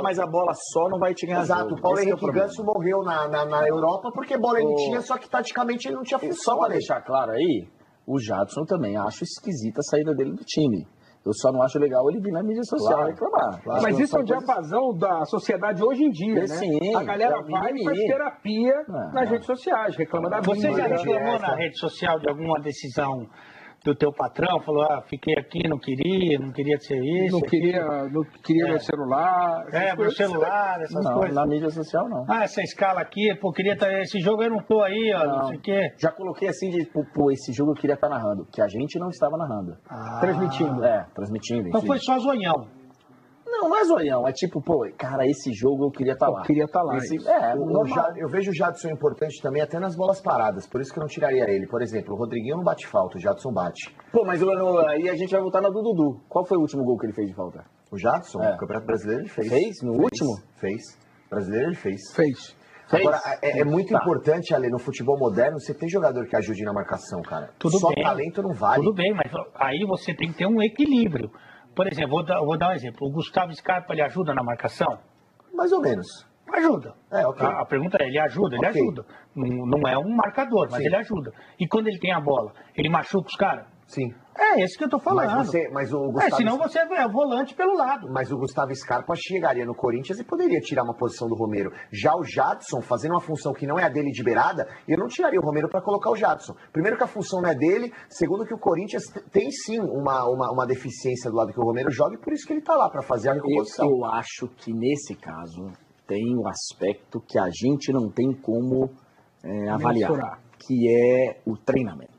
Mas a bola só não vai te ganhar. Exato, o Paulo Henrique Ganso morreu na Europa porque bola ele tinha, só que taticamente ele não tinha função. Só para deixar claro aí, o Jadson também acho esquisita a saída dele do time. Eu só não acho legal ele vir na mídia social reclamar. Claro. Mas isso é um diapasão da sociedade hoje em dia, né? Sim, a galera vai e faz terapia nas redes sociais, reclama da vida. Você já reclamou na rede social de alguma decisão do teu patrão? Falou, fiquei aqui, não queria ser isso. Não queria meu celular. Meu celular, essas coisas. Na mídia social, não. Essa escala aqui, queria estar, esse jogo eu não tô aí, não sei o quê. Já coloquei assim, esse jogo eu queria estar narrando, que a gente não estava narrando. Transmitindo. Transmitindo. Então foi só zoião. Não é zoião, é tipo, cara, esse jogo eu queria estar lá. Eu vejo o Jadson importante também até nas bolas paradas, por isso que eu não tiraria ele. Por exemplo, o Rodriguinho não bate falta, o Jadson bate. Mas aí a gente vai voltar na do Dudu. Qual foi o último gol que ele fez de falta? O Jadson? No Campeonato Brasileiro ele fez. Fez? No último? Fez. Brasileiro ele fez. Fez. Agora, é muito importante, Ale, no futebol moderno, você ter jogador que ajude na marcação, cara. Só talento não vale. Tudo bem, mas aí você tem que ter um equilíbrio. Por exemplo, vou dar um exemplo. O Gustavo Scarpa, ele ajuda na marcação? Mais ou menos. Ajuda. Ok. A pergunta é, ele ajuda? Ele ajuda. Não é um marcador, mas ele ajuda. E quando ele tem a bola, ele machuca os caras? Sim. É esse que eu tô falando. Mas o Gustavo... senão você é volante pelo lado. Mas o Gustavo Scarpa chegaria no Corinthians e poderia tirar uma posição do Romero. Já o Jadson, fazendo uma função que não é a dele de beirada, eu não tiraria o Romero para colocar o Jadson. Primeiro que a função não é dele, segundo que o Corinthians tem sim uma deficiência do lado que o Romero joga e por isso que ele tá lá, para fazer a recomposição. Eu acho que nesse caso tem um aspecto que a gente não tem como avaliar, que é o treinamento,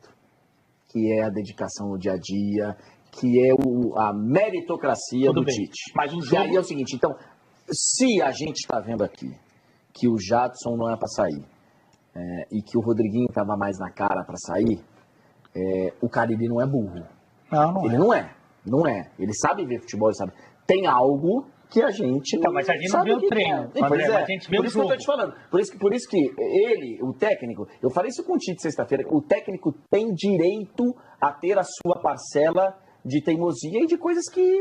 que é a dedicação no dia a dia, que é a meritocracia do Tite. Mas o E jogo... aí é o seguinte, então, se a gente está vendo aqui que o Jadson não é para sair e que o Rodriguinho estava mais na cara para sair, o Carille não é burro. Ele não é. Ele sabe ver futebol, ele sabe. Tem algo que a gente não mas a gente não vê o treino. A gente vê por isso que eu estou te falando. Por isso que ele, o técnico, eu falei isso com o Tite sexta-feira, o técnico tem direito a ter a sua parcela de teimosia e de coisas que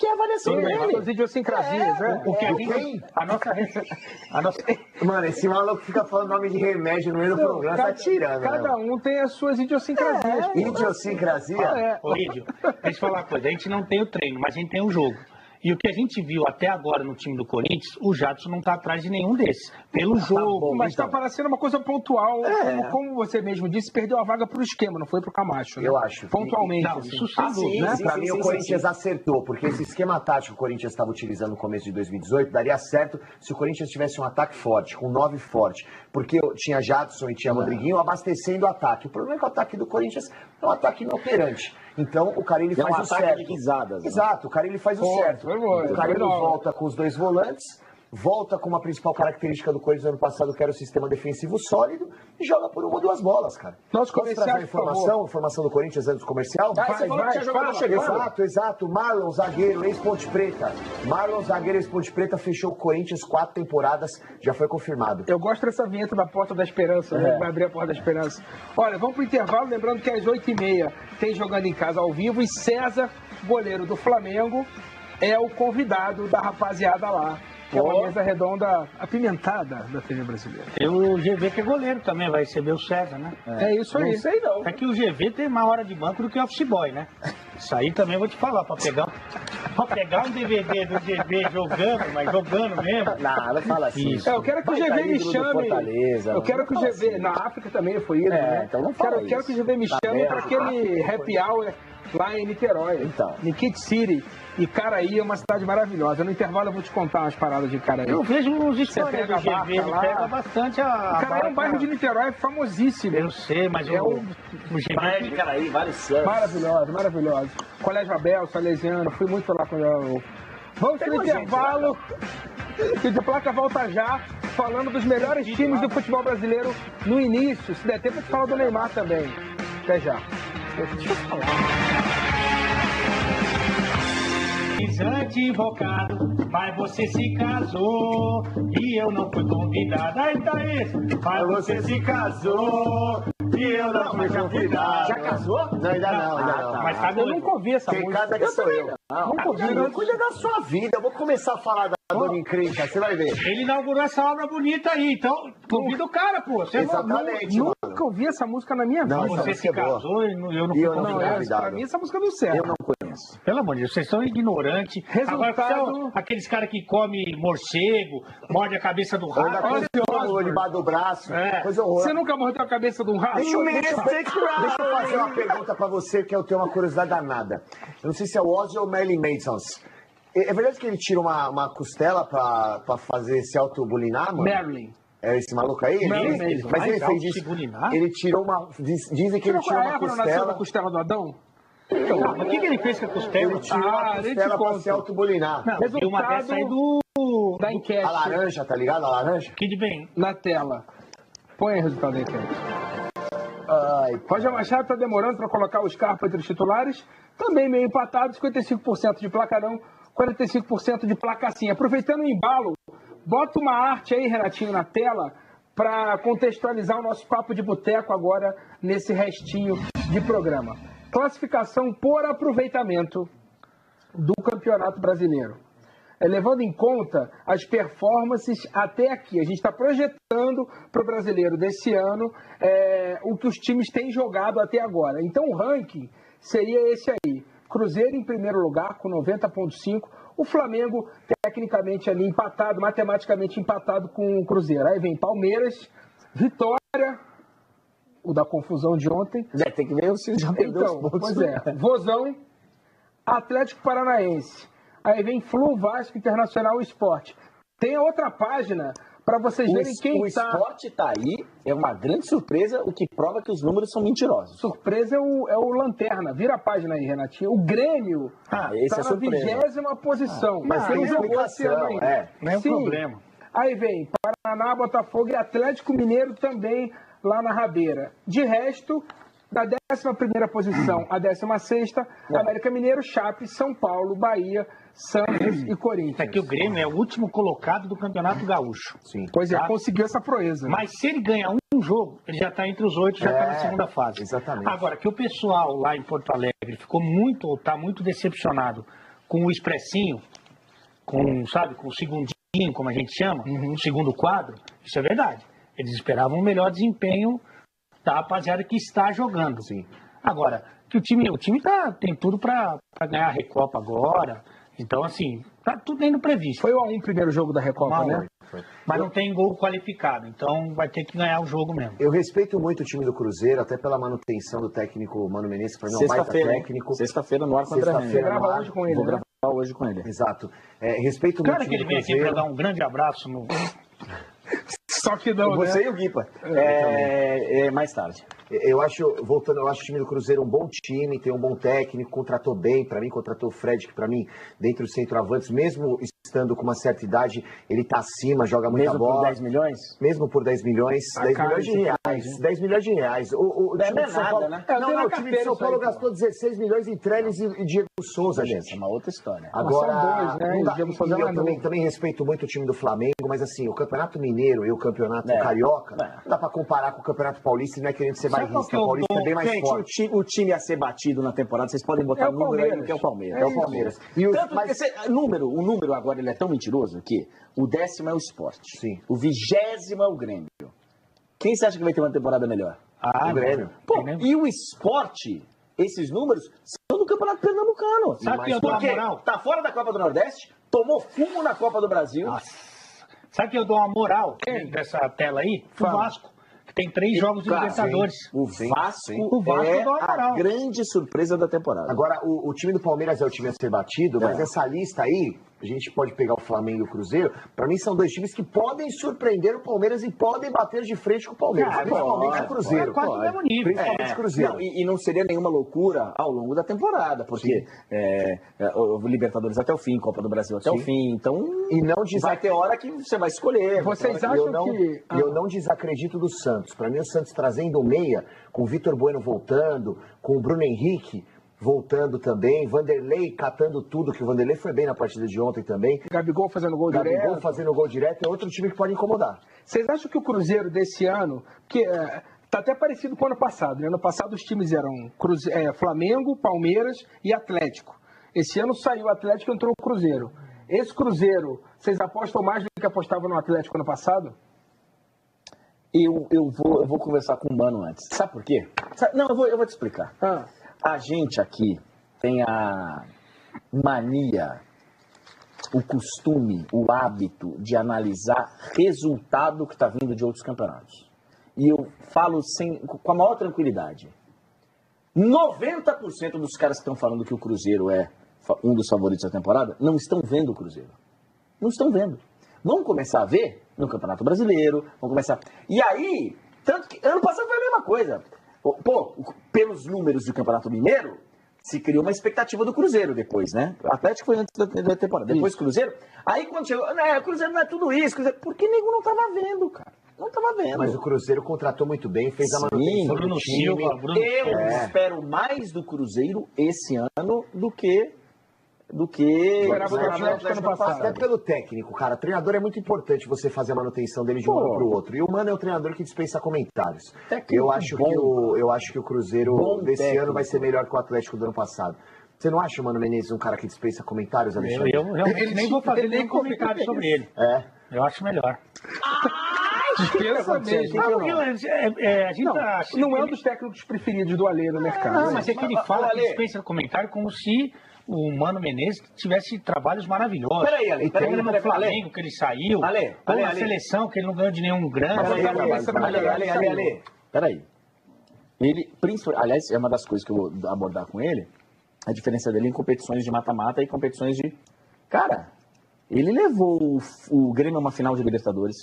é avaliação dele. As idiosincrasias, né? O que a nossa... Mano, esse maluco fica falando nome de remédio no meio do programa, tá tirando. Cada um tem as suas idiosincrasias. Idiosincrasia? Ô, Lídio, deixa eu falar uma coisa. A gente não tem o treino, mas a gente tem o jogo. E o que a gente viu até agora no time do Corinthians, o Jadson não está atrás de nenhum desses. Pelo jogo. Mas está parecendo uma coisa pontual. Como você mesmo disse, perdeu a vaga para o esquema, não foi para o Camacho. Né? Eu acho. Pontualmente. Isso sem dúvida, né? Para mim, o Corinthians acertou, porque esse esquema tático que o Corinthians estava utilizando no começo de 2018 daria certo se o Corinthians tivesse um ataque forte, com 9 forte. Porque tinha Jadson e tinha Rodriguinho abastecendo o ataque. O problema é que o ataque do Corinthians é um ataque inoperante. Então, o Carille faz o certo. De risadas, Exato, o Carille faz o certo. O Carille volta com os 2 volantes volta com uma principal característica do Corinthians no ano passado, que era o sistema defensivo sólido, e joga por uma ou duas bolas, cara. Nosso Posso trazer a informação do Corinthians antes do comercial? Você falou que tinha jogador chegando. Exato. Marlon, zagueiro, ex-Ponte Preta. Marlon, zagueiro, ex-Ponte Preta, fechou o Corinthians 4 temporadas, já foi confirmado. Eu gosto dessa vinheta da Porta da Esperança, né? Vai abrir a Porta da Esperança. Olha, vamos pro intervalo, lembrando que às 8h30 tem Jogando em Casa ao vivo, e César, goleiro do Flamengo, é o convidado da rapaziada lá. Que é uma mesa redonda apimentada da TV brasileira. Tem o GV que é goleiro também, vai receber o César, né? É isso aí. Não sei não. É que o GV tem mais hora de banco do que o office boy, né? Isso aí também eu vou te falar, pra pegar um DVD do GV jogando, mas jogando mesmo. Não fala assim. Eu quero que o GV me chame. Eu quero que o GV. Na África também foi isso, né? Então não fala Quero que o GV me chame para aquele happy hour lá em Niterói. Então. Em Kit City. E Caraí é uma cidade maravilhosa. No intervalo eu vou te contar umas paradas de Caraí. Eu vejo uns histórias do GV, ele pega bastante a... Caraí é um bairro de Niterói famosíssimo. Eu sei, mas é o GV... Praia de Caraí, vários santos. Maravilhoso. Colégio Abel, Salesiano, fui muito lá quando eu... Vamos pro intervalo. Que de placa volta já, falando dos melhores times do futebol brasileiro no início. Se der tempo, eu te falo do Neymar também. Até já. Deixa eu falar. Invocado, mas você se casou e eu não fui convidado. Aí tá isso, mas você se casou e eu não fui convidado. Já casou? Não, ainda não. Mas sabe, eu nunca ouvi essa Quem música. casa que sou eu. Nunca ouvi, Não, cuida da sua vida. Eu vou começar a falar da Dona Encrenca, você vai ver. Ele inaugurou essa obra bonita aí, então convida o cara, pô. Você Exatamente, mano. Nunca ouvi essa música na minha vida. Não, você se casou e eu não fui convidado. Pra mim, essa música do céu. Eu não conheço. Pelo amor de Deus, vocês são ignorantes. Resultado... Agora, aqueles caras que comem morcego, morde a cabeça do rato. Olha debaixo do braço. Coisa horrorosa. Você nunca mordeu a cabeça de um rato? Deixa eu fazer uma pergunta pra você, que eu tenho uma curiosidade danada. Eu não sei se é o Ozzy ou o Marilyn Manson. É verdade que ele tira uma costela pra fazer se autobulinar, mano? Marilyn. É esse maluco aí? Mas ele fez isso. Ele tirou uma... Dizem que ele tirou uma costela... costela do Adão? Mas o que ele fez com a costela? Ele tirou a costela pra se autobulinar. Tem uma dessa aí da enquete. A laranja, tá ligado? A laranja? Que de bem. Na tela. Põe aí o resultado da enquete. Roger Machado está demorando para colocar o Scarpa entre os titulares. Também meio empatado, 55% de placa não, 45% de placa sim. Aproveitando o embalo, bota uma arte aí, Renatinho, na tela, para contextualizar o nosso papo de boteco agora nesse restinho de programa. Classificação por aproveitamento do Campeonato Brasileiro. Levando em conta as performances até aqui. A gente está projetando para o brasileiro desse ano o que os times têm jogado até agora. Então o ranking seria esse aí. Cruzeiro em primeiro lugar com 90,5. O Flamengo tecnicamente ali empatado, matematicamente empatado com o Cruzeiro. Aí vem Palmeiras, Vitória, o da confusão de ontem. Tem que ver se já perdeu os pontos. Pois é. Vozão, Atlético Paranaense. Aí vem Flu, Vasco, Internacional e Sport. Tem a outra página para vocês verem quem está... O Sport tá aí, é uma grande surpresa, o que prova que os números são mentirosos. Surpresa é o Lanterna. Vira a página aí, Renatinho. O Grêmio esse tá é na 20ª posição. Mas tem não jogou esse ano explicação, ainda. Não é um problema. Aí vem Paraná, Botafogo e Atlético Mineiro também lá na rabeira. De resto... Da 11ª posição à 16ª, América Mineiro, Chape, São Paulo, Bahia, Santos e Corinthians. É que o Grêmio é o último colocado do Campeonato Gaúcho. Sim. Pois é, conseguiu essa proeza. Mas se ele ganha um jogo, ele já está entre os 8, já está na segunda fase. Exatamente. Agora, que o pessoal lá em Porto Alegre está muito decepcionado com o expressinho, com o segundinho, como a gente chama, o segundo quadro, isso é verdade. Eles esperavam um melhor desempenho da rapaziada que está jogando. Sim. Agora, que o time tem tudo para ganhar a Recopa agora. Então, assim, tá tudo indo previsto. Foi o 1 primeiro jogo da Recopa, né? Mas não tem gol qualificado, então vai ter que ganhar o jogo mesmo. Eu respeito muito o time do Cruzeiro, até pela manutenção do técnico Mano Menezes, para mim é um baita técnico. Sexta-feira no ar com o André Henrique. Você grava hoje com ele, Vou gravar hoje com ele. Exato. Respeito muito o time do Cruzeiro. Claro que ele vem aqui para dar um grande abraço no... Só que não, Você né? e o Guipa. Mais tarde. Eu acho, voltando, eu acho o time do Cruzeiro um bom time, tem um bom técnico, contratou bem, pra mim, contratou o Fred, que pra mim, dentre os centroavantes, mesmo estando com uma certa idade, ele tá acima, joga muita Mesmo bola. por 10 milhões? Mesmo por 10 milhões, A 10 cara milhões de de reais. 10 milhões de reais. O time é de São nada, Paulo, né? Não, o time de São Paulo isso aí, gastou 16 milhões em Trellis e Diego Souza, Beleza, gente. é uma outra história. Agora, São dois, né? não dá- O Diego e Souza é eu mais também respeito muito o time do Flamengo, mas assim, o Campeonato Mineiro e o Campeonato É. Carioca, É. não dá pra comparar com o Campeonato Paulista, e não é querendo ser Sabe qual bairrista. que é O o Paulista é bem mais Gente, forte. o time a ser batido na temporada, vocês podem botar É o o número aí, Palmeiras. que é o Palmeiras. É o Palmeiras. E Tanto mas- que o número agora ele é tão mentiroso que o 10º é o Sport. Sim. O 20º é o Grêmio. Quem você acha que vai ter uma temporada melhor? Ah, O Grêmio. Pô, e o Sport, esses números, são do Campeonato Pernambucano. Sabe quem eu dou uma Porque moral? tá fora da Copa do Nordeste, tomou fumo na Copa do Brasil. Sabe que eu dou uma moral dessa tela aí? O Fala. Vasco, que tem 3 jogos de Cara, Libertadores. O Sim, Vasco, sim. O Vasco é dá uma a moral. grande surpresa da temporada. Agora, o time do Palmeiras é o time a ser batido, mas É. essa lista aí, a gente pode pegar o Flamengo e o Cruzeiro, pra mim são dois times que podem surpreender o Palmeiras e podem bater de frente com o Palmeiras, Cara, principalmente pode, o Cruzeiro. É quase o mesmo nível. Principalmente o Cruzeiro. Não, e não seria nenhuma loucura ao longo da temporada, porque o Libertadores até o fim, Copa do Brasil até o Sim. fim, então E não vai ter hora que você vai escolher. Vocês E acham eu não, que... e eu não desacredito do Santos. Pra mim, o Santos trazendo o meia, com o Vitor Bueno voltando, com o Bruno Henrique voltando também, Vanderlei catando tudo, que o Vanderlei foi bem na partida de ontem também. Gabigol fazendo gol Gabigol direto. fazendo gol direto, é outro time que pode incomodar. Vocês acham que o Cruzeiro desse ano, que tá até parecido com o ano passado, né? Ano passado os times eram Flamengo, Palmeiras e Atlético. Esse ano saiu o Atlético e entrou o Cruzeiro. Esse Cruzeiro, vocês apostam mais do que apostavam no Atlético ano passado? Eu vou conversar com o Mano antes. Sabe por quê? Não, eu vou te explicar. A gente aqui tem a mania, o costume, o hábito de analisar resultado que está vindo de outros campeonatos. E eu falo com a maior tranquilidade. 90% dos caras que estão falando que o Cruzeiro é um dos favoritos da temporada não estão vendo o Cruzeiro. Não estão vendo. Vamos começar a ver no Campeonato Brasileiro, vamos começar... E aí, tanto que ano passado foi a mesma coisa. Pô, pelos números do Campeonato Mineiro, se criou uma expectativa do Cruzeiro depois, né? O Atlético foi antes da temporada, depois Cruzeiro. Aí quando chegou, o Cruzeiro não é tudo isso, Cruzeiro... porque nego não tava vendo, cara. Não tava vendo. Mas o Cruzeiro contratou muito bem, fez a manutenção do Bruno time. Silva, Bruno Eu espero mais do Cruzeiro esse ano do que Esperava do Atlético ano passado. Até pelo técnico, cara. Treinador é muito importante você fazer a manutenção dele de um ano pro outro. E o Mano é um treinador que dispensa comentários. Eu acho que o Cruzeiro desse técnico. ano vai ser melhor que o Atlético do ano passado. Você não acha o Mano Menezes um cara que dispensa comentários, Alexandre? Eu realmente nem vou fazer nenhum comentário sobre ele. Eu acho melhor. Dispensa mesmo. A gente acha Não é um que dos técnicos preferidos do Alê no mercado. Não, mas é que ele fala que Ale. dispensa comentário como se o Mano Menezes tivesse trabalhos maravilhosos. Peraí, Ale, Ou no Flamengo que ele saiu, Ale, ou na Ale. seleção que ele não ganhou de nenhum grande. Peraí. Ele, aliás, é uma das coisas que eu vou abordar com ele, a diferença dele em competições de mata-mata e competições de... Cara, ele levou o Grêmio a uma final de Libertadores,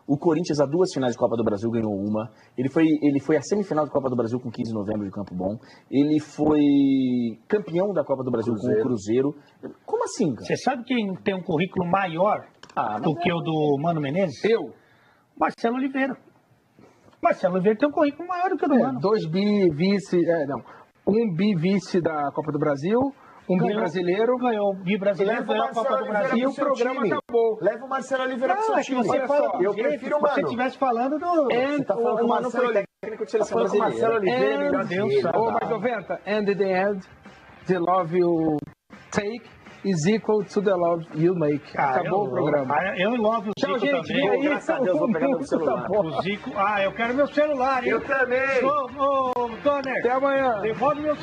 o Corinthians a 2 finais de Copa do Brasil, ganhou uma, ele foi à semifinal de Copa do Brasil com 15 de novembro de Campo Bom, ele foi campeão da Copa do Brasil com o Cruzeiro. Como assim, cara? Você sabe quem tem um currículo maior do que o do Mano Menezes? Eu. Marcelo Oliveira. Marcelo Oliveira tem um currículo maior do que o do Mano. 2 bi vice... Um bi vice da Copa do Brasil, um bi brasileiro. Ganhou o bi brasileiro, ganhou a Copa do Brasil. E o programa acabou. Leva o Marcelo Oliveira pro seu Não, é que time. você fala, Eu prefiro o se você Mano. estivesse falando do... Você tá falando com o Marcelo técnico de seleção Tá falando com o Marcelo brasileira. Oliveira, melhor Deus que ele. sabe. Oh, mas 90, and in the end, the love you take is equal to the love you make. Acabou o programa. Eu envolvo o Tchau, Zico gente. também. E aí, Graças a Deus, vou pegar meu celular. O Zico... eu quero meu celular, hein? Eu também. Ô, Donner, Até amanhã. devolve meu celular.